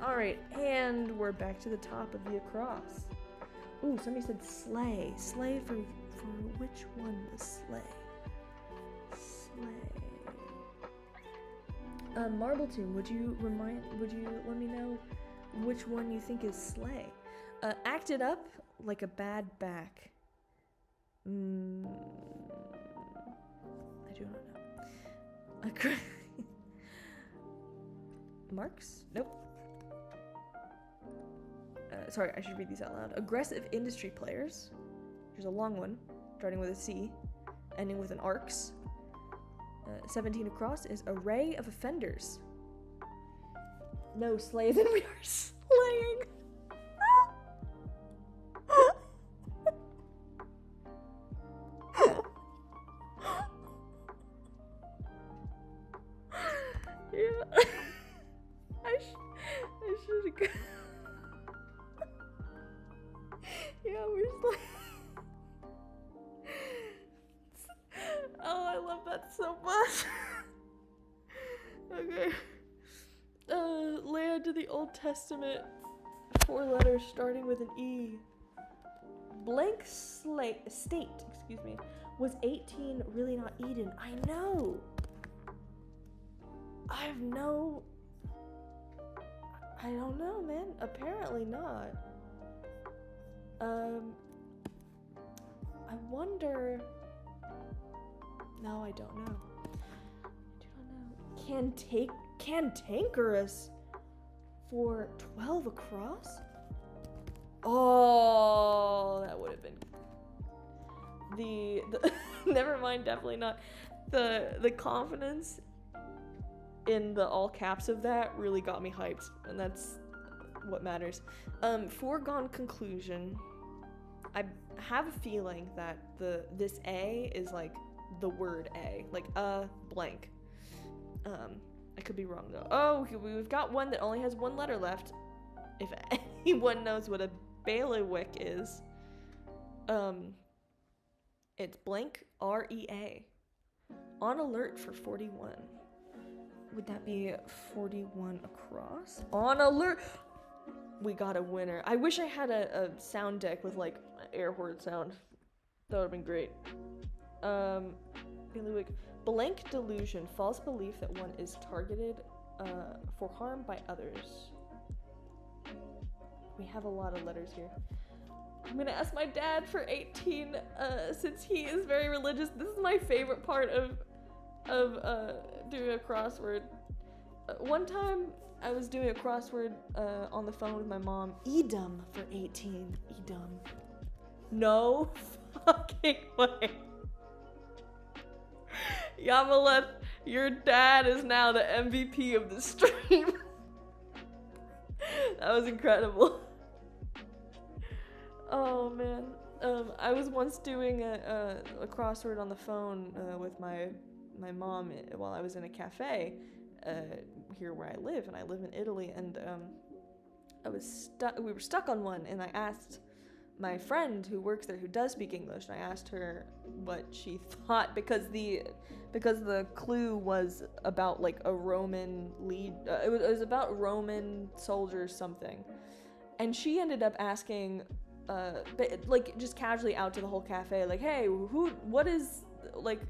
Alright, and we're back to the top of the across. Ooh, somebody said sleigh. Sleigh for which one was sleigh? Sleigh. Marbletoon, would you let me know which one you think is sleigh? Acted up like a bad back. I do not know. Marks? Nope. Sorry, I should read these out loud. Aggressive industry players. Here's a long one, starting with a C, ending with an arcs. 17 across is array of offenders. No, slay, then we are slaying. Yeah. I should have. Yeah, we're slaying. Oh, I love that so much. Okay. Land to the Old Testament. 4 letters starting with an E. Blank state, was 18 really not Eden? I know. I don't know, man. Apparently not. I wonder. No, I don't know. Cantankerous for 12 across? Oh, that would have been the never mind, definitely not. The confidence in the all caps of that really got me hyped, and that's what matters. Foregone conclusion. I have a feeling that this A is like the word A, like blank. I could be wrong though. Oh, we've got one that only has 1 letter left. If anyone knows what a bailiwick is, it's blank REA. On alert for 41. Would that be 41 across? On alert. we got a winner. I wish I had a sound deck with like air horn sound. That would have been great. Bailiwick. Blank delusion, false belief that one is targeted for harm by others. We have a lot of letters here. I'm gonna ask my dad for 18 since he is very religious. This is my favorite part of doing a crossword. One time I was doing a crossword on the phone with my mom. Edom for 18. Edom. No fucking way. Yamaleth, your dad is now the MVP of the stream. That was incredible. Oh man. I was once doing a crossword on the phone with my mom while I was in a cafe here where I live, and I live in Italy, and we were stuck on one, and I asked my friend who works there, who does speak English, and I asked her what she thought, because the clue was about like a Roman lead, it was about Roman soldiers something, and she ended up asking like just casually out to the whole cafe, like, hey, what is, like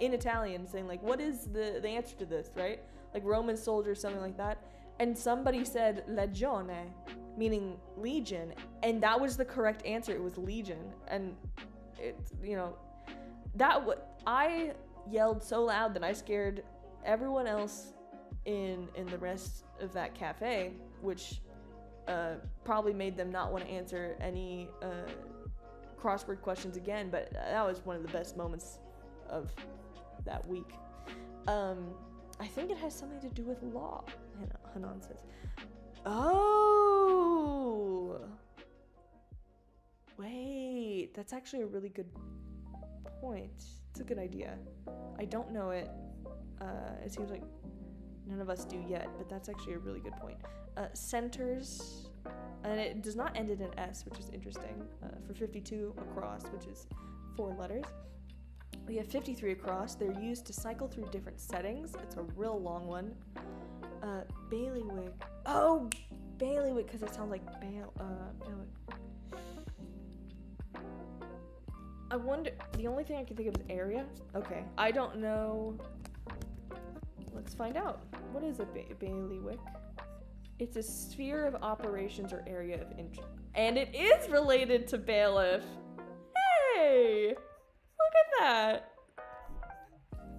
in Italian, saying like, what is the answer to this, right? Like Roman soldiers, something like that. And somebody said legione, meaning legion, and that was the correct answer. It was legion. And it's, you know, I yelled so loud that I scared everyone else in the rest of that cafe, which probably made them not want to answer any crossword questions again. But that was one of the best moments of that week. I think it has something to do with law, Hanan says. Oh! Wait, that's actually a really good point. It's a good idea. I don't know it. It seems like none of us do yet, but that's actually a really good point. Centers, and it does not end in an S, which is interesting, for 52 across, which is 4 letters. We have 53 across. They're used to cycle through different settings. It's a real long one. Bailiwick. Oh, bailiwick, because it sounds like bailiwick. I wonder, the only thing I can think of is area. Okay, I don't know. Let's find out. What is a bailiwick? It's a sphere of operations or area of interest. And it is related to bailiff. Hey! Look at that.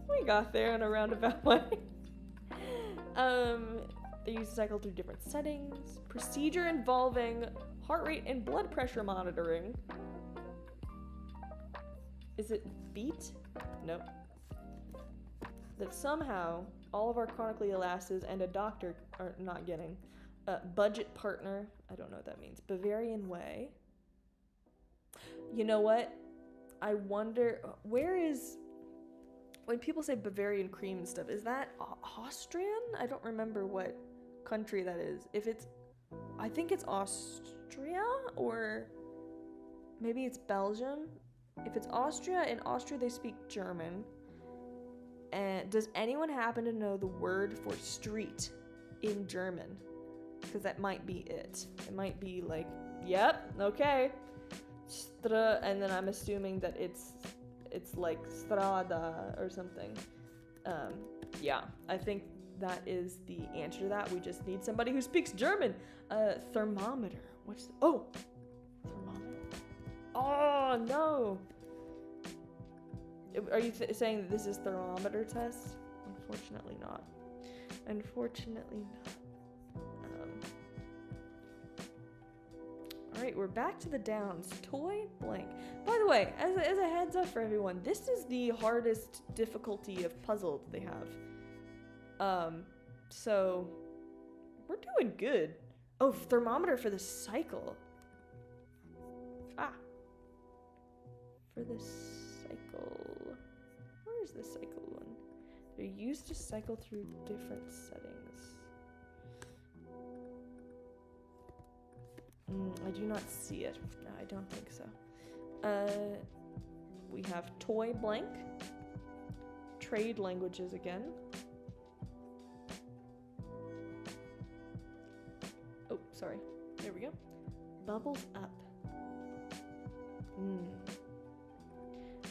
We got there in a roundabout way. They use to cycle through different settings. Procedure involving heart rate and blood pressure monitoring. Is it beat? Nope. That somehow all of our chronically ill asses and a doctor are not getting. Budget partner. I don't know what that means. Bavarian way. You know what? I wonder, where is, when people say Bavarian cream and stuff, is that Austrian? I don't remember what country that is. If it's, I think it's Austria, or maybe it's Belgium. If it's Austria, in Austria they speak German. And does anyone happen to know the word for street in German? Because that might be it. It might be like, yep, okay. And then I'm assuming that it's like strada or something. Yeah, I think that is the answer to that. We just need somebody who speaks German. Thermometer. Thermometer. Oh no. Are you saying that this is thermometer test? Unfortunately not. Unfortunately not. Alright, we're back to the downs. Toy blank. By the way, as a heads up for everyone, this is the hardest difficulty of puzzle they have. So we're doing good. Oh, thermometer for the cycle. For the cycle. Where is the cycle one? They're used to cycle through different settings. I do not see it. No, I don't think so. We have toy blank. Trade languages again. Oh, sorry. There we go. Bubbles Up.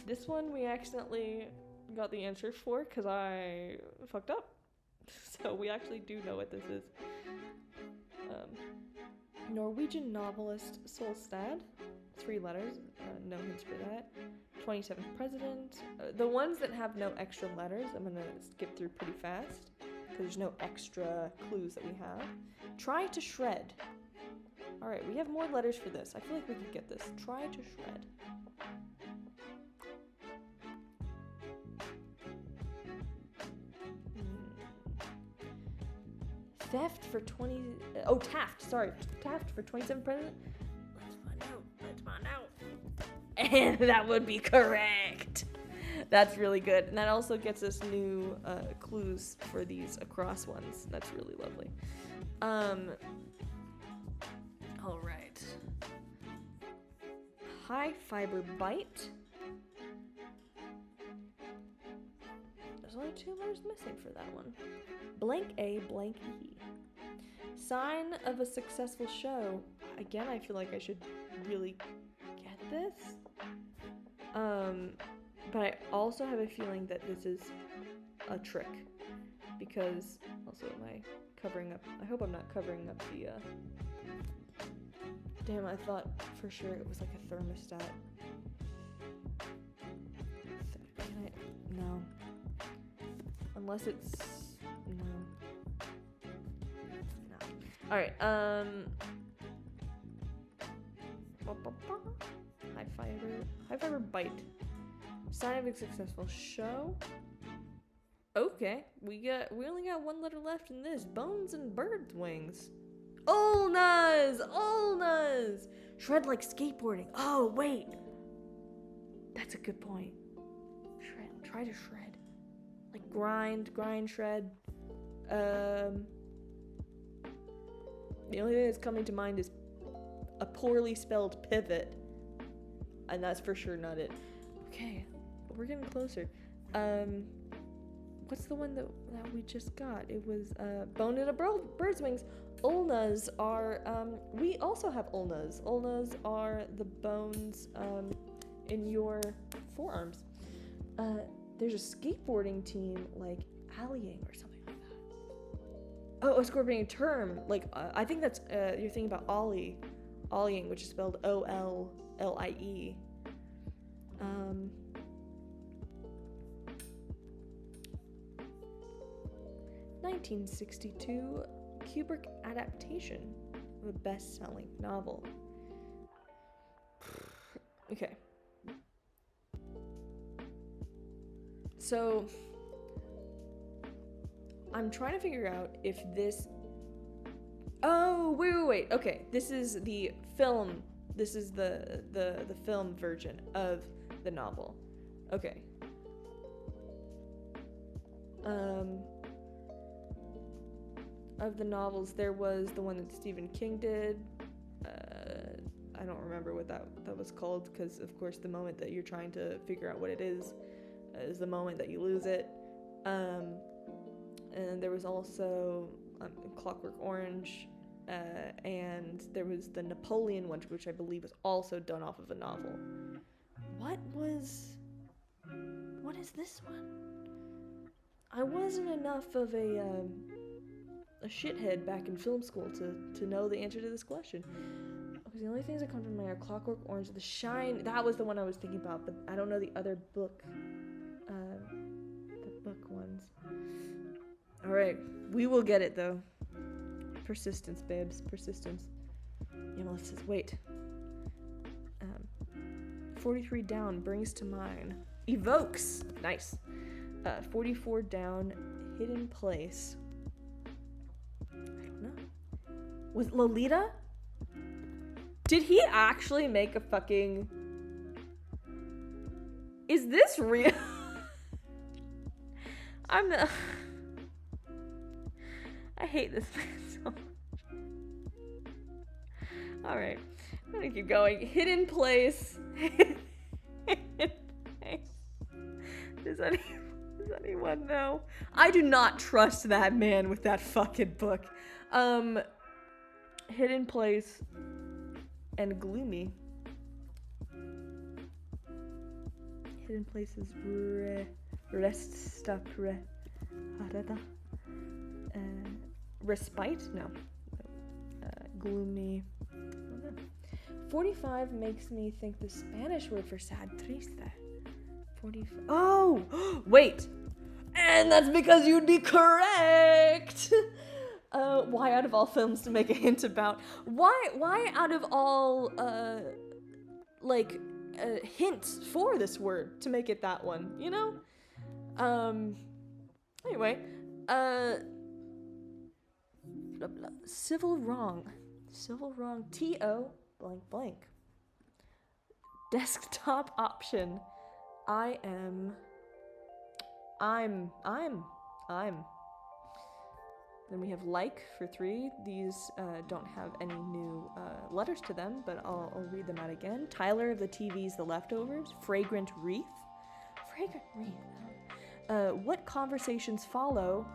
This one we accidentally got the answer for because I fucked up. So we actually do know what this is. Norwegian novelist Solstad. 3 letters. No hints for that. 27th president. The ones that have no extra letters, I'm going to skip through pretty fast because there's no extra clues that we have. Try to shred. Alright, we have more letters for this. I feel like we could get this. Try to shred. Theft for 20... Oh, Taft. Sorry. Taft for 27th president. Let's find out. And that would be correct. That's really good. And that also gets us new clues for these across ones. That's really lovely. All right. High fiber bite. There's only 2 letters missing for that one. Blank A, blank E. Sign of a successful show. Again, I feel like I should really get this. But I also have a feeling that this is a trick. Because, also am I covering up? I hope I'm not covering up the, Damn, I thought for sure it was like a thermostat. No. Unless it's... No. Alright, high fiber bite. Sign of a successful show. Okay, we only got 1 letter left in this. Bones and bird wings. Ulnas! Shred like skateboarding. Oh, wait. That's a good point. Shred. Try to shred. Like grind, shred. The only thing that's coming to mind is a poorly spelled pivot. And that's for sure not it. Okay, but we're getting closer. What's the one that we just got? It was bone in a bird's wings. Ulnas are, we also have ulnas. Ulnas are the bones in your forearms. There's a skateboarding team like Allying or something like that. Oh, a skateboarding term. Like, I think that's, you're thinking about Ollieing, which is spelled O-L-L-I-E. 1962 Kubrick adaptation of a best-selling novel. Okay. So, I'm trying to figure out if this... Oh, wait. Okay, this is the film. This is the film version of the novel. Okay. Of the novels, there was the one that Stephen King did. I don't remember what that was called, because of course the moment that you're trying to figure out what it is the moment that you lose it. And there was also Clockwork Orange, and there was the Napoleon one, which I believe was also done off of a novel. What is this one? I wasn't enough of a shithead back in film school to know the answer to this question. Because the only things that come to mind are Clockwork Orange, The Shine. That was the one I was thinking about, but I don't know the other book. The book ones. All right, we will get it though. Persistence, babes, persistence. Yeah, Melissa says, wait. 43 down brings to mind. Evokes. Nice. 44 down, hidden place. I don't know. Was Lolita? Did he actually make a fucking... Is this real? I hate this man so much. Alright. I'm gonna keep going. Hidden place. Does anyone know? I do not trust that man with that fucking book. hidden place, and gloomy. Hidden places. Rest stop. Respite? No. Gloomy. 45 makes me think the Spanish word for sad, triste. 45. Oh! Wait! And that's because you'd be correct! Why out of all films to make a hint about? Why out of all, hints for this word to make it that one, you know? Anyway, blah, blah. Civil wrong, T-O blank blank. Desktop option, I'm. Then we have like for 3. These don't have any new letters to them, but I'll read them out again. Tyler of the TV's The Leftovers. Fragrant wreath. What conversations follow,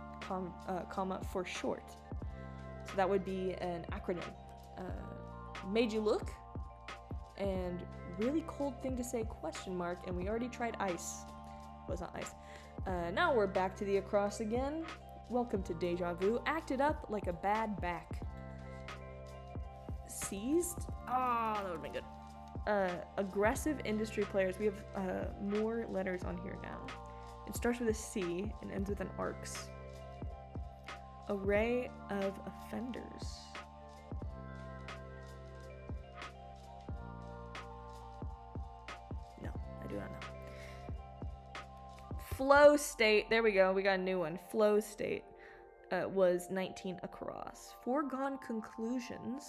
comma, for short. So that would be an acronym. Made you look. And really cold thing to say, question mark. And we already tried ice. Was not ice. Now we're back to the across again. Welcome to Deja Vu. Acted up like a bad back. Seized? Ah, that would've been good. Aggressive industry players. We have more letters on here now. It starts with a C and ends with an arcs. Array of offenders. No, I do not know. Flow state, there we go, we got a new one. Flow state was 19 across. Foregone conclusions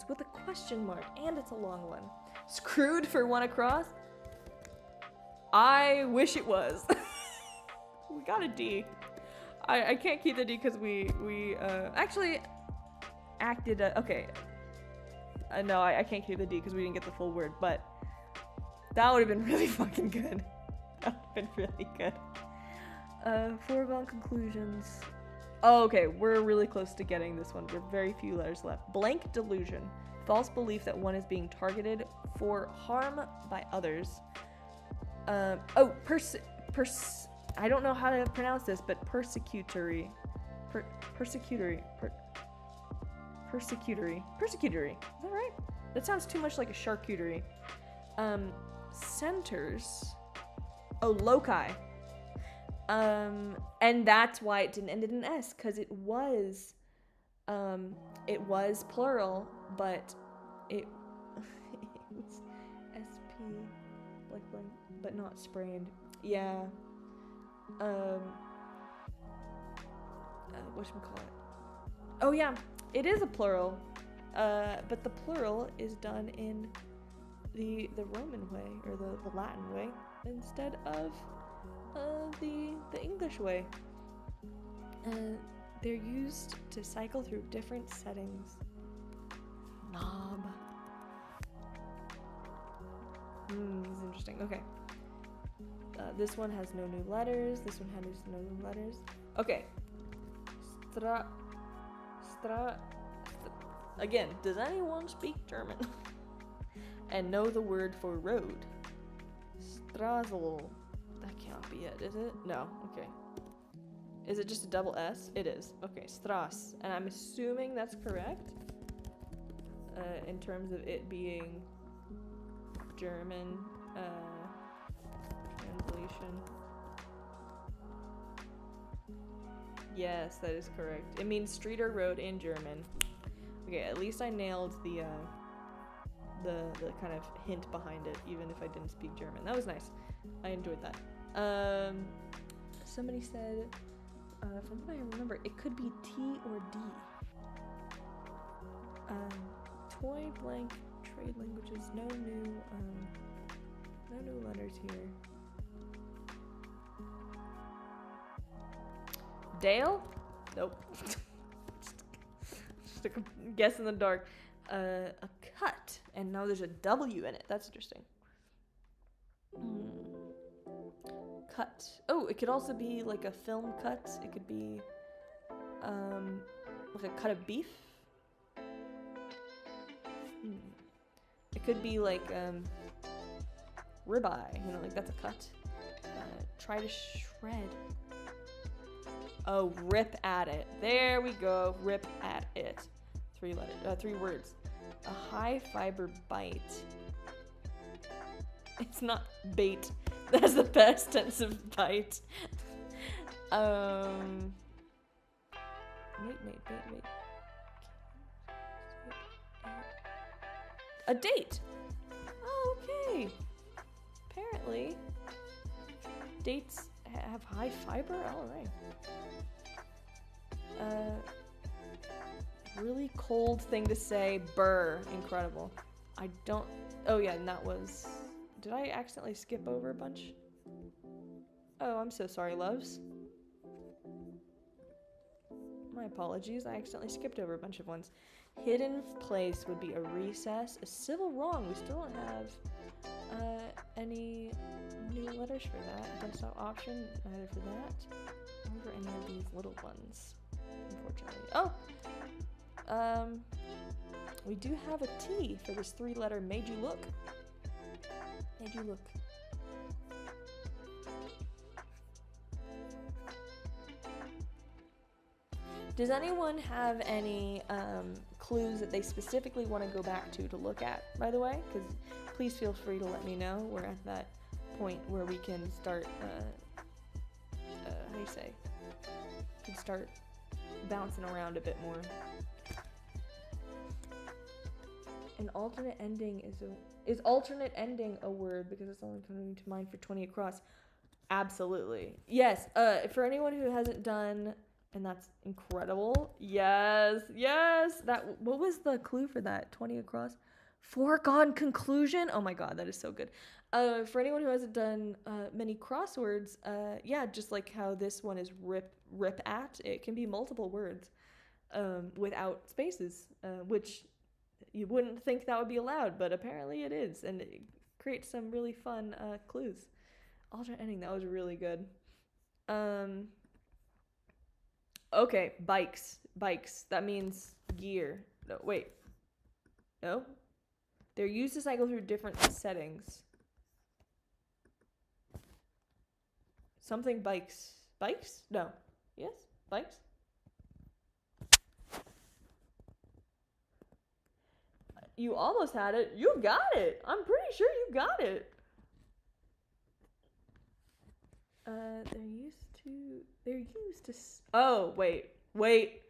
with a question mark, and it's a long one. Screwed for 1 across. I wish it was. We got a D. I can't keep the D because we actually acted, okay. No, I can't keep the D because we didn't get the full word, but that would have been really fucking good. That would have been really good. Foregone conclusions. Oh, okay, we're really close to getting this one. We're very few letters left. Blank delusion. False belief that one is being targeted for harm by others. I don't know how to pronounce this, but persecutory. Persecutory. Is that right? That sounds too much like a charcuterie. Centers. Oh, loci. And that's why it didn't end in an S, because it was plural, but it was SP blank blank, but not sprained. Yeah. Whatchamacallit? Oh yeah, it is a plural. But the plural is done in the Roman way, or the Latin way, instead of the English way. They're used to cycle through different settings. Knob. This is interesting. Okay. This one has no new letters. This one has no new letters. Okay. Again, does anyone speak German? And know the word for road? Straßel. That cannot be it, is it? No. Okay. Is it just a double S? It is. Okay, Strasse. And I'm assuming that's correct. In terms of it being German translation. Yes, that is correct. It means street or road in German. Okay, at least I nailed the kind of hint behind it, even if I didn't speak German. That was nice. I enjoyed that. Somebody said, from what I remember, it could be T or D. Toy blank trade languages. No new letters here. Dale? Nope. Just a guess in the dark. A cut, and now there's a W in it. That's interesting. Cut. Oh, it could also be like a film cut. It could be like a cut of beef. It could be like ribeye, you know, like that's a cut. Try to shred. Oh, rip at it. There we go. Rip at it. 3 words. A high fiber bite. It's not bait. That's the past tense of bite. Wait. A date. Oh, okay. Apparently, dates have high fiber. All right. Really cold thing to say. Burr. Incredible. I don't. Oh yeah, and that was. Did I accidentally skip over a bunch? Oh, I'm so sorry, loves. My apologies. I accidentally skipped over a bunch of ones. Hidden place would be a recess. A civil wrong. We still don't have any new letters for that. Desktop option, neither for that. Or for any of these little ones, unfortunately. Oh! We do have a T for this 3-letter made you look. Made you look. Does anyone have any clues that they specifically want to go back to look at, by the way? Because please feel free to let me know. We're at that point where we can start, how do you say? Can start bouncing around a bit more. An alternate ending is alternate ending a word because it's only coming to mind for 20 across. Absolutely. Yes, for anyone who hasn't done, and that's incredible. Yes. What was the clue for that? 20 across? Foregone conclusion? Oh my god, that is so good. For anyone who hasn't done many crosswords, yeah, just like how this one is rip at, it can be multiple words without spaces, which you wouldn't think that would be allowed, but apparently it is, and it creates some really fun clues. Alternate ending, that was really good. Okay, bikes. That means gear. No, wait. No? They're used to cycle through different settings. Something bikes. Bikes? No. Yes? Bikes? You almost had it. You got it. I'm pretty sure you got it. They're used to. Oh, wait. Wait.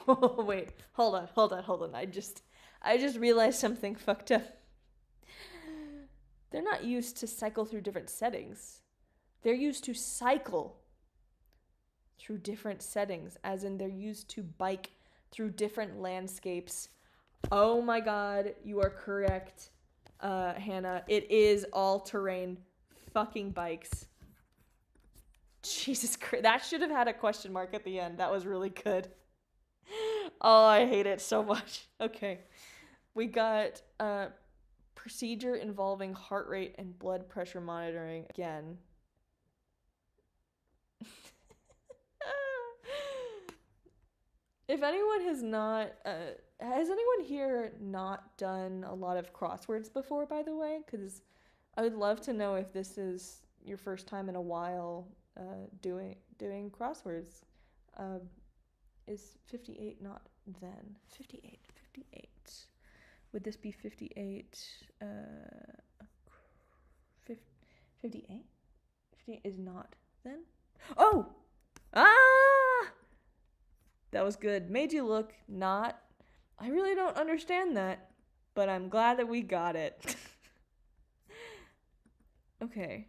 Hold on. I just realized something fucked up. They're not used to cycle through different settings. They're used to cycle through different settings, as in they're used to bike through different landscapes. Oh my god, you are correct, Hannah. It is all-terrain fucking bikes. Jesus Christ, that should have had a question mark at the end. That was really good. Oh, I hate it so much. Okay. We got procedure involving heart rate and blood pressure monitoring again. If anyone has anyone here not done a lot of crosswords before, by the way? Because I would love to know if this is your first time in a while doing crosswords. Is 58 not then? 58. Would this be 58? 58? 58 is not then? Oh! Ah! That was good. Made you look not. I really don't understand that, but I'm glad that we got it. Okay.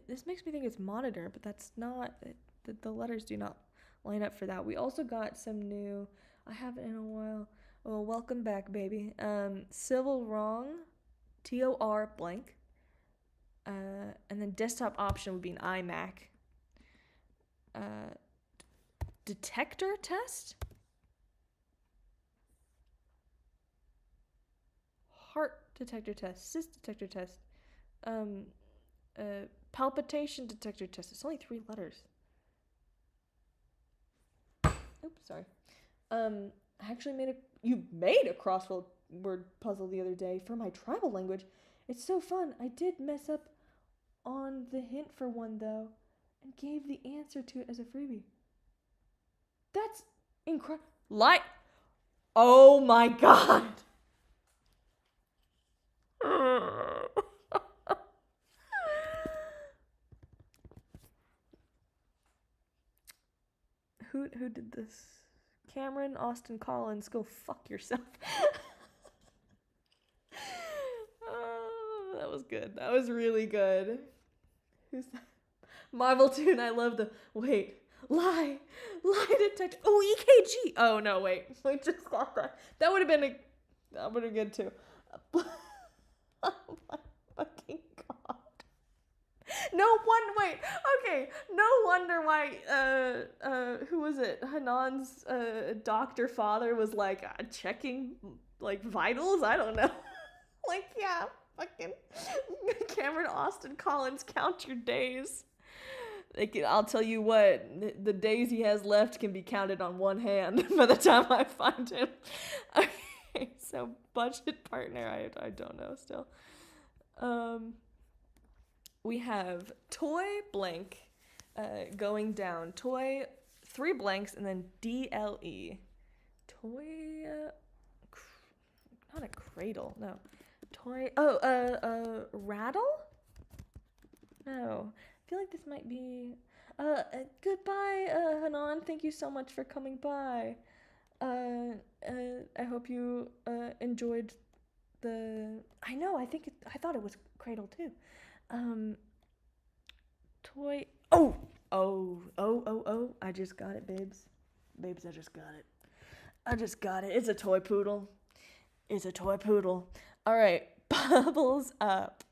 This makes me think it's monitor, but that's not. The letters do not line up for that. We also got some new. I haven't in a while. Well, welcome back, baby. Civil wrong, TOR blank. And then desktop option would be an iMac. Detector test? Heart detector test. Cyst detector test. Palpitation detector test. It's only 3 letters. oops, sorry. I actually you made a crossword puzzle the other day for my tribal language. It's so fun. I did mess up on the hint for one though, and gave the answer to it as a freebie. That's incredible. Oh my god. Who did this? Cameron Austin Collins, go fuck yourself. Oh, that was good. That was really good. Who's that? Marvel Tune, I love the lie detector. Oh, EKG. Oh no, wait. We just got that. That would have been good too. Oh my fucking god. No wonder why who was it? Hanan's doctor father was like checking like vitals. I don't know. Like, yeah, fucking Cameron Austin Collins, count your days. I'll tell you what, the days he has left can be counted on one hand by the time I find him. Okay, so budget partner, I don't know still. We have toy blank going down. Toy, 3 blanks, and then DLE. Toy, not a cradle, no. Toy, rattle? No. I feel like this might be, goodbye, Hanan. Thank you so much for coming by. I hope you, enjoyed I thought it was cradle too. Toy. Oh, I just got it, babes. Babes, I just got it. It's a toy poodle. All right, bubbles up.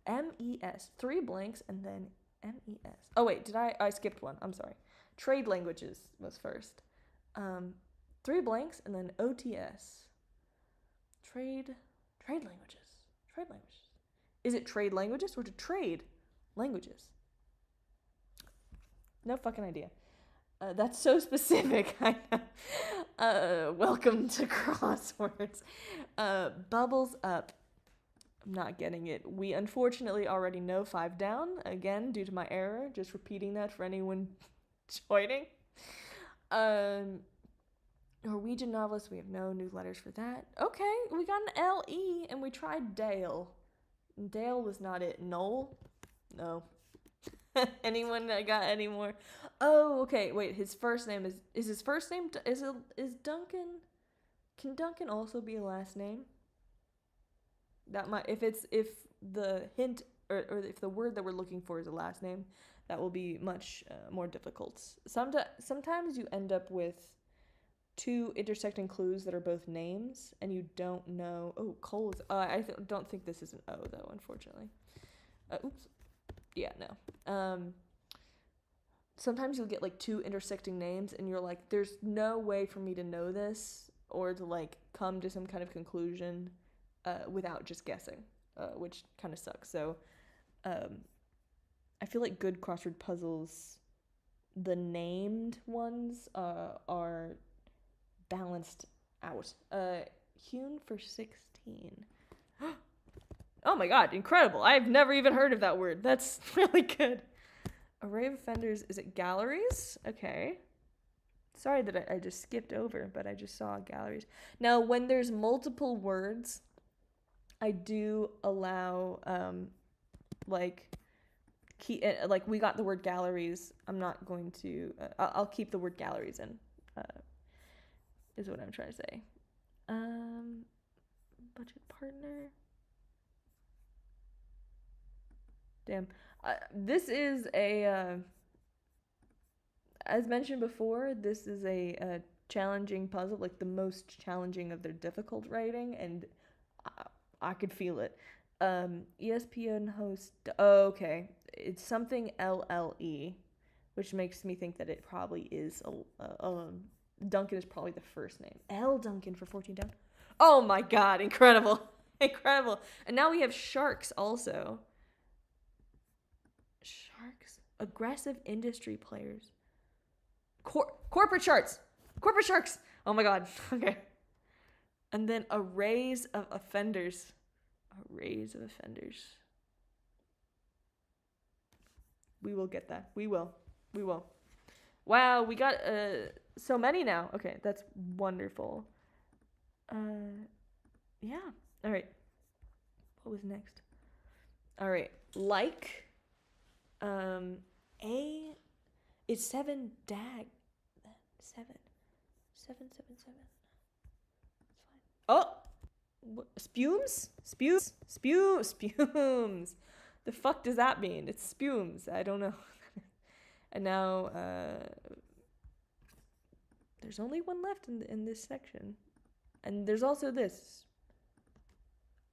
MES. 3 blanks and then MES. Oh wait, I skipped one. I'm sorry. Trade languages was first. 3 blanks and then OTS. Trade languages. Is it trade languages or to trade languages? No fucking idea. That's so specific. I know. Welcome to crosswords. Bubbles up. I'm not getting it. We unfortunately already know 5 down. Again, due to my error. Just repeating that for anyone joining. Norwegian novelist. We have no new letters for that. Okay, we got an LE and we tried Dale. Dale was not it. Noel? No. Anyone got any more? Oh, okay. Wait, his first name is his first name is Duncan? Can Duncan also be a last name? That might if the hint or if the word that we're looking for is a last name, that will be much more difficult. Sometimes you end up with 2 intersecting clues that are both names, and you don't know. Oh, Cole is. Don't think this is an O though, unfortunately. Oops. Yeah, no. Sometimes you'll get like 2 intersecting names, and you're like, "There's no way for me to know this or to like come to some kind of conclusion without just guessing," which kind of sucks. So, I feel like good crossword puzzles, the named ones are balanced out. Hewn for 16. Oh my god, incredible. I've never even heard of that word. That's really good. Array of offenders, is it galleries? Okay. Sorry that I just skipped over, but I just saw galleries. Now, when there's multiple words, I do allow, like we got the word galleries. I'm not going to, I'll keep the word galleries in, is what I'm trying to say. Budget partner. Damn. This is a, as mentioned before, this is a challenging puzzle, like the most challenging of their difficult rating, and I could feel it. ESPN host, okay, it's something LLE, which makes me think that it probably is, Duncan is probably the first name. L Duncan for 14 down. Oh my god, incredible. Incredible. And now we have sharks also. Sharks. Aggressive industry players. Corporate charts. Corporate sharks. Oh my god. Okay. And then arrays of offenders. Arrays of offenders. We will get that. We will. We will. Wow, we got so many now. Okay, that's wonderful. Yeah. All right. What was next? All right. Like. It's 7 dag. 7. 7. It's fine. Oh! Spumes? Spumes. The fuck does that mean? It's spumes. I don't know. And now, there's only one left in this section. And there's also this.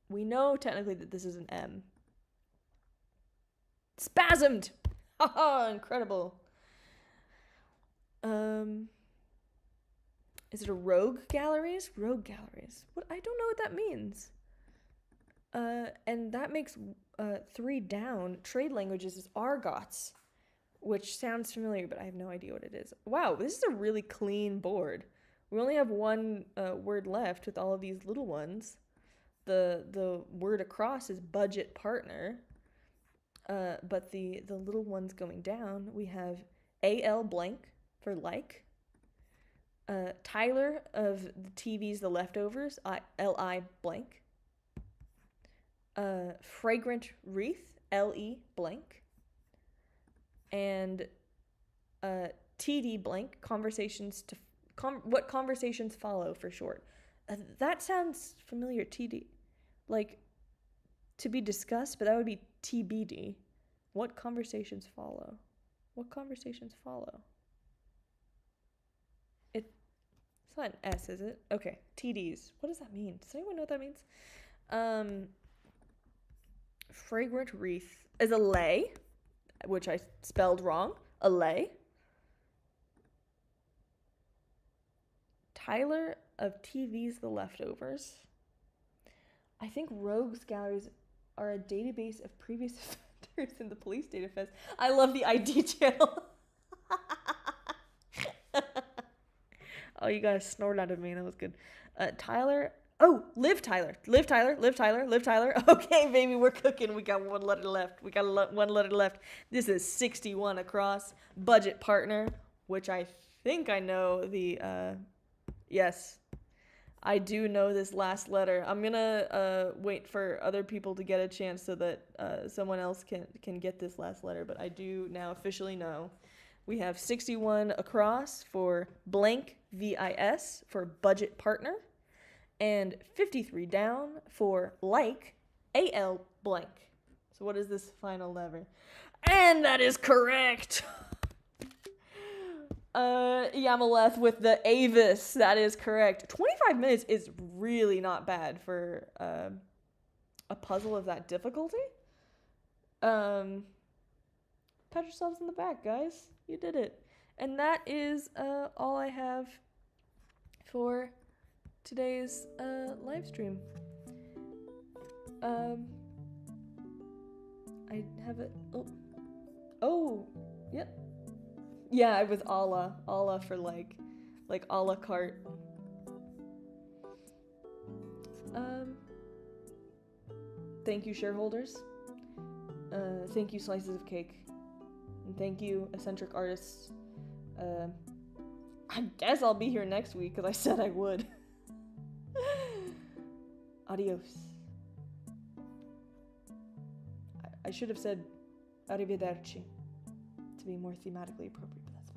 We know technically that this is an M. Spasmed! Haha, incredible. Is it a rogue galleries? Rogue galleries. What? I don't know what that means. And that makes 3 down. Trade languages is Argots, which sounds familiar, but I have no idea what it is. Wow, this is a really clean board. We only have one word left with all of these little ones. The word across is budget partner. But the little ones going down, we have AL blank for like. Tyler of the TV's The Leftovers, LI blank. Fragrant Wreath, LE blank. And TD blank, conversations to what conversations follow for short. That sounds familiar, TD. Like, to be discussed, but that would be TBD. What conversations follow? What conversations follow? It's not an S, is it? Okay, TDs. What does that mean? Does anyone know what that means? Fragrant Wreath is a lay, which I spelled wrong. A lay. Tyler of TV's The Leftovers. I think Rogues Galleries are a database of previous offenders in the police data fest. I love the ID channel. Oh, you guys snort out of me. That was good. Tyler. Oh, Liv Tyler. Liv Tyler. Okay, baby, we're cooking. We got one letter left. One letter left. This is 61 across. Budget partner, which I think I know the... Yes. I do know this last letter. I'm gonna wait for other people to get a chance so that someone else can get this last letter, but I do now officially know. We have 61 across for blank VIS for budget partner, and 53 down for like AL blank. So what is this final letter? And that is correct! Yamaleth with the Avis. That is correct. 25 minutes is really not bad for a puzzle of that difficulty. Pat yourselves in the back, guys. You did it. And that is all I have for today's live stream. I have it. Oh, yep. Yeah, it was Allah. Allah for like a la carte. Thank you, shareholders. Thank you, slices of cake. And thank you, eccentric artists. I guess I'll be here next week because I said I would. Adios. I should have said arrivederci to be more thematically appropriate, but that's